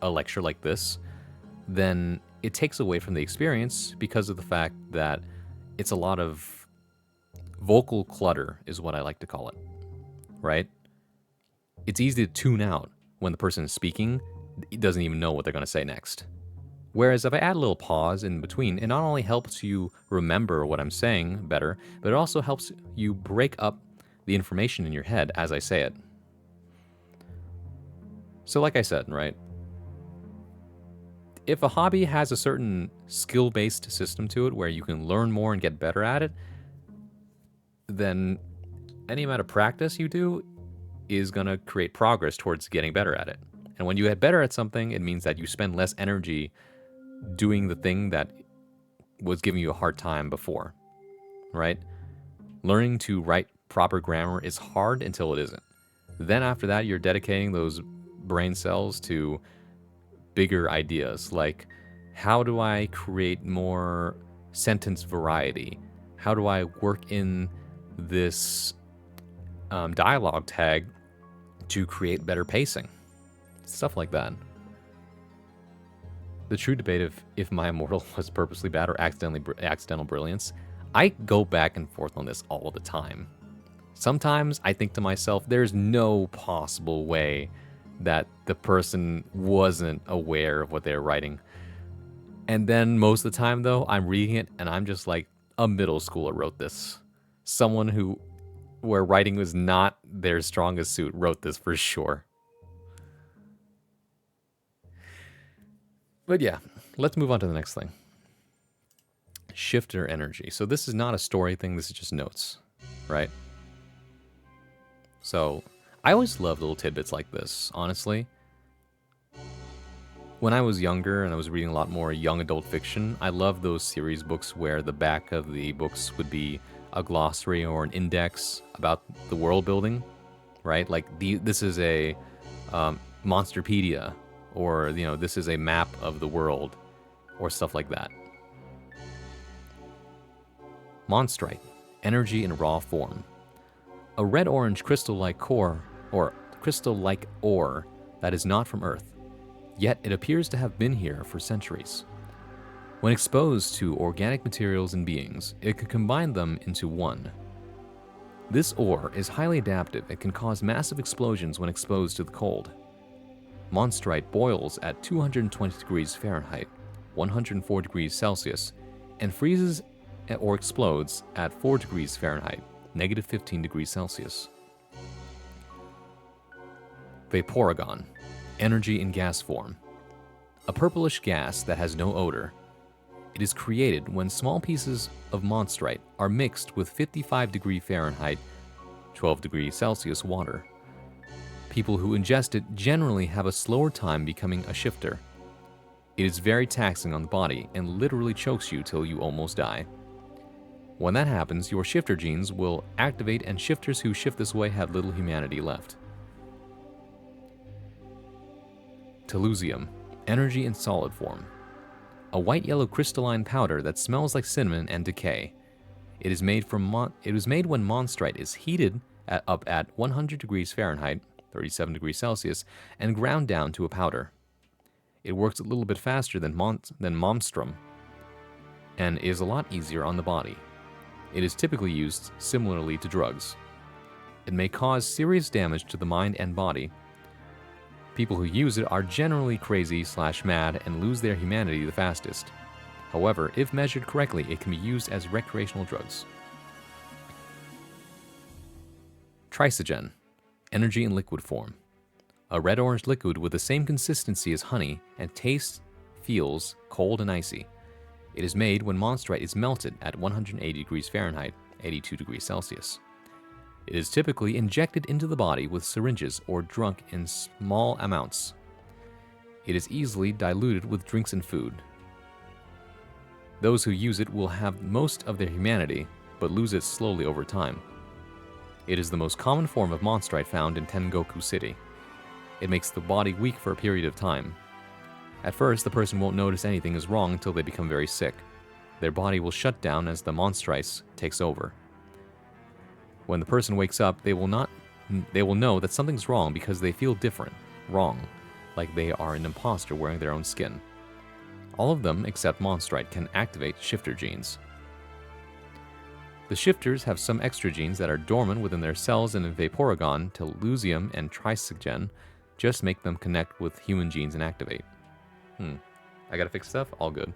A: a lecture like this, then it takes away from the experience because of the fact that it's a lot of vocal clutter, is what I like to call it, right? It's easy to tune out when the person is speaking, doesn't even know what they're going to say next. Whereas if I add a little pause in between, it not only helps you remember what I'm saying better, but it also helps you break up the information in your head as I say it. So like I said, right? If a hobby has a certain skill-based system to it where you can learn more and get better at it, then any amount of practice you do is going to create progress towards getting better at it. And when you get better at something, it means that you spend less energy doing the thing that was giving you a hard time before, right? Learning to write proper grammar is hard until it isn't. Then after that, you're dedicating those brain cells to bigger ideas like, how do I create more sentence variety? How do I work in this dialogue tag to create better pacing? Stuff like that. The true debate of if my immortal was purposely bad or accidental brilliance, I go back and forth on this all the time. Sometimes I think to myself, there's no possible way that the person wasn't aware of what they're writing. And then most of the time, though, I'm reading it and I'm just like, a middle schooler wrote this. Someone where writing was not their strongest suit wrote this for sure. But yeah, let's move on to the next thing. Shifter energy. So this is not a story thing, this is just notes, right? So I always love little tidbits like this, honestly. When I was younger and I was reading a lot more young adult fiction, I loved those series books where the back of the books would be a glossary or an index about the world building, right? Like this is a Monsterpedia, or this is a map of the world, or stuff like that. Monstrite, energy in raw form. A red-orange crystal-like core, or crystal-like ore that is not from Earth, yet it appears to have been here for centuries. When exposed to organic materials and beings, it can combine them into one. This ore is highly adaptive and can cause massive explosions when exposed to the cold. Monstrite boils at 220 degrees Fahrenheit, 104 degrees Celsius, and freezes or explodes at 4 degrees Fahrenheit, negative 15 degrees Celsius. Vaporagon, energy in gas form. A purplish gas that has no odor. It is created when small pieces of monstrite are mixed with 55 degrees Fahrenheit, 12 degrees Celsius water. People who ingest it generally have a slower time becoming a shifter. It is very taxing on the body and literally chokes you till you almost die. When that happens, your shifter genes will activate and shifters who shift this way have little humanity left. Telusium, energy in solid form. A white-yellow crystalline powder that smells like cinnamon and decay. It is made when monstrite is heated up at 100 degrees Fahrenheit, 37 degrees Celsius, and ground down to a powder. It works a little bit faster than Momstrom, and is a lot easier on the body. It is typically used similarly to drugs. It may cause serious damage to the mind and body. People who use it are generally crazy/mad and lose their humanity the fastest. However, if measured correctly, it can be used as recreational drugs. Trisogen, energy in liquid form. A red-orange liquid with the same consistency as honey and feels cold and icy. It is made when monstrite is melted at 180 degrees Fahrenheit, 82 degrees Celsius. It is typically injected into the body with syringes or drunk in small amounts. It is easily diluted with drinks and food. Those who use it will have most of their humanity, but lose it slowly over time. It is the most common form of monstrite found in Tengoku City. It makes the body weak for a period of time. At first, the person won't notice anything is wrong until they become very sick. Their body will shut down as the monstrice takes over. When the person wakes up, they will know that something's wrong because they feel different, wrong, like they are an imposter wearing their own skin. All of them, except monstrite, can activate shifter genes. The shifters have some extra genes that are dormant within their cells, and in Vaporegon, Tellusium, and Trisogen just make them connect with human genes and activate. I gotta fix stuff? All good.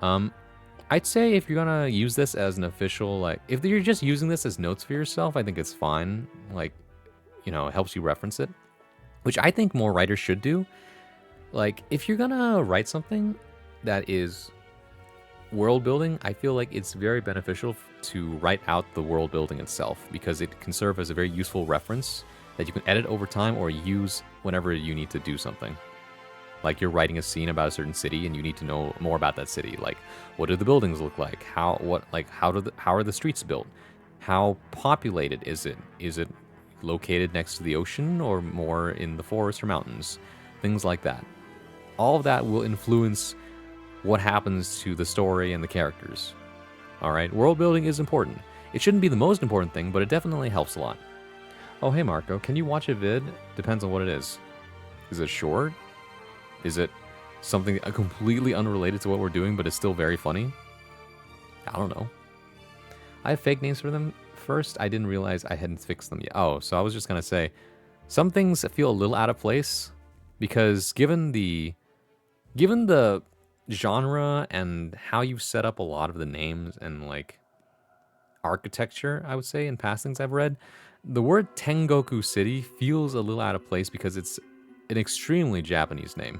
A: I'd say if you're gonna use this as an official, like, if you're just using this as notes for yourself, I think it's fine. Like, you know, it helps you reference it, which I think more writers should do. Like, if you're gonna write something that is world building, I feel like it's very beneficial to write out the world building itself, because it can serve as a very useful reference that you can edit over time or use whenever you need to do something. Like, you're writing a scene about a certain city and you need to know more about that city. Like, what do the buildings look like? How are the streets built? How populated is it? Is it located next to the ocean or more in the forest or mountains? Things like that. All of that will influence what happens to the story and the characters. Alright, world building is important. It shouldn't be the most important thing, but it definitely helps a lot. Oh, hey Marco, can you watch a vid? Depends on what it is. Is it short? Is it something completely unrelated to what we're doing, but is still very funny? I don't know. I have fake names for them. First, I didn't realize I hadn't fixed them yet. Oh, so I was just going to say, some things feel a little out of place, because given the genre and how you've set up a lot of the names and, like, architecture, I would say, in past things I've read, the word Tengoku City feels a little out of place because it's an extremely Japanese name.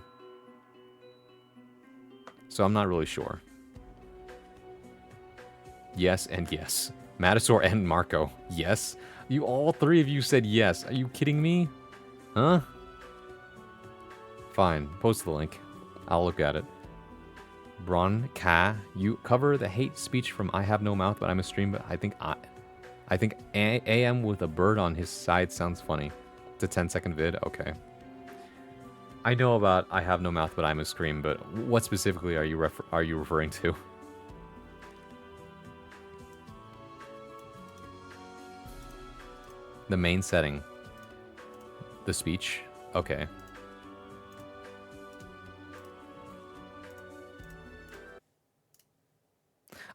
A: So I'm not really sure. Yes and yes. Matasaur and Marco. Yes. You all three of you said yes. Are you kidding me? Huh? Fine. Post the link. I'll look at it. Bron Ka, you cover the hate speech from I Have No Mouth, but I'm a stream, but I think AM with a bird on his side sounds funny. It's a 10-second vid? Okay. I know about I Have No Mouth, but I'm a scream, but what specifically are you referring to? The main setting. The speech? Okay.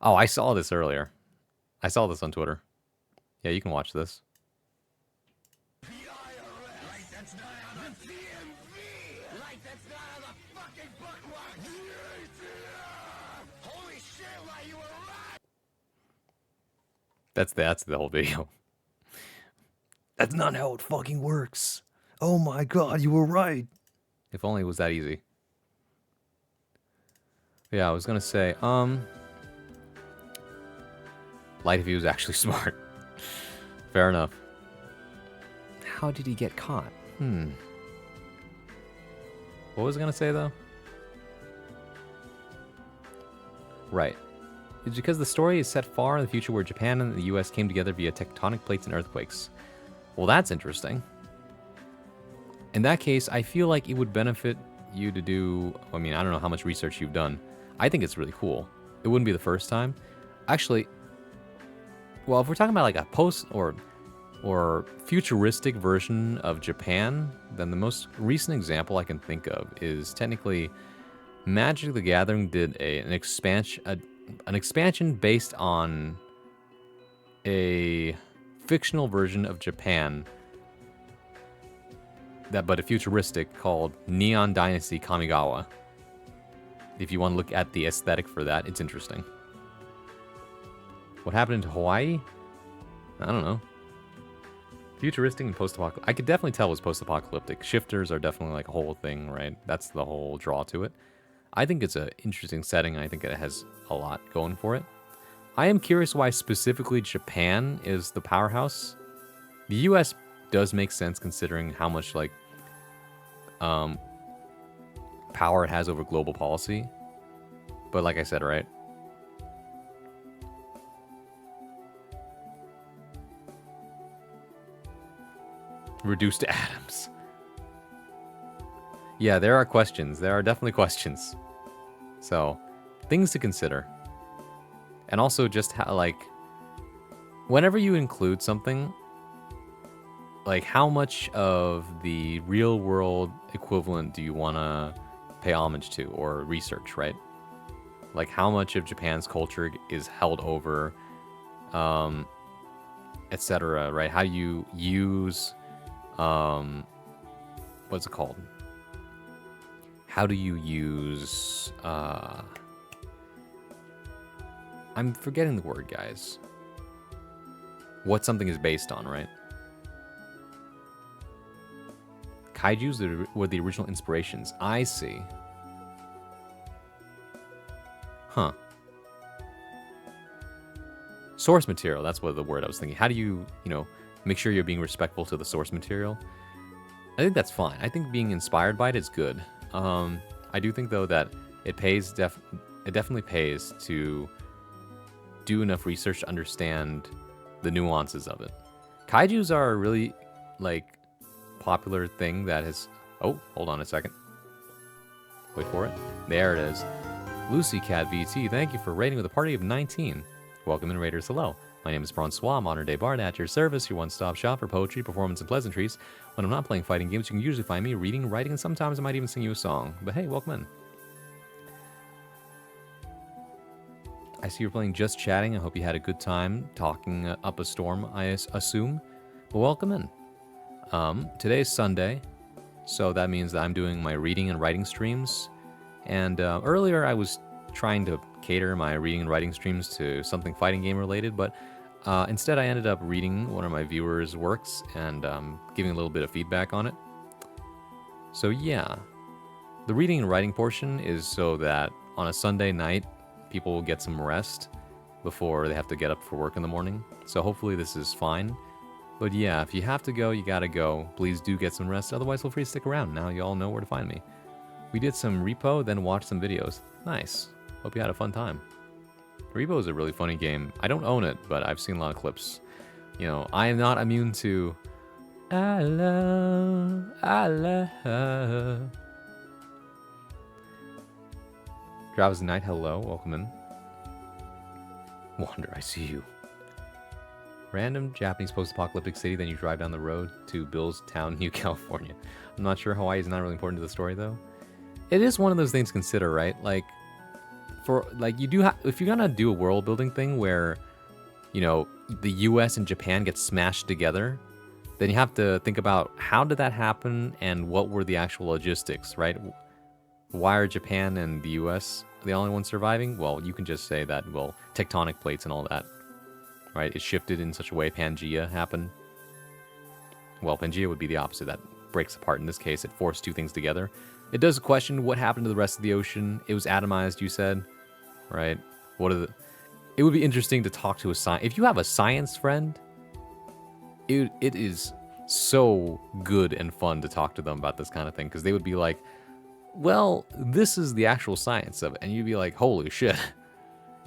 A: Oh, I saw this earlier. I saw this on Twitter. Yeah, you can watch this. That's the whole video. That's not how it fucking works. Oh my god, you were right. If only it was that easy. Yeah, I was gonna say, Lightview is actually smart. Fair enough. How did he get caught? What was I gonna say, though? Right. It's because the story is set far in the future where Japan and the US came together via tectonic plates and earthquakes. Well, that's interesting. In that case, I feel like it would benefit you to do... I mean, I don't know how much research you've done. I think it's really cool. It wouldn't be the first time. Actually, well, if we're talking about like a post or futuristic version of Japan, then the most recent example I can think of is technically Magic the Gathering did an expansion based on a fictional version of Japan, but a futuristic, called Neon Dynasty Kamigawa. If you want to look at the aesthetic for that, it's interesting. What happened to Hawaii? I don't know. Futuristic and post-apocalyptic. I could definitely tell it was post-apocalyptic. Shifters are definitely like a whole thing, right? That's the whole draw to it. I think it's an interesting setting. I think it has a lot going for it. I am curious why specifically Japan is the powerhouse. The US does make sense considering how much like power it has over global policy. But like I said, right? reduced to atoms. Yeah, there are questions. There are definitely questions. So, things to consider. And also just how, like, whenever you include something, like, how much of the real world equivalent do you want to pay homage to or research, right? Like, how much of Japan's culture is held over, etc., right? How do you use, what's it called? How do you use, I'm forgetting the word, guys. What something is based on, right? Kaijus were the original inspirations. I see. Huh. Source material, that's what the word I was thinking. How do you, make sure you're being respectful to the source material? I think that's fine. I think being inspired by it is good. I do think, though, that it definitely pays to do enough research to understand the nuances of it. Kaijus are a really, popular thing that has... Oh, hold on a second. Wait for it. There it is. Lucy Cat VT, thank you for raiding with a party of 19. Welcome in, Raiders. Hello. My name is Francois, modern day bard at your service, your one-stop shop for poetry, performance, and pleasantries. When I'm not playing fighting games, you can usually find me reading, writing, and sometimes I might even sing you a song. But hey, welcome in. I see you're playing Just Chatting. I hope you had a good time talking up a storm, I assume. Well, welcome in. Today's Sunday, so that means that I'm doing my reading and writing streams. And earlier I was trying to cater my reading and writing streams to something fighting game related, but instead I ended up reading one of my viewers' works and giving a little bit of feedback on it. So yeah, the reading and writing portion is so that on a Sunday night, people will get some rest before they have to get up for work in the morning. So hopefully this is fine. But yeah, if you have to go, you gotta go. Please do get some rest, otherwise feel free to stick around. Now you all know where to find me. We did some repo, then watched some videos. Nice. Hope you had a fun time. Repo is a really funny game. I don't own it, but I've seen a lot of clips. I am not immune to... I love... Drowsy Night, hello, welcome in. Wander, I see you. Random Japanese post-apocalyptic city, then you drive down the road to Bill's Town, New California. I'm not sure Hawaii is not really important to the story, though. It is one of those things to consider, right? You do have... If you're gonna do a world-building thing where, the US and Japan get smashed together, then you have to think about how did that happen and what were the actual logistics, right? Why are Japan and the US the only ones surviving? Well, you can just say that, tectonic plates and all that, right? It shifted in such a way Pangea happened. Well, Pangea would be the opposite. That breaks apart. In this case, it forced two things together. It does question what happened to the rest of the ocean. It was atomized, you said, right? It would be interesting to talk to a science... If you have a science friend, it is so good and fun to talk to them about this kind of thing, because they would be like, well, this is the actual science of it. And you'd be like, holy shit.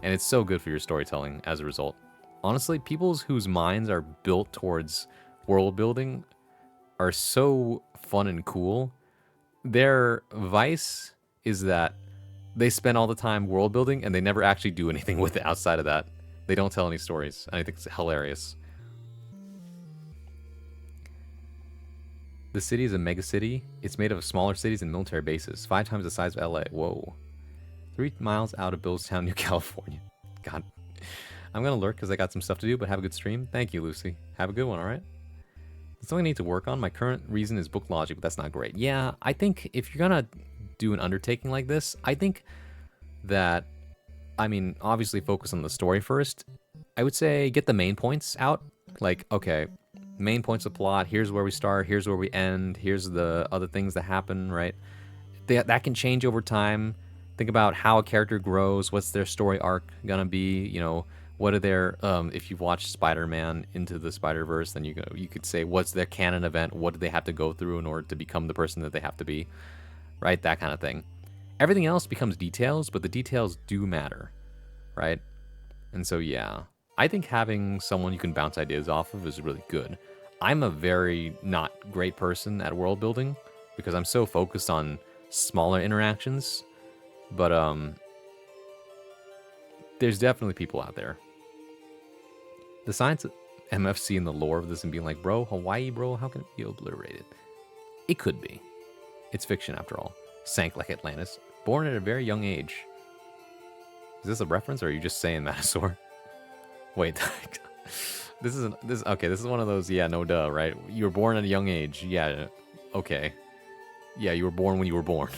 A: And it's so good for your storytelling as a result. Honestly, people whose minds are built towards world building are so fun and cool. Their vice is that they spend all the time world building and they never actually do anything with it outside of that. They don't tell any stories. And I think it's hilarious. The city is a mega city. It's made of smaller cities and military bases. 5 times the size of LA. Whoa. 3 miles out of Billstown, New California. God. I'm going to lurk because I got some stuff to do, but have a good stream. Thank you, Lucy. Have a good one, alright? That's something I need to work on. My current reason is book logic, but that's not great. Yeah, I think if you're going to do an undertaking like this, I think that, obviously focus on the story first. I would say get the main points out. Like, okay, main points of plot, here's where we start, here's where we end, here's the other things that happen, right? That can change over time. Think about how a character grows, what's their story arc gonna be, what are their, if you've watched Spider-Man Into the Spider-Verse, then you could say, what's their canon event, what do they have to go through in order to become the person that they have to be, right? That kind of thing. Everything else becomes details, but the details do matter, right? And so, yeah, I think having someone you can bounce ideas off of is really good. I'm a very not great person at world building because I'm so focused on smaller interactions. But there's definitely people out there. The science of MFC and the lore of this and being like, bro, Hawaii, bro, how can it be obliterated? It could be. It's fiction after all. Sank like Atlantis. Born at a very young age. Is this a reference or are you just saying Matasaur? Wait. This is one of those, yeah, no duh, right? You were born at a young age. Yeah, okay. Yeah, you were born when you were born.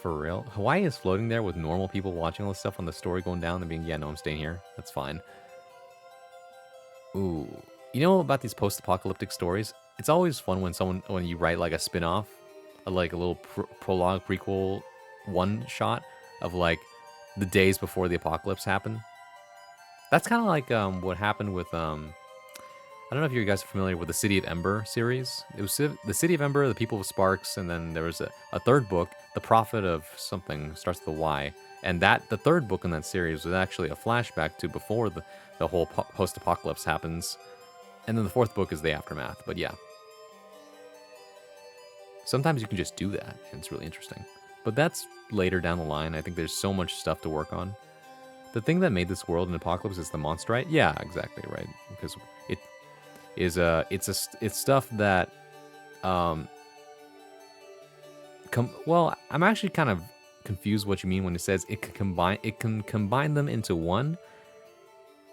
A: For real? Hawaii is floating there with normal people watching all this stuff on the story going down and being, yeah, no, I'm staying here. That's fine. Ooh. You know about these post-apocalyptic stories? It's always fun when you write like a spin-off, like a little prologue, prequel, one-shot of like the days before the apocalypse happened. That's kind of like what happened with I don't know if you guys are familiar with the City of Ember series. It was the City of Ember, the People of Sparks, and then there was a third book, The Prophet of something, starts with a Y. And the third book in that series was actually a flashback to before the whole post-apocalypse happens. And then the fourth book is the aftermath. But yeah. Sometimes you can just do that, and it's really interesting. But that's later down the line. I think there's so much stuff to work on. The thing that made this world an apocalypse is the monsterite. Yeah, exactly, right. Because it's stuff that well, I'm actually kind of confused what you mean when it says it can combine them into one.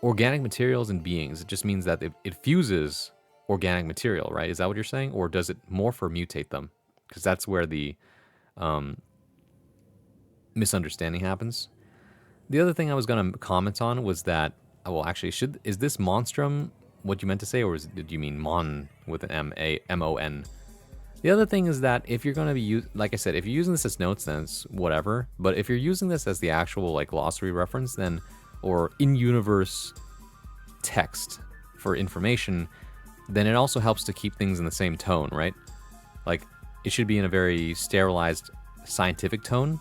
A: Organic materials and beings. It just means that it fuses organic material, right? Is that what you're saying? Or does it morph or mutate them? Because that's where the misunderstanding happens. The other thing I was going to comment on was that, well, actually, is this monstrum what you meant to say, or did you mean mon with an M-A-M-O-N? The other thing is that if you're going to be, like I said, if you're using this as notes, then it's whatever. But if you're using this as the actual like glossary reference, then, or in-universe text for information, then it also helps to keep things in the same tone, right? Like, it should be in a very sterilized scientific tone.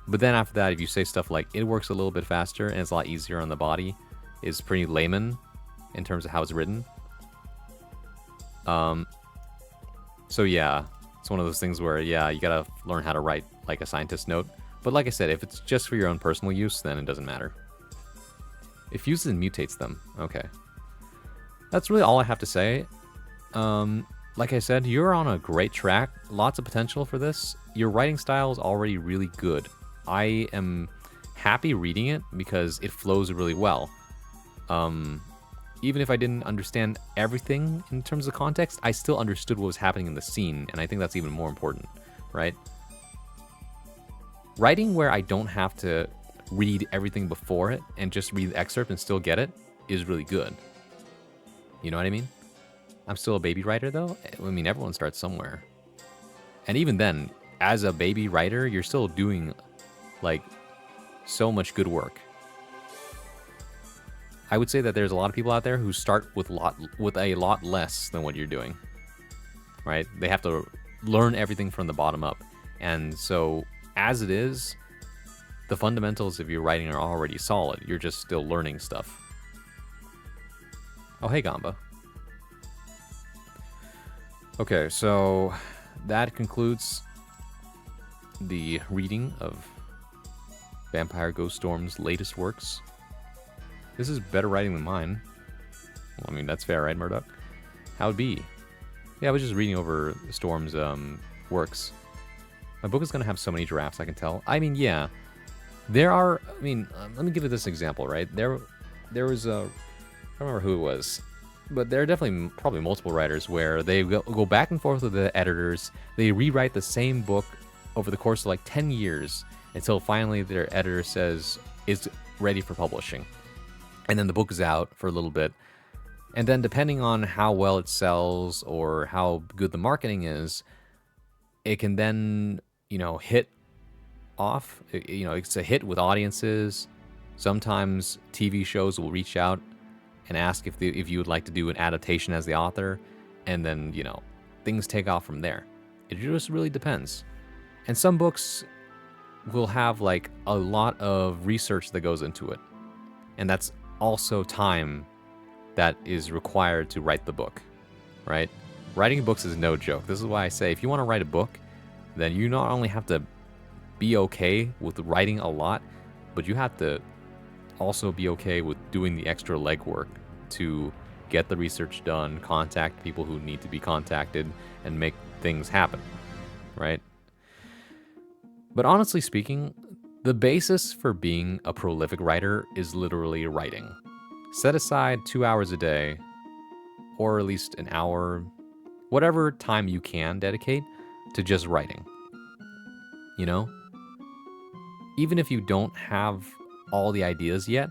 A: But then after that, if you say stuff like, it works a little bit faster and it's a lot easier on the body, is pretty layman in terms of how it's written. So yeah, it's one of those things where, yeah, you gotta learn how to write like a scientist note. But like I said, if it's just for your own personal use, then it doesn't matter. It fuses and mutates them. Okay. That's really all I have to say. Like I said, you're on a great track. Lots of potential for this. Your writing style is already really good. I am happy reading it because it flows really well. Even if I didn't understand everything in terms of context, I still understood what was happening in the scene, and I think that's even more important, right? Writing where I don't have to read everything before it and just read the excerpt and still get it is really good. You know what I mean? I'm still a baby writer, though. I mean, everyone starts somewhere. And even then, as a baby writer, you're still doing, like, so much good work. I would say that there's a lot of people out there who start with a lot less than what you're doing, right? They have to learn everything from the bottom up. And so, as it is, the fundamentals of your writing are already solid. You're just still learning stuff. Oh, hey, Gamba. Okay, so that concludes the reading of Vampire Ghost Storm's latest works. This is better writing than mine. Well, I mean, that's fair, right, Murdoch? How'd be? Yeah, I was just reading over Storm's works. My book is going to have so many drafts, I can tell. I mean, yeah. There are, I mean, let me give you this example, right? There was a, I don't remember who it was, but there are definitely probably multiple writers where they go back and forth with the editors. They rewrite the same book over the course of like 10 years until finally their editor says it's ready for publishing. And then the book is out for a little bit. And then depending on how well it sells or how good the marketing is, it can then, hit off. It's a hit with audiences. Sometimes TV shows will reach out and ask if you would like to do an adaptation as the author. And then, things take off from there. It just really depends. And some books will have like a lot of research that goes into it. And that's also time that is required to write the book, right? Writing books is no joke. This is why I say if you want to write a book, then you not only have to be okay with writing a lot, but you have to also be okay with doing the extra legwork to get the research done, contact people who need to be contacted, and make things happen, right? But honestly speaking, the basis for being a prolific writer is literally writing. Set aside 2 hours a day, or at least an hour, whatever time you can dedicate to just writing. You know? Even if you don't have all the ideas yet,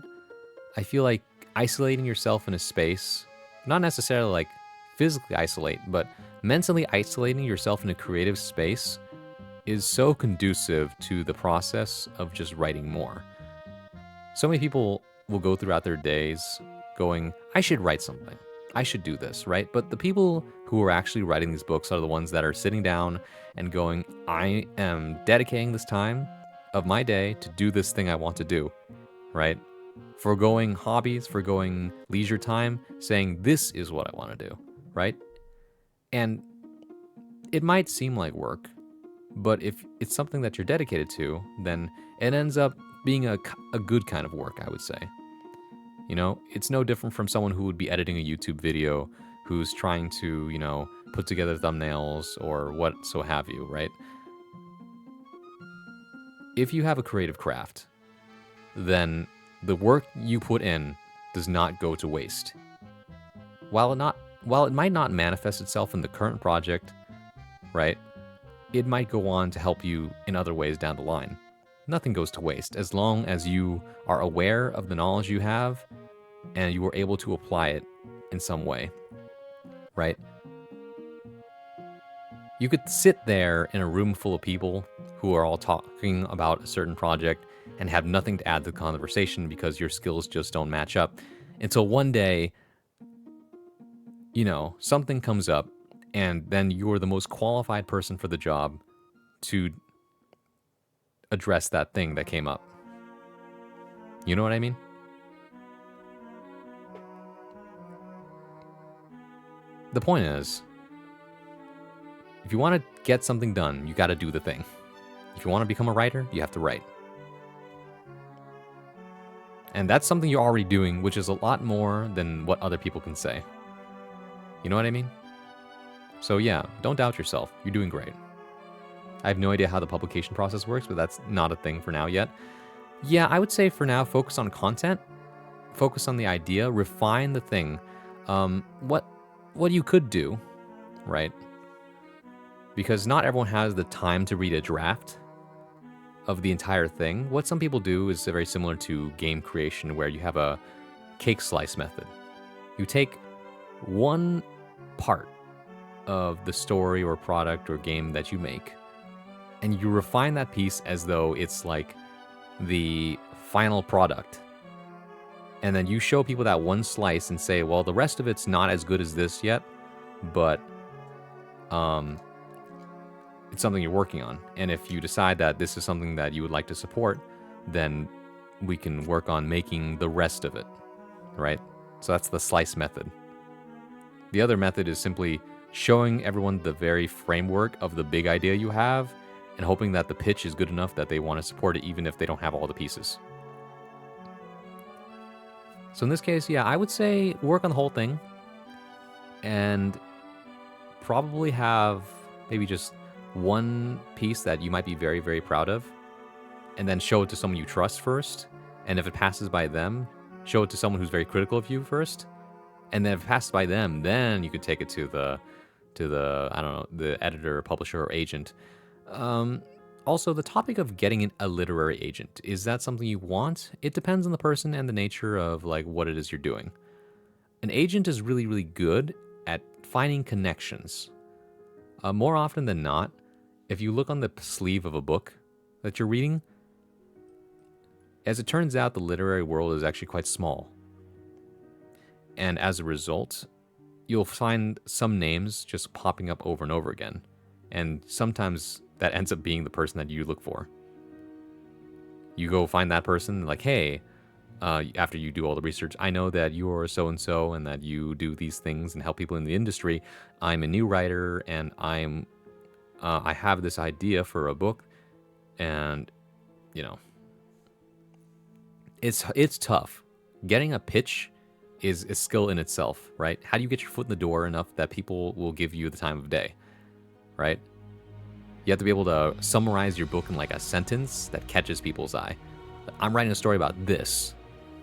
A: I feel like isolating yourself in a space, not necessarily like physically isolate, but mentally isolating yourself in a creative space is so conducive to the process of just writing more. So many people will go throughout their days going, I should write something. I should do this, right? But the people who are actually writing these books are the ones that are sitting down and going, I am dedicating this time of my day to do this thing I want to do, right? Forgoing hobbies, forgoing leisure time, saying this is what I want to do, right? And it might seem like work, but if it's something that you're dedicated to, then it ends up being a good kind of work, I would say. You know, it's no different from someone who would be editing a YouTube video who's trying to, put together thumbnails or what so have you, right? If you have a creative craft, then the work you put in does not go to waste. While it might not manifest itself in the current project, right? It might go on to help you in other ways down the line. Nothing goes to waste as long as you are aware of the knowledge you have and you are able to apply it in some way, right? You could sit there in a room full of people who are all talking about a certain project and have nothing to add to the conversation because your skills just don't match up until one day, something comes up and then you're the most qualified person for the job to address that thing that came up. You know what I mean? The point is, if you want to get something done, you got to do the thing. If you want to become a writer, you have to write. And that's something you're already doing, which is a lot more than what other people can say. You know what I mean? So yeah, don't doubt yourself. You're doing great. I have no idea how the publication process works, but that's not a thing for now yet. Yeah, I would say for now, focus on content, focus on the idea, refine the thing. What you could do, right? Because not everyone has the time to read a draft of the entire thing. What some people do is very similar to game creation, where you have a cake slice method. You take one part of the story or product or game that you make, and you refine that piece as though it's like the final product. And then you show people that one slice and say, well, the rest of it's not as good as this yet, but it's something you're working on. And if you decide that this is something that you would like to support, then we can work on making the rest of it, right? So that's the slice method. The other method is simply showing everyone the very framework of the big idea you have and hoping that the pitch is good enough that they want to support it even if they don't have all the pieces. So in this case, yeah, I would say work on the whole thing and probably have maybe just one piece that you might be very, very proud of, and then show it to someone you trust first. And if it passes by them, show it to someone who's very critical of you first. And then if it passes by them, then you could take it to the I don't know, the editor, publisher, or agent. Also, the topic of getting a literary agent, is that something you want? It depends on the person and the nature of like what it is you're doing. An agent is really, really good at finding connections. More often than not, if you look on the sleeve of a book that you're reading, as it turns out, the literary world is actually quite small. And as a result, you'll find some names just popping up over and over again. And sometimes that ends up being the person that you look for. You go find that person, like, hey, after you do all the research. I know that you're so-and-so and that you do these things and help people in the industry. I'm a new writer and I have this idea for a book, and you know, it's tough. Getting a pitch is a skill in itself, right? How do you get your foot in the door enough that people will give you the time of day, right? You have to be able to summarize your book in like a sentence that catches people's eye. I'm writing a story about this,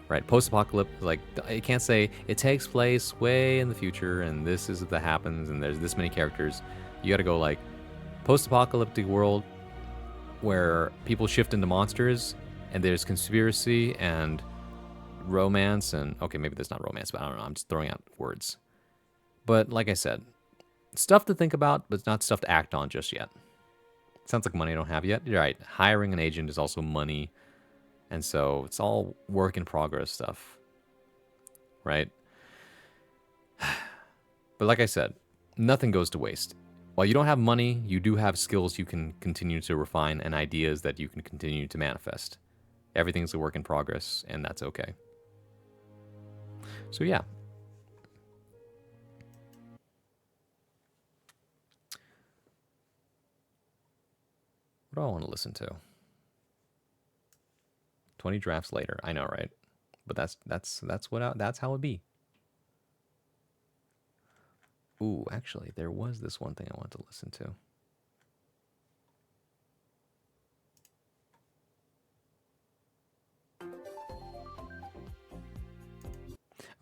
A: right? Post-apocalypse, like, you can't say it takes place way in the future and this is that happens and there's this many characters. You got to go like post-apocalyptic world where people shift into monsters and there's conspiracy and romance and okay, maybe there's not romance, but I don't know. I'm just throwing out words. But like I said, stuff to think about, but not stuff to act on just yet. Sounds like money I don't have yet. You're right. Hiring an agent is also money. And so it's all work in progress stuff. Right? But like I said, nothing goes to waste. While you don't have money, you do have skills you can continue to refine and ideas that you can continue to manifest. Everything's a work in progress, and that's okay. So yeah. What do I want to listen to? 20 drafts later. I know, right? But that's how it be. Ooh, actually, there was this one thing I wanted to listen to.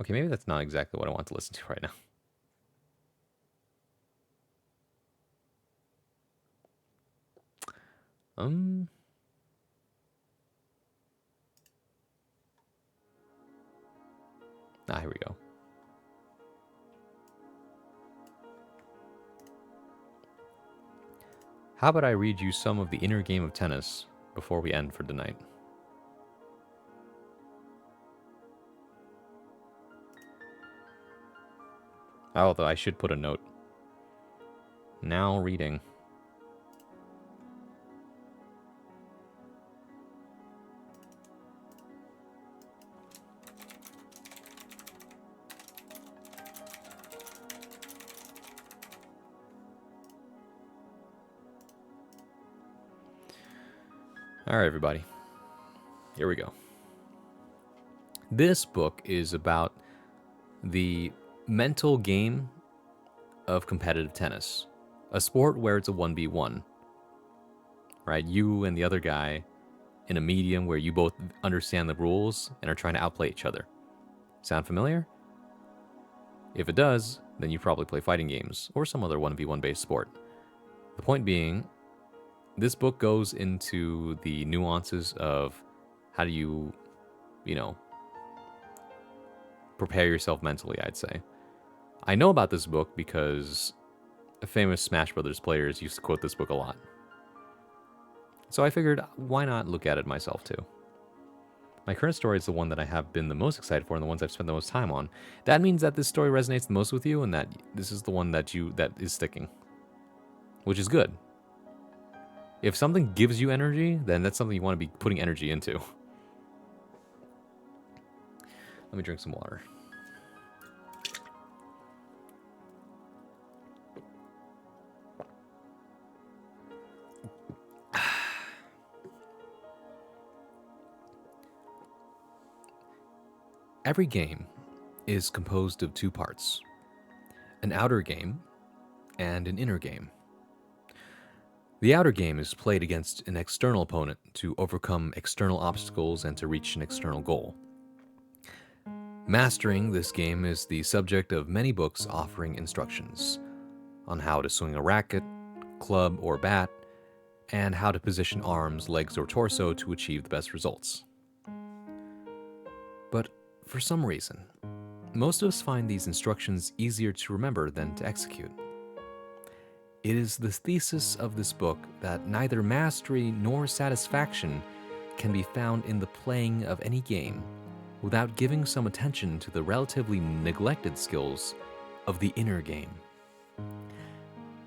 A: Okay, maybe that's not exactly what I want to listen to right now. Here we go. How about I read you some of the inner game of tennis before we end for the night? Although I should put a note. Now reading. All right, everybody. Here we go. This book is about the mental game of competitive tennis, a sport where it's a 1v1, right? You and the other guy in a medium where you both understand the rules and are trying to outplay each other. Sound familiar? If it does, then you probably play fighting games or some other 1v1 based sport. The point being, this book goes into the nuances of how do you prepare yourself mentally, I'd say. I know about this book because famous Smash Brothers players used to quote this book a lot. So I figured, why not look at it myself too? My current story is the one that I have been the most excited for and the ones I've spent the most time on. That means that this story resonates the most with you and that this is the one that is sticking. Which is good. If something gives you energy, then that's something you want to be putting energy into. Let me drink some water. Every game is composed of two parts, an outer game and an inner game. The outer game is played against an external opponent to overcome external obstacles and to reach an external goal. Mastering this game is the subject of many books offering instructions on how to swing a racket, club, or bat, and how to position arms, legs, or torso to achieve the best results. But for some reason, most of us find these instructions easier to remember than to execute. It is the thesis of this book that neither mastery nor satisfaction can be found in the playing of any game without giving some attention to the relatively neglected skills of the inner game.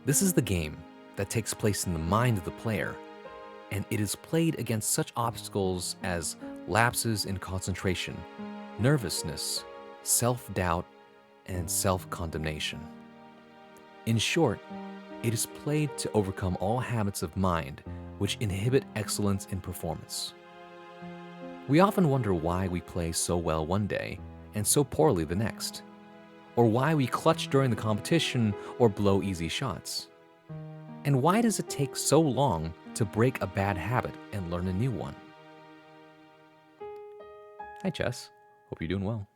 A: This is the game that takes place in the mind of the player, and it is played against such obstacles as lapses in concentration, nervousness, self-doubt, and self-condemnation. In short, it is played to overcome all habits of mind which inhibit excellence in performance. We often wonder why we play so well one day and so poorly the next, or why we clutch during the competition or blow easy shots. And why does it take so long to break a bad habit and learn a new one? Hi, Chess. Hope you're doing well.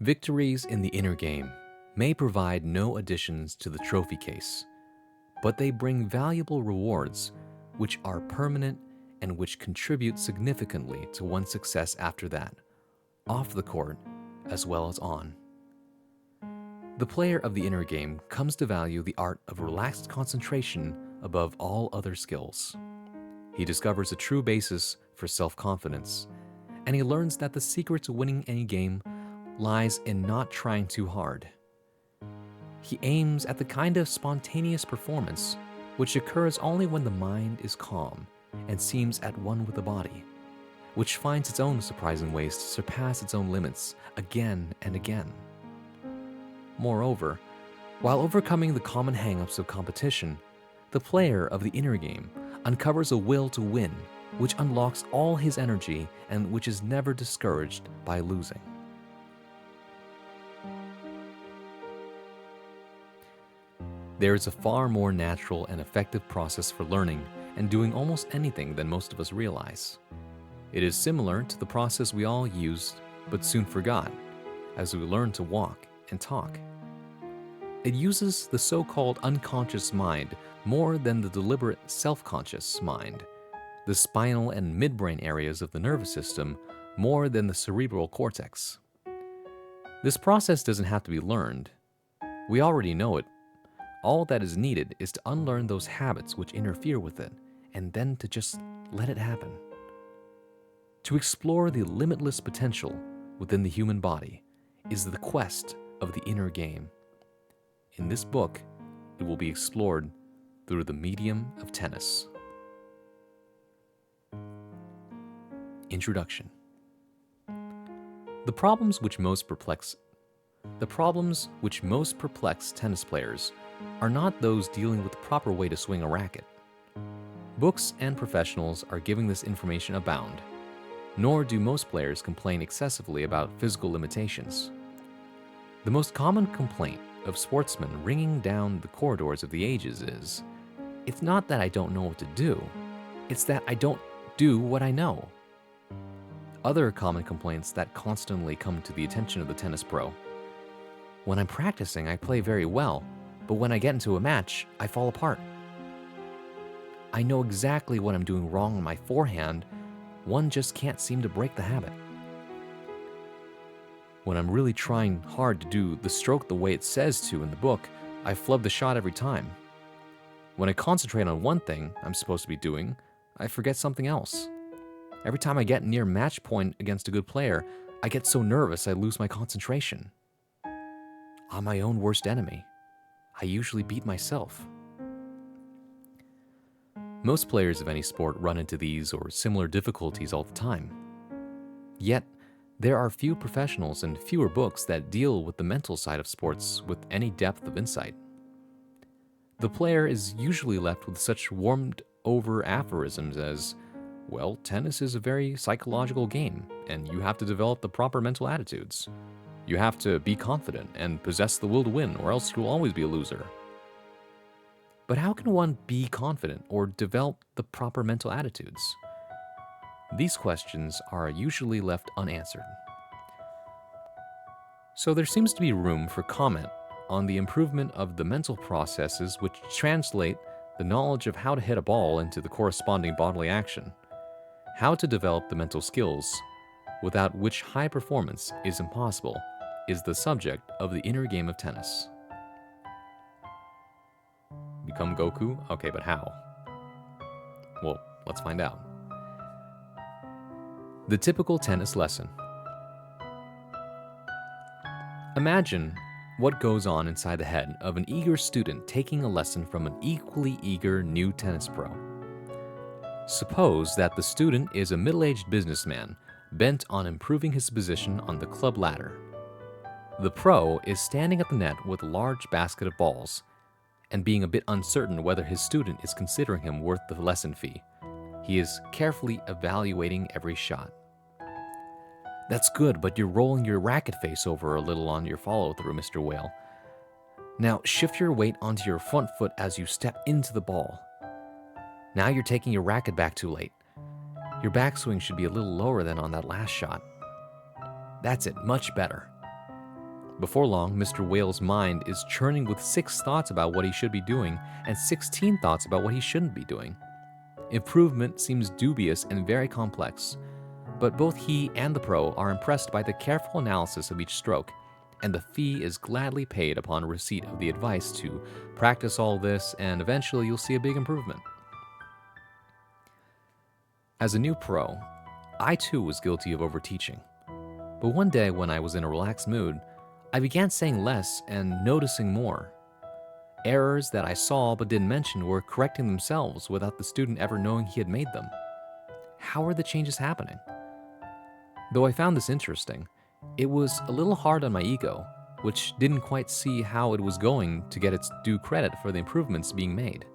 A: Victories in the inner game may provide no additions to the trophy case, but they bring valuable rewards which are permanent and which contribute significantly to one's success after that, off the court as well as on. The player of the inner game comes to value the art of relaxed concentration above all other skills. He discovers a true basis for self-confidence, and he learns that the secret to winning any game lies in not trying too hard. He aims at the kind of spontaneous performance which occurs only when the mind is calm and seems at one with the body, which finds its own surprising ways to surpass its own limits again and again. Moreover, while overcoming the common hang-ups of competition, the player of the inner game uncovers a will to win, which unlocks all his energy and which is never discouraged by losing. There is a far more natural and effective process for learning and doing almost anything than most of us realize. It is similar to the process we all used but soon forgot as we learn to walk and talk. It uses the so-called unconscious mind more than the deliberate self-conscious mind, the spinal and midbrain areas of the nervous system more than the cerebral cortex. This process doesn't have to be learned. We already know it. All that is needed is to unlearn those habits which interfere with it, and then to just let it happen. To explore the limitless potential within the human body is the quest of the inner game. In this book, it will be explored through the medium of tennis. Introduction. The problems which most perplex tennis players are not those dealing with the proper way to swing a racket. Books and professionals are giving this information abound, nor do most players complain excessively about physical limitations. The most common complaint of sportsmen ringing down the corridors of the ages is, it's not that I don't know what to do, it's that I don't do what I know. Other common complaints that constantly come to the attention of the tennis pro. When I'm practicing, I play very well, but when I get into a match, I fall apart. I know exactly what I'm doing wrong on my forehand, one just can't seem to break the habit. When I'm really trying hard to do the stroke the way it says to in the book, I flub the shot every time. When I concentrate on one thing I'm supposed to be doing, I forget something else. Every time I get near match point against a good player, I get so nervous I lose my concentration. I'm my own worst enemy. I usually beat myself. Most players of any sport run into these or similar difficulties all the time. Yet, there are few professionals and fewer books that deal with the mental side of sports with any depth of insight. The player is usually left with such warmed-over aphorisms as, well, tennis is a very psychological game, and you have to develop the proper mental attitudes. You have to be confident and possess the will to win, or else you'll always be a loser. But how can one be confident or develop the proper mental attitudes? These questions are usually left unanswered. So there seems to be room for comment on the improvement of the mental processes which translate the knowledge of how to hit a ball into the corresponding bodily action, how to develop the mental skills, without which high performance is impossible, is the subject of the inner game of tennis. Become Goku? Okay, but how? Well, let's find out. The typical tennis lesson. Imagine what goes on inside the head of an eager student taking a lesson from an equally eager new tennis pro. Suppose that the student is a middle-aged businessman bent on improving his position on the club ladder. The pro is standing at the net with a large basket of balls and being a bit uncertain whether his student is considering him worth the lesson fee. He is carefully evaluating every shot. "That's good, but you're rolling your racket face over a little on your follow-through, Mr. Whale. Now shift your weight onto your front foot as you step into the ball. Now you're taking your racket back too late. Your backswing should be a little lower than on that last shot. That's it, much better." Before long, Mr. Whale's mind is churning with 6 thoughts about what he should be doing and 16 thoughts about what he shouldn't be doing. Improvement seems dubious and very complex, but both he and the pro are impressed by the careful analysis of each stroke, and the fee is gladly paid upon receipt of the advice to practice all this, and eventually you'll see a big improvement. As a new pro, I too was guilty of overteaching. But one day when I was in a relaxed mood, I began saying less and noticing more. Errors that I saw but didn't mention were correcting themselves without the student ever knowing he had made them. How are the changes happening? Though I found this interesting, it was a little hard on my ego, which didn't quite see how it was going to get its due credit for the improvements being made.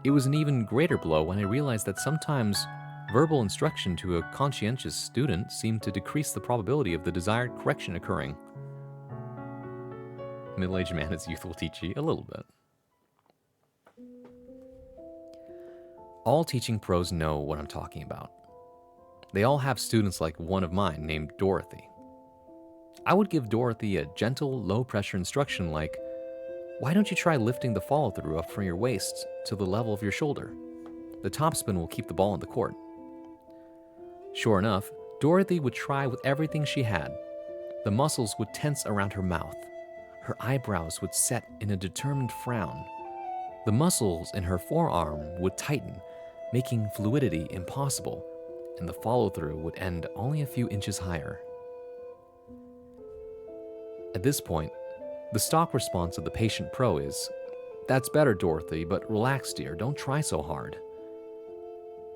A: It was an even greater blow when I realized that sometimes verbal instruction to a conscientious student seemed to decrease the probability of the desired correction occurring. Middle-aged man is youthful teachy a little bit. All teaching pros know what I'm talking about. They all have students like one of mine named Dorothy. I would give Dorothy a gentle, low-pressure instruction like, "Why don't you try lifting the follow-through up from your waist to the level of your shoulder? The topspin will keep the ball in the court." Sure enough, Dorothy would try with everything she had. The muscles would tense around her mouth. Her eyebrows would set in a determined frown. The muscles in her forearm would tighten, making fluidity impossible, and the follow-through would end only a few inches higher. At this point, the stock response of the patient pro is, "That's better, Dorothy, but relax, dear, don't try so hard."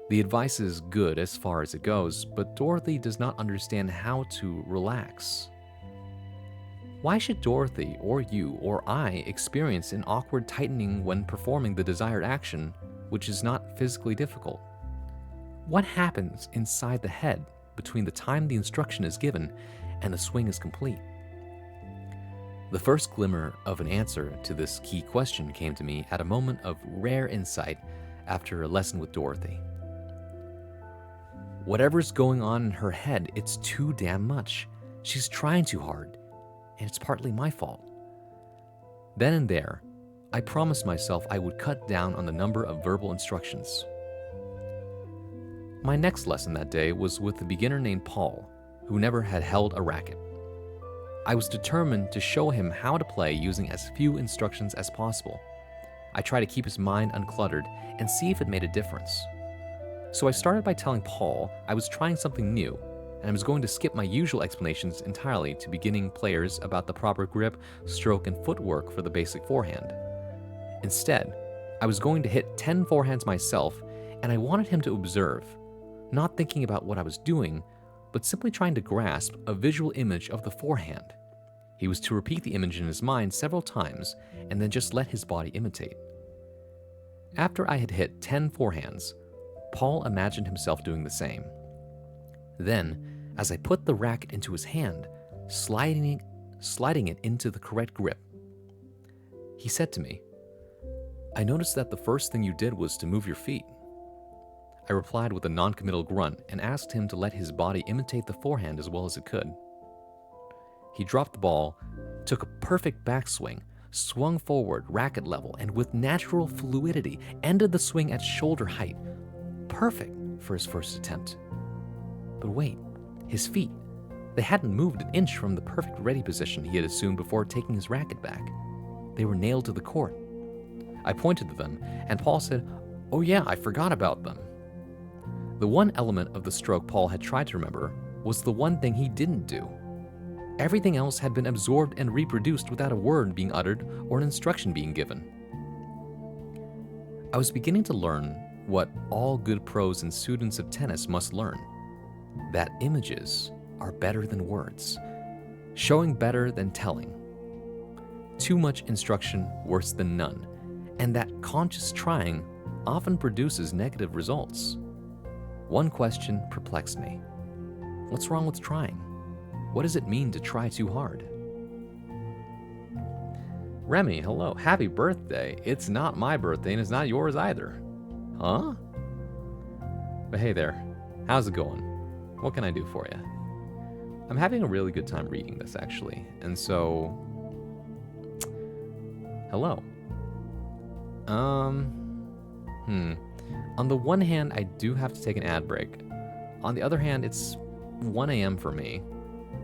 A: The advice is good as far as it goes, but Dorothy does not understand how to relax. Why should Dorothy, or you, or I experience an awkward tightening when performing the desired action, which is not physically difficult? What happens inside the head between the time the instruction is given and the swing is complete? The first glimmer of an answer to this key question came to me at a moment of rare insight after a lesson with Dorothy. Whatever's going on in her head, it's too damn much. She's trying too hard, and it's partly my fault. Then and there, I promised myself I would cut down on the number of verbal instructions. My next lesson that day was with a beginner named Paul, who never had held a racket. I was determined to show him how to play using as few instructions as possible. I tried to keep his mind uncluttered and see if it made a difference. So I started by telling Paul I was trying something new, and I was going to skip my usual explanations entirely to beginning players about the proper grip, stroke, and footwork for the basic forehand. Instead, I was going to hit 10 forehands myself, and I wanted him to observe, not thinking about what I was doing, but simply trying to grasp a visual image of the forehand. He was to repeat the image in his mind several times, and then just let his body imitate. After I had hit 10 forehands, Paul imagined himself doing the same. Then, as I put the racket into his hand, sliding it into the correct grip, he said to me, "I noticed that the first thing you did was to move your feet." I replied with a non-committal grunt and asked him to let his body imitate the forehand as well as it could. He dropped the ball, took a perfect backswing, swung forward racket level, and with natural fluidity ended the swing at shoulder height. Perfect for his first attempt. But wait, his feet. They hadn't moved an inch from the perfect ready position he had assumed before taking his racket back. They were nailed to the court. I pointed to them, and Paul said, "Oh yeah, I forgot about them." The one element of the stroke Paul had tried to remember was the one thing he didn't do. Everything else had been absorbed and reproduced without a word being uttered or an instruction being given. I was beginning to learn what all good pros and students of tennis must learn, that images are better than words, showing better than telling. Too much instruction worse than none, and that conscious trying often produces negative results. One question perplexed me. What's wrong with trying? What does it mean to try too hard? Remy, hello. Happy birthday. It's not my birthday and it's not yours either. Huh? But hey there. How's it going? What can I do for you? I'm having a really good time reading this, actually. And so... Hello. On the one hand, I do have to take an ad break. On the other hand, it's 1 a.m. for me,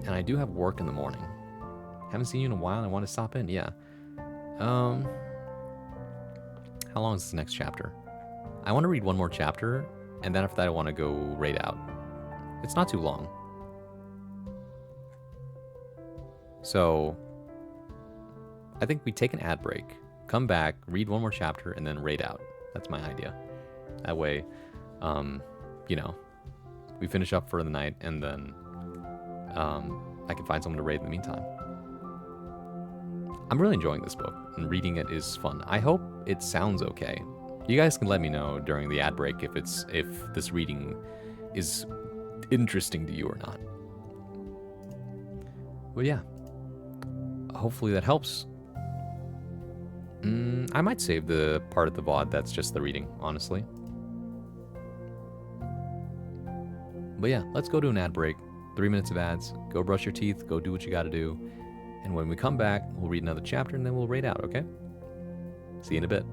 A: and I do have work in the morning. Haven't seen you in a while, and I want to stop in, yeah. How long is this next chapter? I want to read one more chapter, and then after that I want to go raid out. It's not too long. So, I think we take an ad break, come back, read one more chapter, and then raid out. That's my idea. That way, we finish up for the night, and then I can find someone to raid in the meantime. I'm really enjoying this book, and reading it is fun. I hope it sounds okay. You guys can let me know during the ad break if this reading is interesting to you or not. But yeah, hopefully that helps. I might save the part of the VOD that's just the reading, honestly. But yeah, let's go to an ad break. 3 minutes of ads. Go brush your teeth. Go do what you gotta do. And when we come back, we'll read another chapter and then we'll raid out, okay? See you in a bit.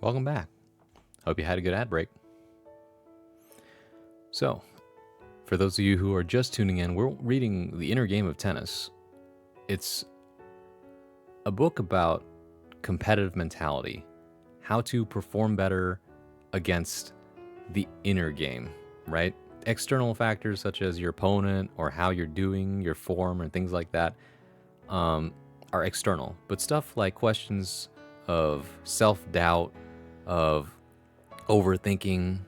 A: Welcome back. Hope you had a good ad break. So, for those of you who are just tuning in, we're reading The Inner Game of Tennis. It's a book about competitive mentality, how to perform better against the inner game, right? External factors such as your opponent or how you're doing, your form, and things like that are external. But stuff like questions of self-doubt, of overthinking,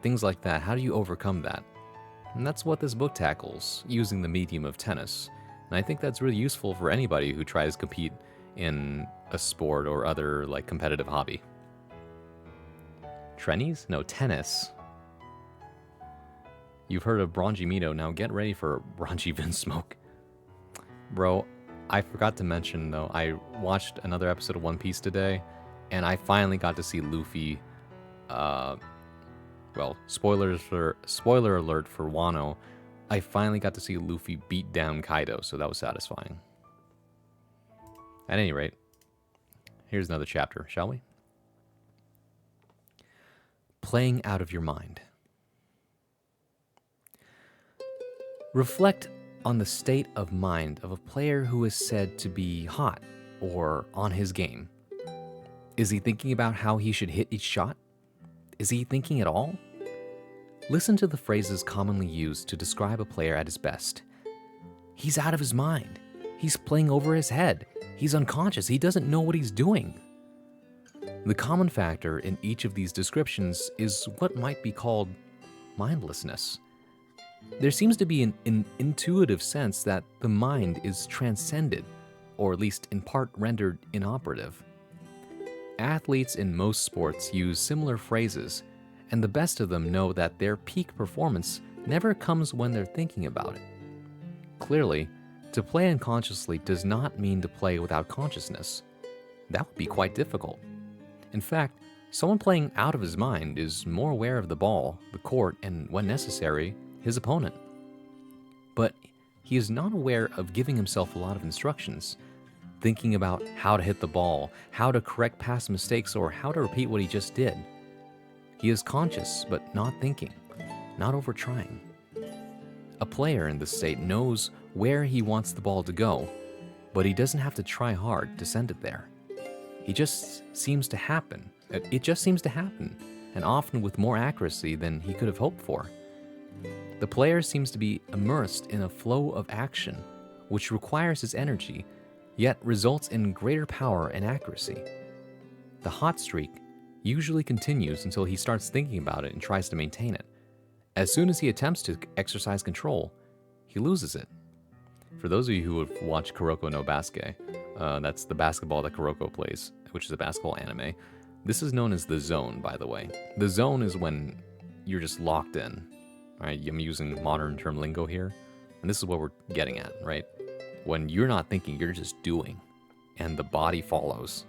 A: things like that, how do you overcome that? And that's what this book tackles, using the medium of tennis. And I think that's really useful for anybody who tries to compete in a sport or other like competitive hobby. Trennies? No, tennis. You've heard of Bronji Mito, now get ready for Bronji Vinsmoke. Bro, I forgot to mention though, I watched another episode of One Piece today, and I finally got to see Luffy, well, spoiler alert for Wano, I finally got to see Luffy beat down Kaido, so that was satisfying. At any rate, here's another chapter, shall we? Playing out of your mind. Reflect on the state of mind of a player who is said to be hot or on his game. Is he thinking about how he should hit each shot? Is he thinking at all? Listen to the phrases commonly used to describe a player at his best. He's out of his mind. He's playing over his head. He's unconscious. He doesn't know what he's doing. The common factor in each of these descriptions is what might be called mindlessness. There seems to be an intuitive sense that the mind is transcended, or at least in part rendered inoperative. Athletes in most sports use similar phrases, and the best of them know that their peak performance never comes when they're thinking about it. Clearly, to play unconsciously does not mean to play without consciousness. That would be quite difficult. In fact, someone playing out of his mind is more aware of the ball, the court, and, when necessary, his opponent. But he is not aware of giving himself a lot of instructions, thinking about how to hit the ball, how to correct past mistakes, or how to repeat what he just did. He is conscious, but not thinking, not over trying. A player in this state knows where he wants the ball to go, but he doesn't have to try hard to send it there. It just seems to happen, and often with more accuracy than he could have hoped for. The player seems to be immersed in a flow of action, which requires his energy, yet results in greater power and accuracy. The hot streak usually continues until he starts thinking about it and tries to maintain it. As soon as he attempts to exercise control, he loses it. For those of you who have watched Kuroko no Basuke, that's the basketball that Kuroko plays, which is a basketball anime. This is known as the zone, by the way. The zone is when you're just locked in. Right? I'm using modern term lingo here, and this is what we're getting at, right? When you're not thinking, you're just doing, and the body follows.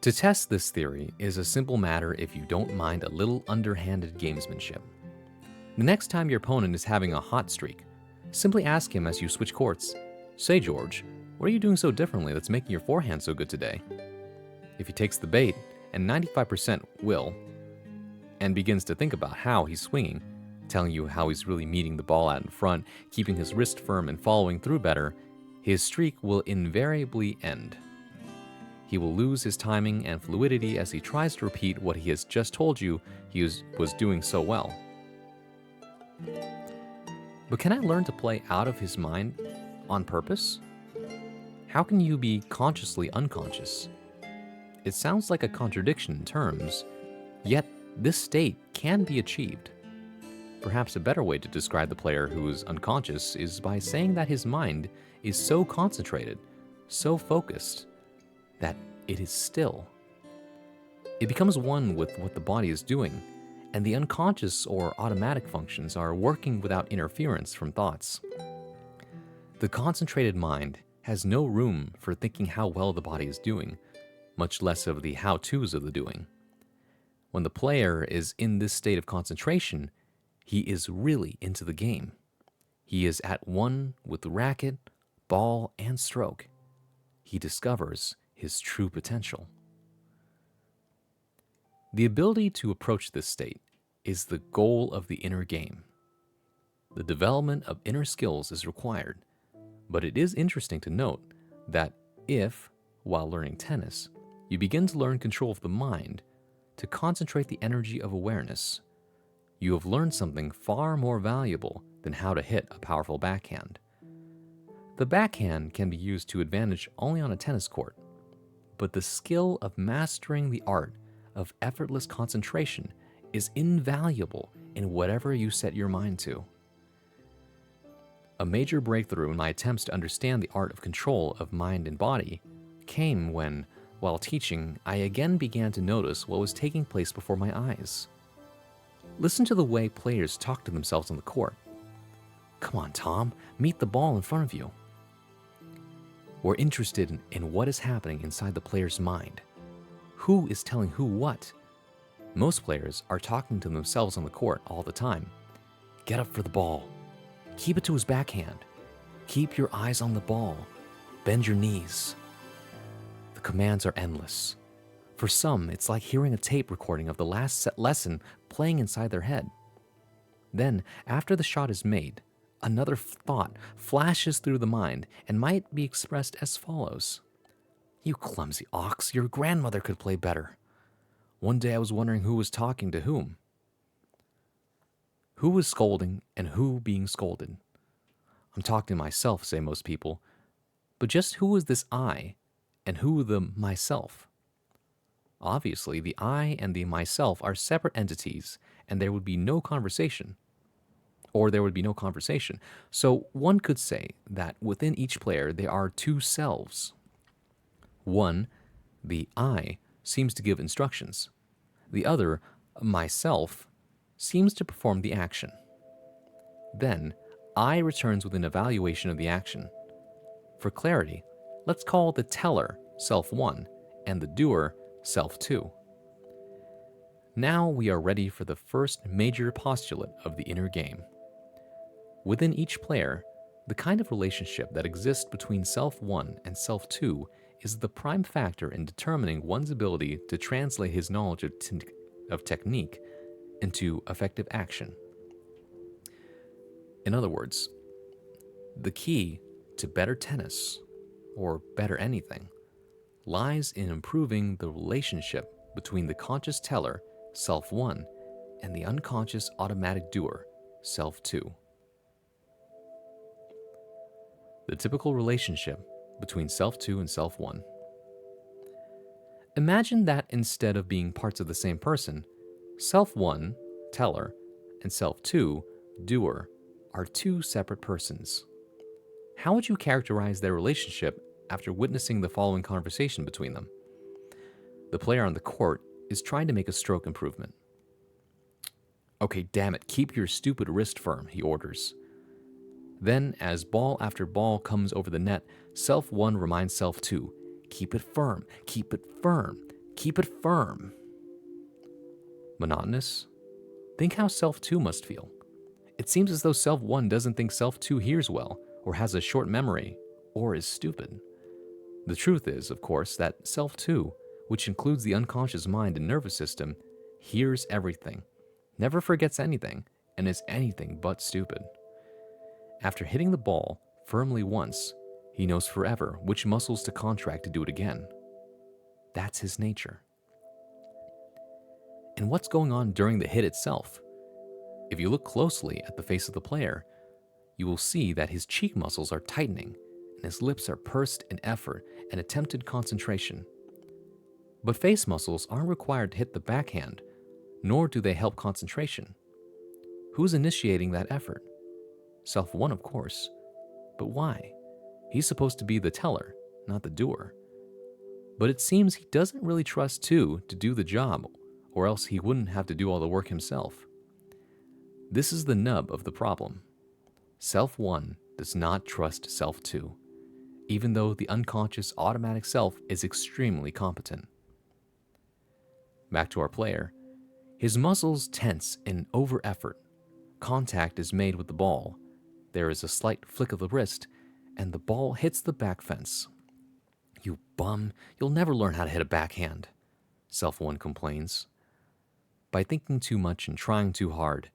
A: To test this theory is a simple matter if you don't mind a little underhanded gamesmanship. The next time your opponent is having a hot streak, simply ask him as you switch courts, "Say, George, what are you doing so differently that's making your forehand so good today?" If he takes the bait, and 95% will, and begins to think about how he's swinging, telling you how he's really meeting the ball out in front, keeping his wrist firm and following through better, his streak will invariably end. He will lose his timing and fluidity as he tries to repeat what he has just told you he was doing so well. But can I learn to play out of his mind on purpose? How can you be consciously unconscious? It sounds like a contradiction in terms, yet this state can be achieved. Perhaps a better way to describe the player who is unconscious is by saying that his mind is so concentrated, so focused, that it is still. It becomes one with what the body is doing, and the unconscious or automatic functions are working without interference from thoughts. The concentrated mind has no room for thinking how well the body is doing, much less of the how-tos of the doing. When the player is in this state of concentration, he is really into the game. He is at one with the racket, ball, and stroke. he discovers his true potential. The ability to approach this state is the goal of the inner game. The development of inner skills is required, but it is interesting to note that if, while learning tennis, you begin to learn control of the mind, to concentrate the energy of awareness, you have learned something far more valuable than how to hit a powerful backhand. The backhand can be used to advantage only on a tennis court, but the skill of mastering the art of effortless concentration is invaluable in whatever you set your mind to. A major breakthrough in my attempts to understand the art of control of mind and body came when, while teaching, I again began to notice what was taking place before my eyes. Listen to the way players talk to themselves on the court. "Come on, Tom, meet the ball in front of you." We're interested in what is happening inside the player's mind. Who is telling who what? Most players are talking to themselves on the court all the time. "Get up for the ball. Keep it to his backhand. Keep your eyes on the ball. Bend your knees." The commands are endless. For some, it's like hearing a tape recording of the last lesson playing inside their head. Then, after the shot is made, another thought flashes through the mind and might be expressed as follows: "You clumsy ox, your grandmother could play better. One day I was wondering who was talking to whom. Who was scolding and who being scolded? I'm talking to myself," say most people. But just who is this I and who the myself? Obviously, the I and the myself are separate entities, and there would be no conversation. So one could say that within each player there are two selves. One, the I, seems to give instructions. The other, myself, seems to perform the action. Then, I returns with an evaluation of the action. For clarity, let's call the teller self 1 and the doer self 2. Now we are ready for the first major postulate of the inner game. Within each player, the kind of relationship that exists between self 1 and self 2 is the prime factor in determining one's ability to translate his knowledge of technique into effective action. In other words, the key to better tennis, or better anything, lies in improving the relationship between the conscious teller, self 1, and the unconscious automatic doer, self 2. The typical relationship between self 2 and self 1. Imagine that instead of being parts of the same person, self 1, teller, and self 2, doer, are two separate persons. How would you characterize their relationship after witnessing the following conversation between them? The player on the court is trying to make a stroke improvement. "Okay, damn it, keep your stupid wrist firm," he orders. Then, as ball after ball comes over the net, self 1 reminds self 2, "Keep it firm, keep it firm, keep it firm." Monotonous? Think how self 2 must feel. It seems as though self 1 doesn't think self 2 hears well, or has a short memory, or is stupid. The truth is, of course, that self 2, which includes the unconscious mind and nervous system, hears everything, never forgets anything, and is anything but stupid. After hitting the ball firmly once, he knows forever which muscles to contract to do it again. That's his nature. And what's going on during the hit itself? If you look closely at the face of the player, you will see that his cheek muscles are tightening and his lips are pursed in effort and attempted concentration. But face muscles aren't required to hit the backhand, nor do they help concentration. Who's initiating that effort? Self 1, of course. But why? He's supposed to be the teller, not the doer. But it seems he doesn't really trust 2 to do the job, or else he wouldn't have to do all the work himself. This is the nub of the problem. Self 1 does not trust self 2, even though the unconscious automatic self is extremely competent. Back to our player. His muscles tense in over-effort. Contact is made with the ball. There is a slight flick of the wrist, and the ball hits the back fence. You bum, you'll never learn how to hit a backhand, Self 1 complains. By thinking too much and trying too hard,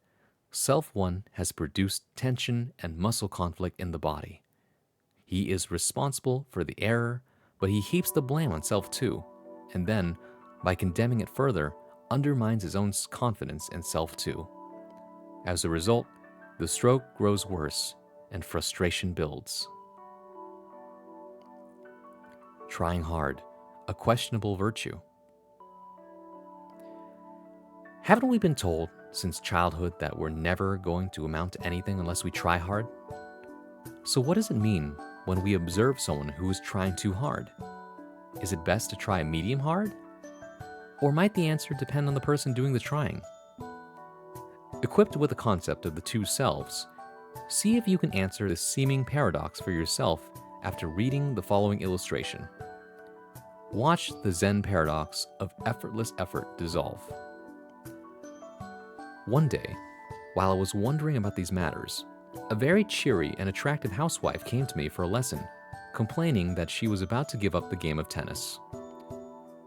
A: Self 1 has produced tension and muscle conflict in the body. He is responsible for the error, but he heaps the blame on Self 2, and then, by condemning it further, undermines his own confidence in Self 2. As a result, the stroke grows worse and frustration builds. Trying hard, a questionable virtue. Haven't we been told since childhood that we're never going to amount to anything unless we try hard? So what does it mean when we observe someone who is trying too hard? Is it best to try medium hard? Or might the answer depend on the person doing the trying? Equipped with the concept of the two selves, see if you can answer this seeming paradox for yourself after reading the following illustration. Watch the Zen paradox of effortless effort dissolve. One day, while I was wondering about these matters, a very cheery and attractive housewife came to me for a lesson, complaining that she was about to give up the game of tennis.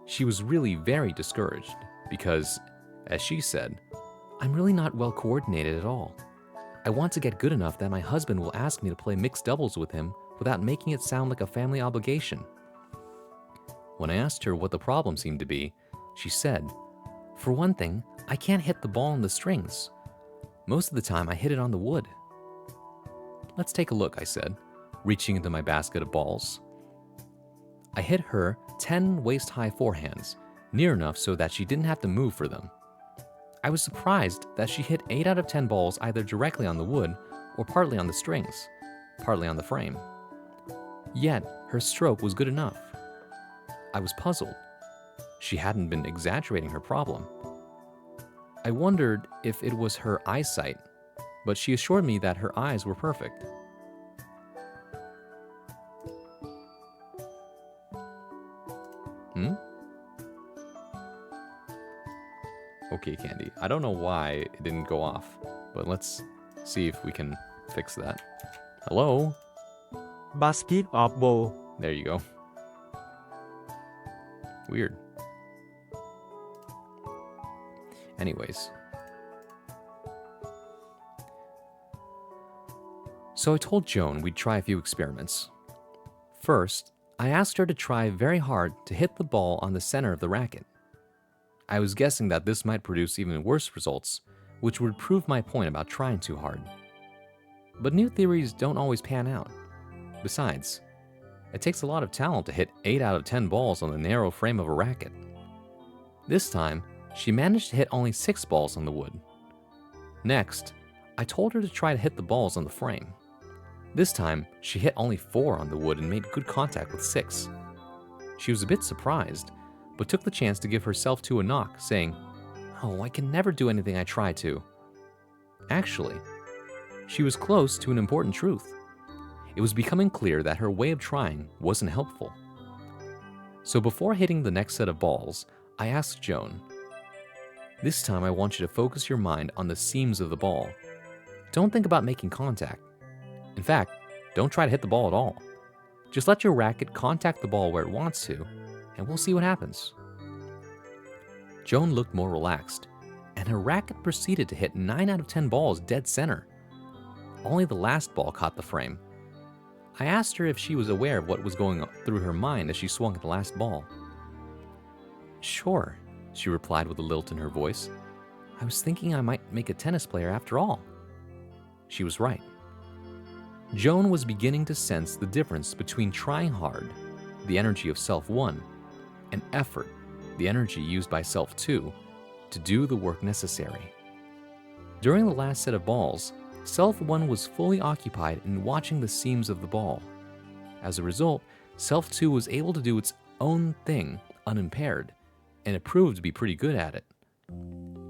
A: She was really very discouraged because, as she said, "I'm really not well coordinated at all. I want to get good enough that my husband will ask me to play mixed doubles with him without making it sound like a family obligation." When I asked her what the problem seemed to be, she said, "For one thing, I can't hit the ball on the strings. Most of the time I hit it on the wood." "Let's take a look," I said, reaching into my basket of balls. I hit her 10 waist-high forehands, near enough so that she didn't have to move for them. I was surprised that she hit 8 out of 10 balls either directly on the wood or partly on the strings, partly on the frame. Yet, her stroke was good enough. I was puzzled. She hadn't been exaggerating her problem. I wondered if it was her eyesight, but she assured me that her eyes were perfect. Okay, Candy. I don't know why it didn't go off, but let's see if we can fix that. Hello?
B: Basket or ball.
A: There you go. Weird. Anyways. So I told Joan we'd try a few experiments. First, I asked her to try very hard to hit the ball on the center of the racket. I was guessing that this might produce even worse results, which would prove my point about trying too hard. But new theories don't always pan out. Besides, it takes a lot of talent to hit 8 out of 10 balls on the narrow frame of a racket. This time, she managed to hit only 6 balls on the wood. Next, I told her to try to hit the balls on the frame. This time, she hit only 4 on the wood and made good contact with 6. She was a bit surprised, but took the chance to give herself to a knock, saying, "Oh, I can never do anything I try to." Actually, she was close to an important truth. It was becoming clear that her way of trying wasn't helpful. So before hitting the next set of balls, I asked Joan, "This time I want you to focus your mind on the seams of the ball. Don't think about making contact. In fact, don't try to hit the ball at all. Just let your racket contact the ball where it wants to, and we'll see what happens." Joan looked more relaxed, and her racket proceeded to hit 9 out of 10 balls dead center. Only the last ball caught the frame. I asked her if she was aware of what was going through her mind as she swung at the last ball. "Sure," she replied with a lilt in her voice. "I was thinking I might make a tennis player after all." She was right. Joan was beginning to sense the difference between trying hard, the energy of Self 1, and effort, the energy used by Self 2, to do the work necessary. During the last set of balls, Self 1 was fully occupied in watching the seams of the ball. As a result, Self 2 was able to do its own thing unimpaired, and it proved to be pretty good at it.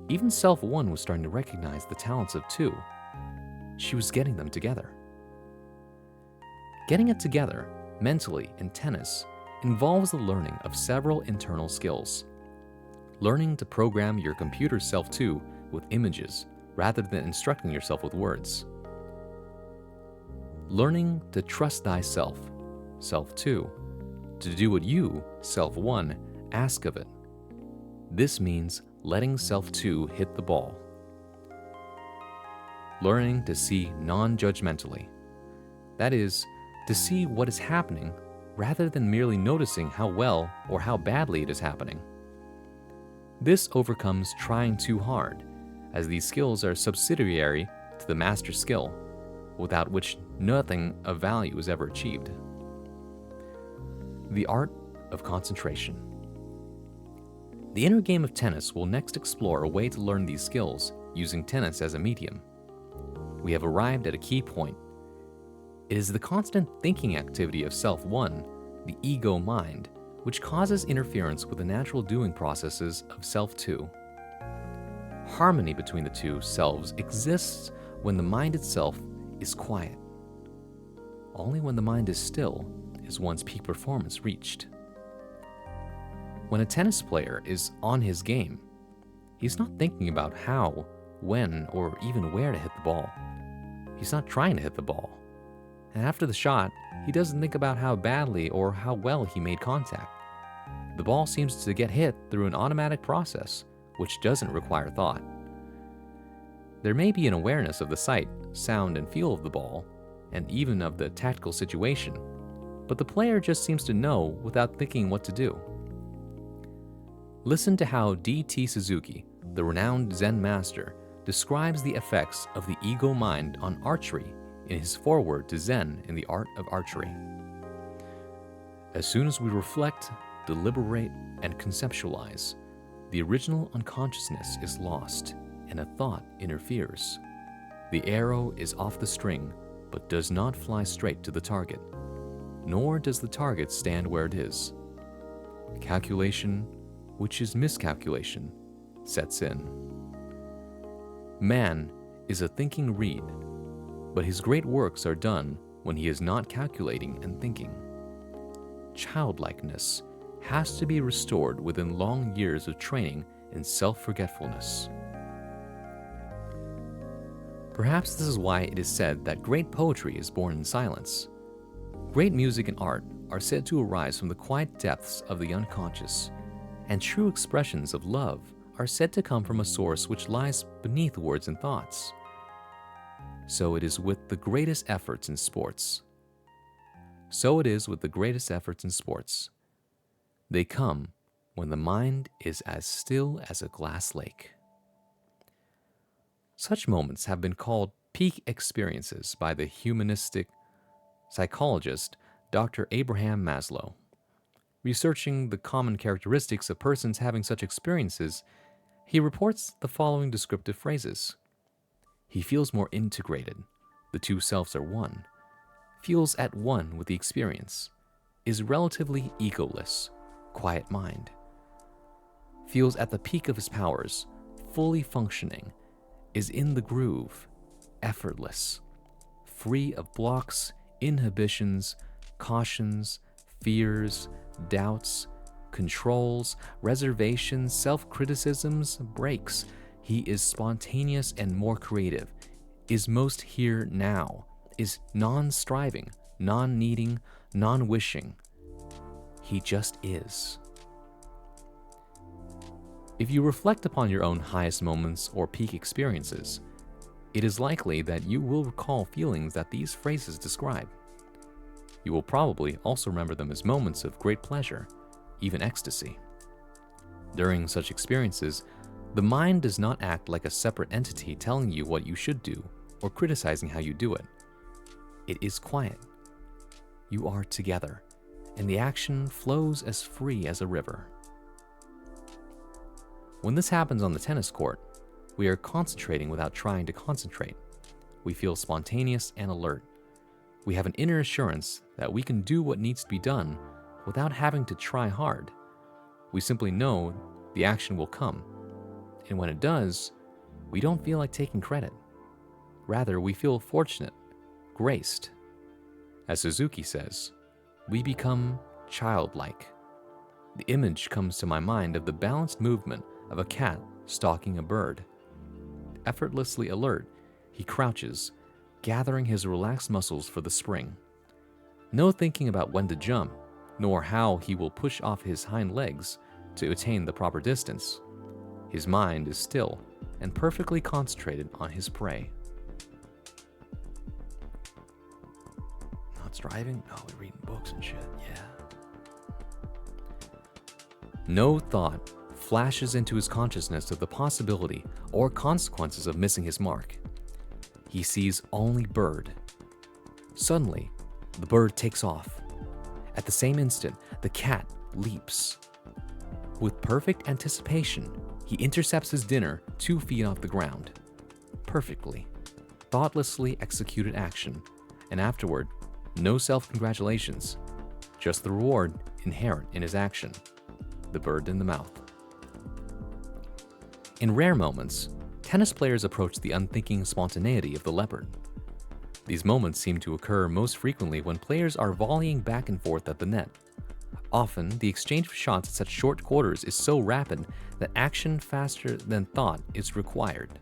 A: Even Self 1 was starting to recognize the talents of 2. She was getting them together. Getting it together, mentally, in tennis, involves the learning of several internal skills. Learning to program your computer Self 2 with images rather than instructing yourself with words. Learning to trust thyself, Self 2, to do what you, Self 1, ask of it. This means letting Self 2 hit the ball. Learning to see non-judgmentally. That is, to see what is happening rather than merely noticing how well or how badly it is happening. This overcomes trying too hard, as these skills are subsidiary to the master skill, without which nothing of value is ever achieved. The art of concentration. The inner game of tennis will next explore a way to learn these skills using tennis as a medium. We have arrived at a key point. It is the constant thinking activity of Self 1, the ego mind, which causes interference with the natural doing processes of Self 2. Harmony between the two selves exists when the mind itself is quiet. Only when the mind is still is one's peak performance reached. When a tennis player is on his game, he's not thinking about how, when, or even where to hit the ball. He's not trying to hit the ball. And after the shot, he doesn't think about how badly or how well he made contact. The ball seems to get hit through an automatic process, which doesn't require thought. There may be an awareness of the sight, sound, and feel of the ball, and even of the tactical situation, but the player just seems to know without thinking what to do. Listen to how D.T. Suzuki, the renowned Zen master, describes the effects of the ego mind on archery in his foreword to Zen in the Art of Archery. As soon as we reflect, deliberate, and conceptualize, the original unconsciousness is lost and a thought interferes. The arrow is off the string, but does not fly straight to the target, nor does the target stand where it is. Calculation, which is miscalculation, sets in. Man is a thinking reed, but his great works are done when he is not calculating and thinking. Childlikeness has to be restored within long years of training in self-forgetfulness. Perhaps this is why it is said that great poetry is born in silence. Great music and art are said to arise from the quiet depths of the unconscious, and true expressions of love are said to come from a source which lies beneath words and thoughts. So it is with the greatest efforts in sports. They come when the mind is as still as a glass lake. Such moments have been called peak experiences by the humanistic psychologist Dr. Abraham Maslow. Researching the common characteristics of persons having such experiences, he reports the following descriptive phrases. He feels more integrated, the two selves are one, feels at one with the experience, is relatively egoless, quiet mind, feels at the peak of his powers, fully functioning, is in the groove, effortless, free of blocks, inhibitions, cautions, fears, doubts, controls, reservations, self-criticisms, breaks. He is spontaneous and more creative, is most here now, is non-striving, non-needing, non-wishing. He just is. If you reflect upon your own highest moments or peak experiences, it is likely that you will recall feelings that these phrases describe. You will probably also remember them as moments of great pleasure, even ecstasy. During such experiences, the mind does not act like a separate entity telling you what you should do or criticizing how you do it. It is quiet. You are together, and the action flows as free as a river. When this happens on the tennis court, we are concentrating without trying to concentrate. We feel spontaneous and alert. We have an inner assurance that we can do what needs to be done without having to try hard. We simply know the action will come, and when it does, we don't feel like taking credit. Rather, we feel fortunate, graced. As Suzuki says, we become childlike. The image comes to my mind of the balanced movement of a cat stalking a bird. Effortlessly alert, he crouches, gathering his relaxed muscles for the spring. No thinking about when to jump, nor how he will push off his hind legs to attain the proper distance. His mind is still and perfectly concentrated on his prey. Not driving? No, we're reading books and shit, yeah. No thought flashes into his consciousness of the possibility or consequences of missing his mark. He sees only bird. Suddenly, the bird takes off. At the same instant, the cat leaps. With perfect anticipation, he intercepts his dinner 2 feet off the ground. Perfectly, thoughtlessly executed action, and afterward, no self-congratulations, just the reward inherent in his action, the bird in the mouth. In rare moments, tennis players approach the unthinking spontaneity of the leopard. These moments seem to occur most frequently when players are volleying back and forth at the net. Often, the exchange of shots at such short quarters is so rapid that action faster than thought is required.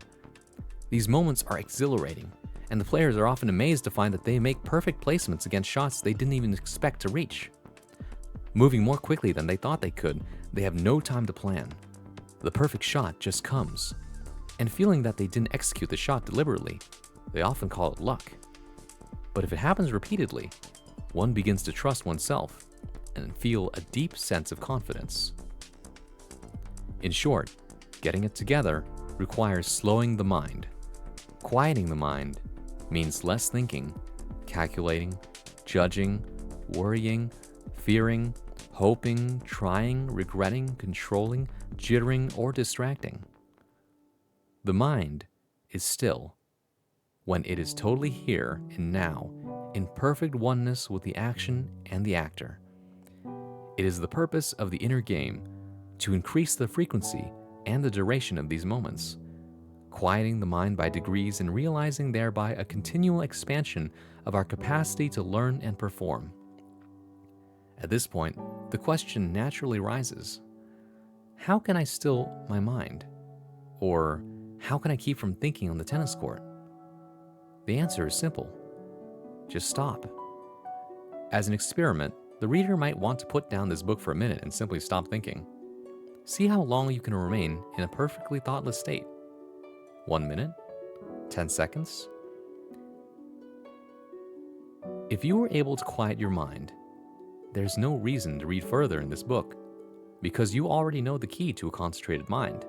A: These moments are exhilarating, and the players are often amazed to find that they make perfect placements against shots they didn't even expect to reach. Moving more quickly than they thought they could, they have no time to plan. The perfect shot just comes. And feeling that they didn't execute the shot deliberately, they often call it luck. But if it happens repeatedly, one begins to trust oneself and feel a deep sense of confidence. In short, getting it together requires slowing the mind. Quieting the mind means less thinking, calculating, judging, worrying, fearing, hoping, trying, regretting, controlling, jittering, or distracting. The mind is still when it is totally here and now, in perfect oneness with the action and the actor. It is the purpose of the inner game to increase the frequency and the duration of these moments, quieting the mind by degrees and realizing thereby a continual expansion of our capacity to learn and perform. At this point, the question naturally rises: how can I still my mind? Or how can I keep from thinking on the tennis court? The answer is simple. Just stop. As an experiment, the reader might want to put down this book for a minute and simply stop thinking. See how long you can remain in a perfectly thoughtless state. 1 minute? 10 seconds? If you were able to quiet your mind, there's no reason to read further in this book, because you already know the key to a concentrated mind,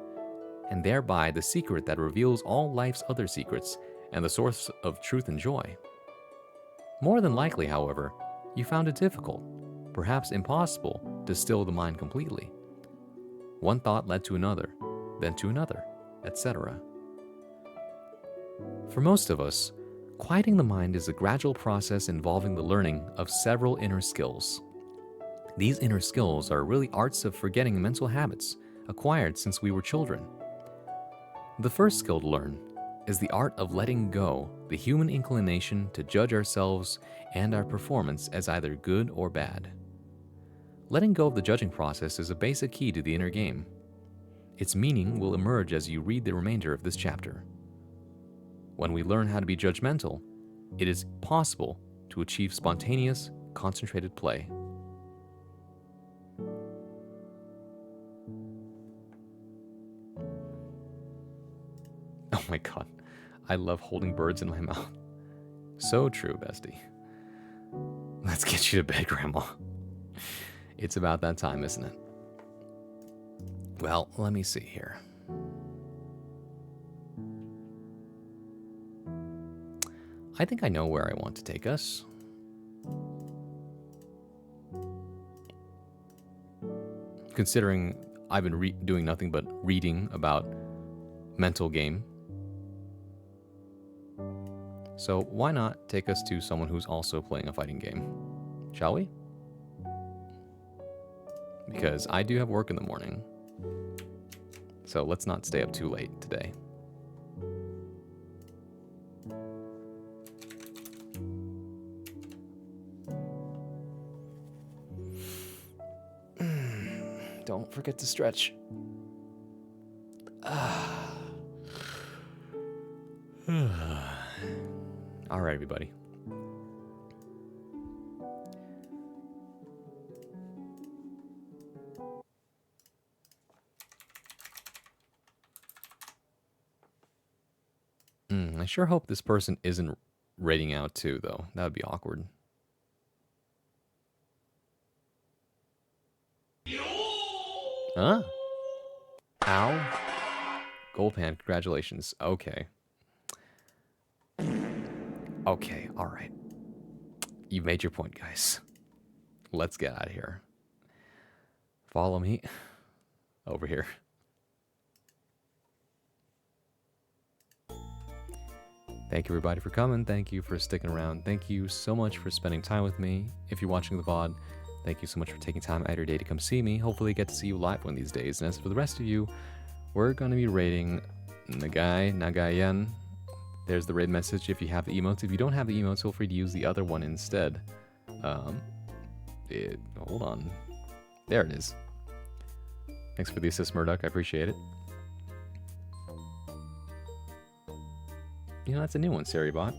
A: and thereby the secret that reveals all life's other secrets and the source of truth and joy. More than likely, however, you found it difficult, perhaps impossible, to still the mind completely. One thought led to another, then to another, etc. For most of us, quieting the mind is a gradual process involving the learning of several inner skills. These inner skills are really arts of forgetting mental habits acquired since we were children. The first skill to learn is the art of letting go the human inclination to judge ourselves and our performance as either good or bad. Letting go of the judging process is a basic key to the inner game. Its meaning will emerge as you read the remainder of this chapter. When we learn how to be judgmental, it is possible to achieve spontaneous, concentrated play. Oh my god, I love holding birds in my mouth. So true, bestie. Let's get you to bed, Grandma. It's about that time, isn't it? Well, let me see here. I think I know where I want to take us. Considering I've been doing nothing but reading about mental game. So why not take us to someone who's also playing a fighting game? Shall we? Because I do have work in the morning. So let's not stay up too late today. Don't forget to stretch. All right, everybody. I sure hope this person isn't raiding out too, though. That would be awkward. Huh? Ow. Gold pan, congratulations. Okay. Okay, alright. You've made your point, guys. Let's get out of here. Follow me. Over here. Thank you, everybody, for coming. Thank you for sticking around. Thank you so much for spending time with me. If you're watching the VOD, thank you so much for taking time out of your day to come see me. Hopefully, I get to see you live one of these days. And as for the rest of you, we're going to be raiding Nagayan. There's the raid message if you have the emotes. If you don't have the emotes, feel free to use the other one instead. Hold on. There it is. Thanks for the assist, Murdoch. I appreciate it. You know, that's a new one, Saribot.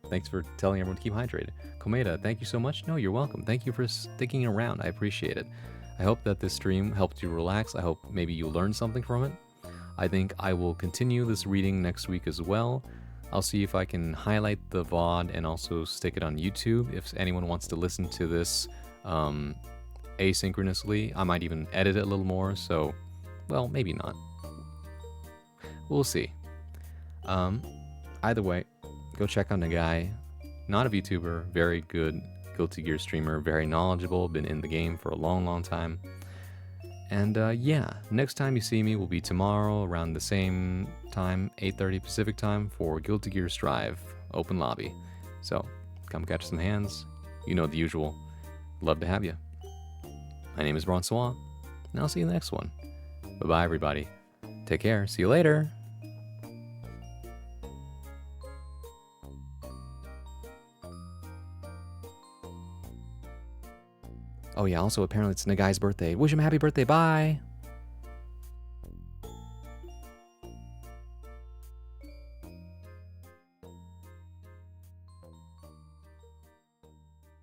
A: Thanks for telling everyone to keep hydrated. Komeda, thank you so much. No, you're welcome. Thank you for sticking around. I appreciate it. I hope that this stream helped you relax. I hope maybe you learned something from it. I think I will continue this reading next week as well. I'll see if I can highlight the VOD and also stick it on YouTube. If anyone wants to listen to this asynchronously, I might even edit it a little more. So, well, maybe not. We'll see. Either way, go check out Nagai. Not a VTuber, very good Guilty Gear streamer, very knowledgeable, been in the game for a long, long time. And yeah, next time you see me will be tomorrow around the same time, 8:30 Pacific time for Guilty Gear Strive, open lobby. So, come catch some hands. You know the usual. Love to have you. My name is Francois, and I'll see you in the next one. Bye-bye, everybody. Take care. See you later. Oh yeah, also apparently it's Nagai's birthday. Wish him a happy birthday. Bye!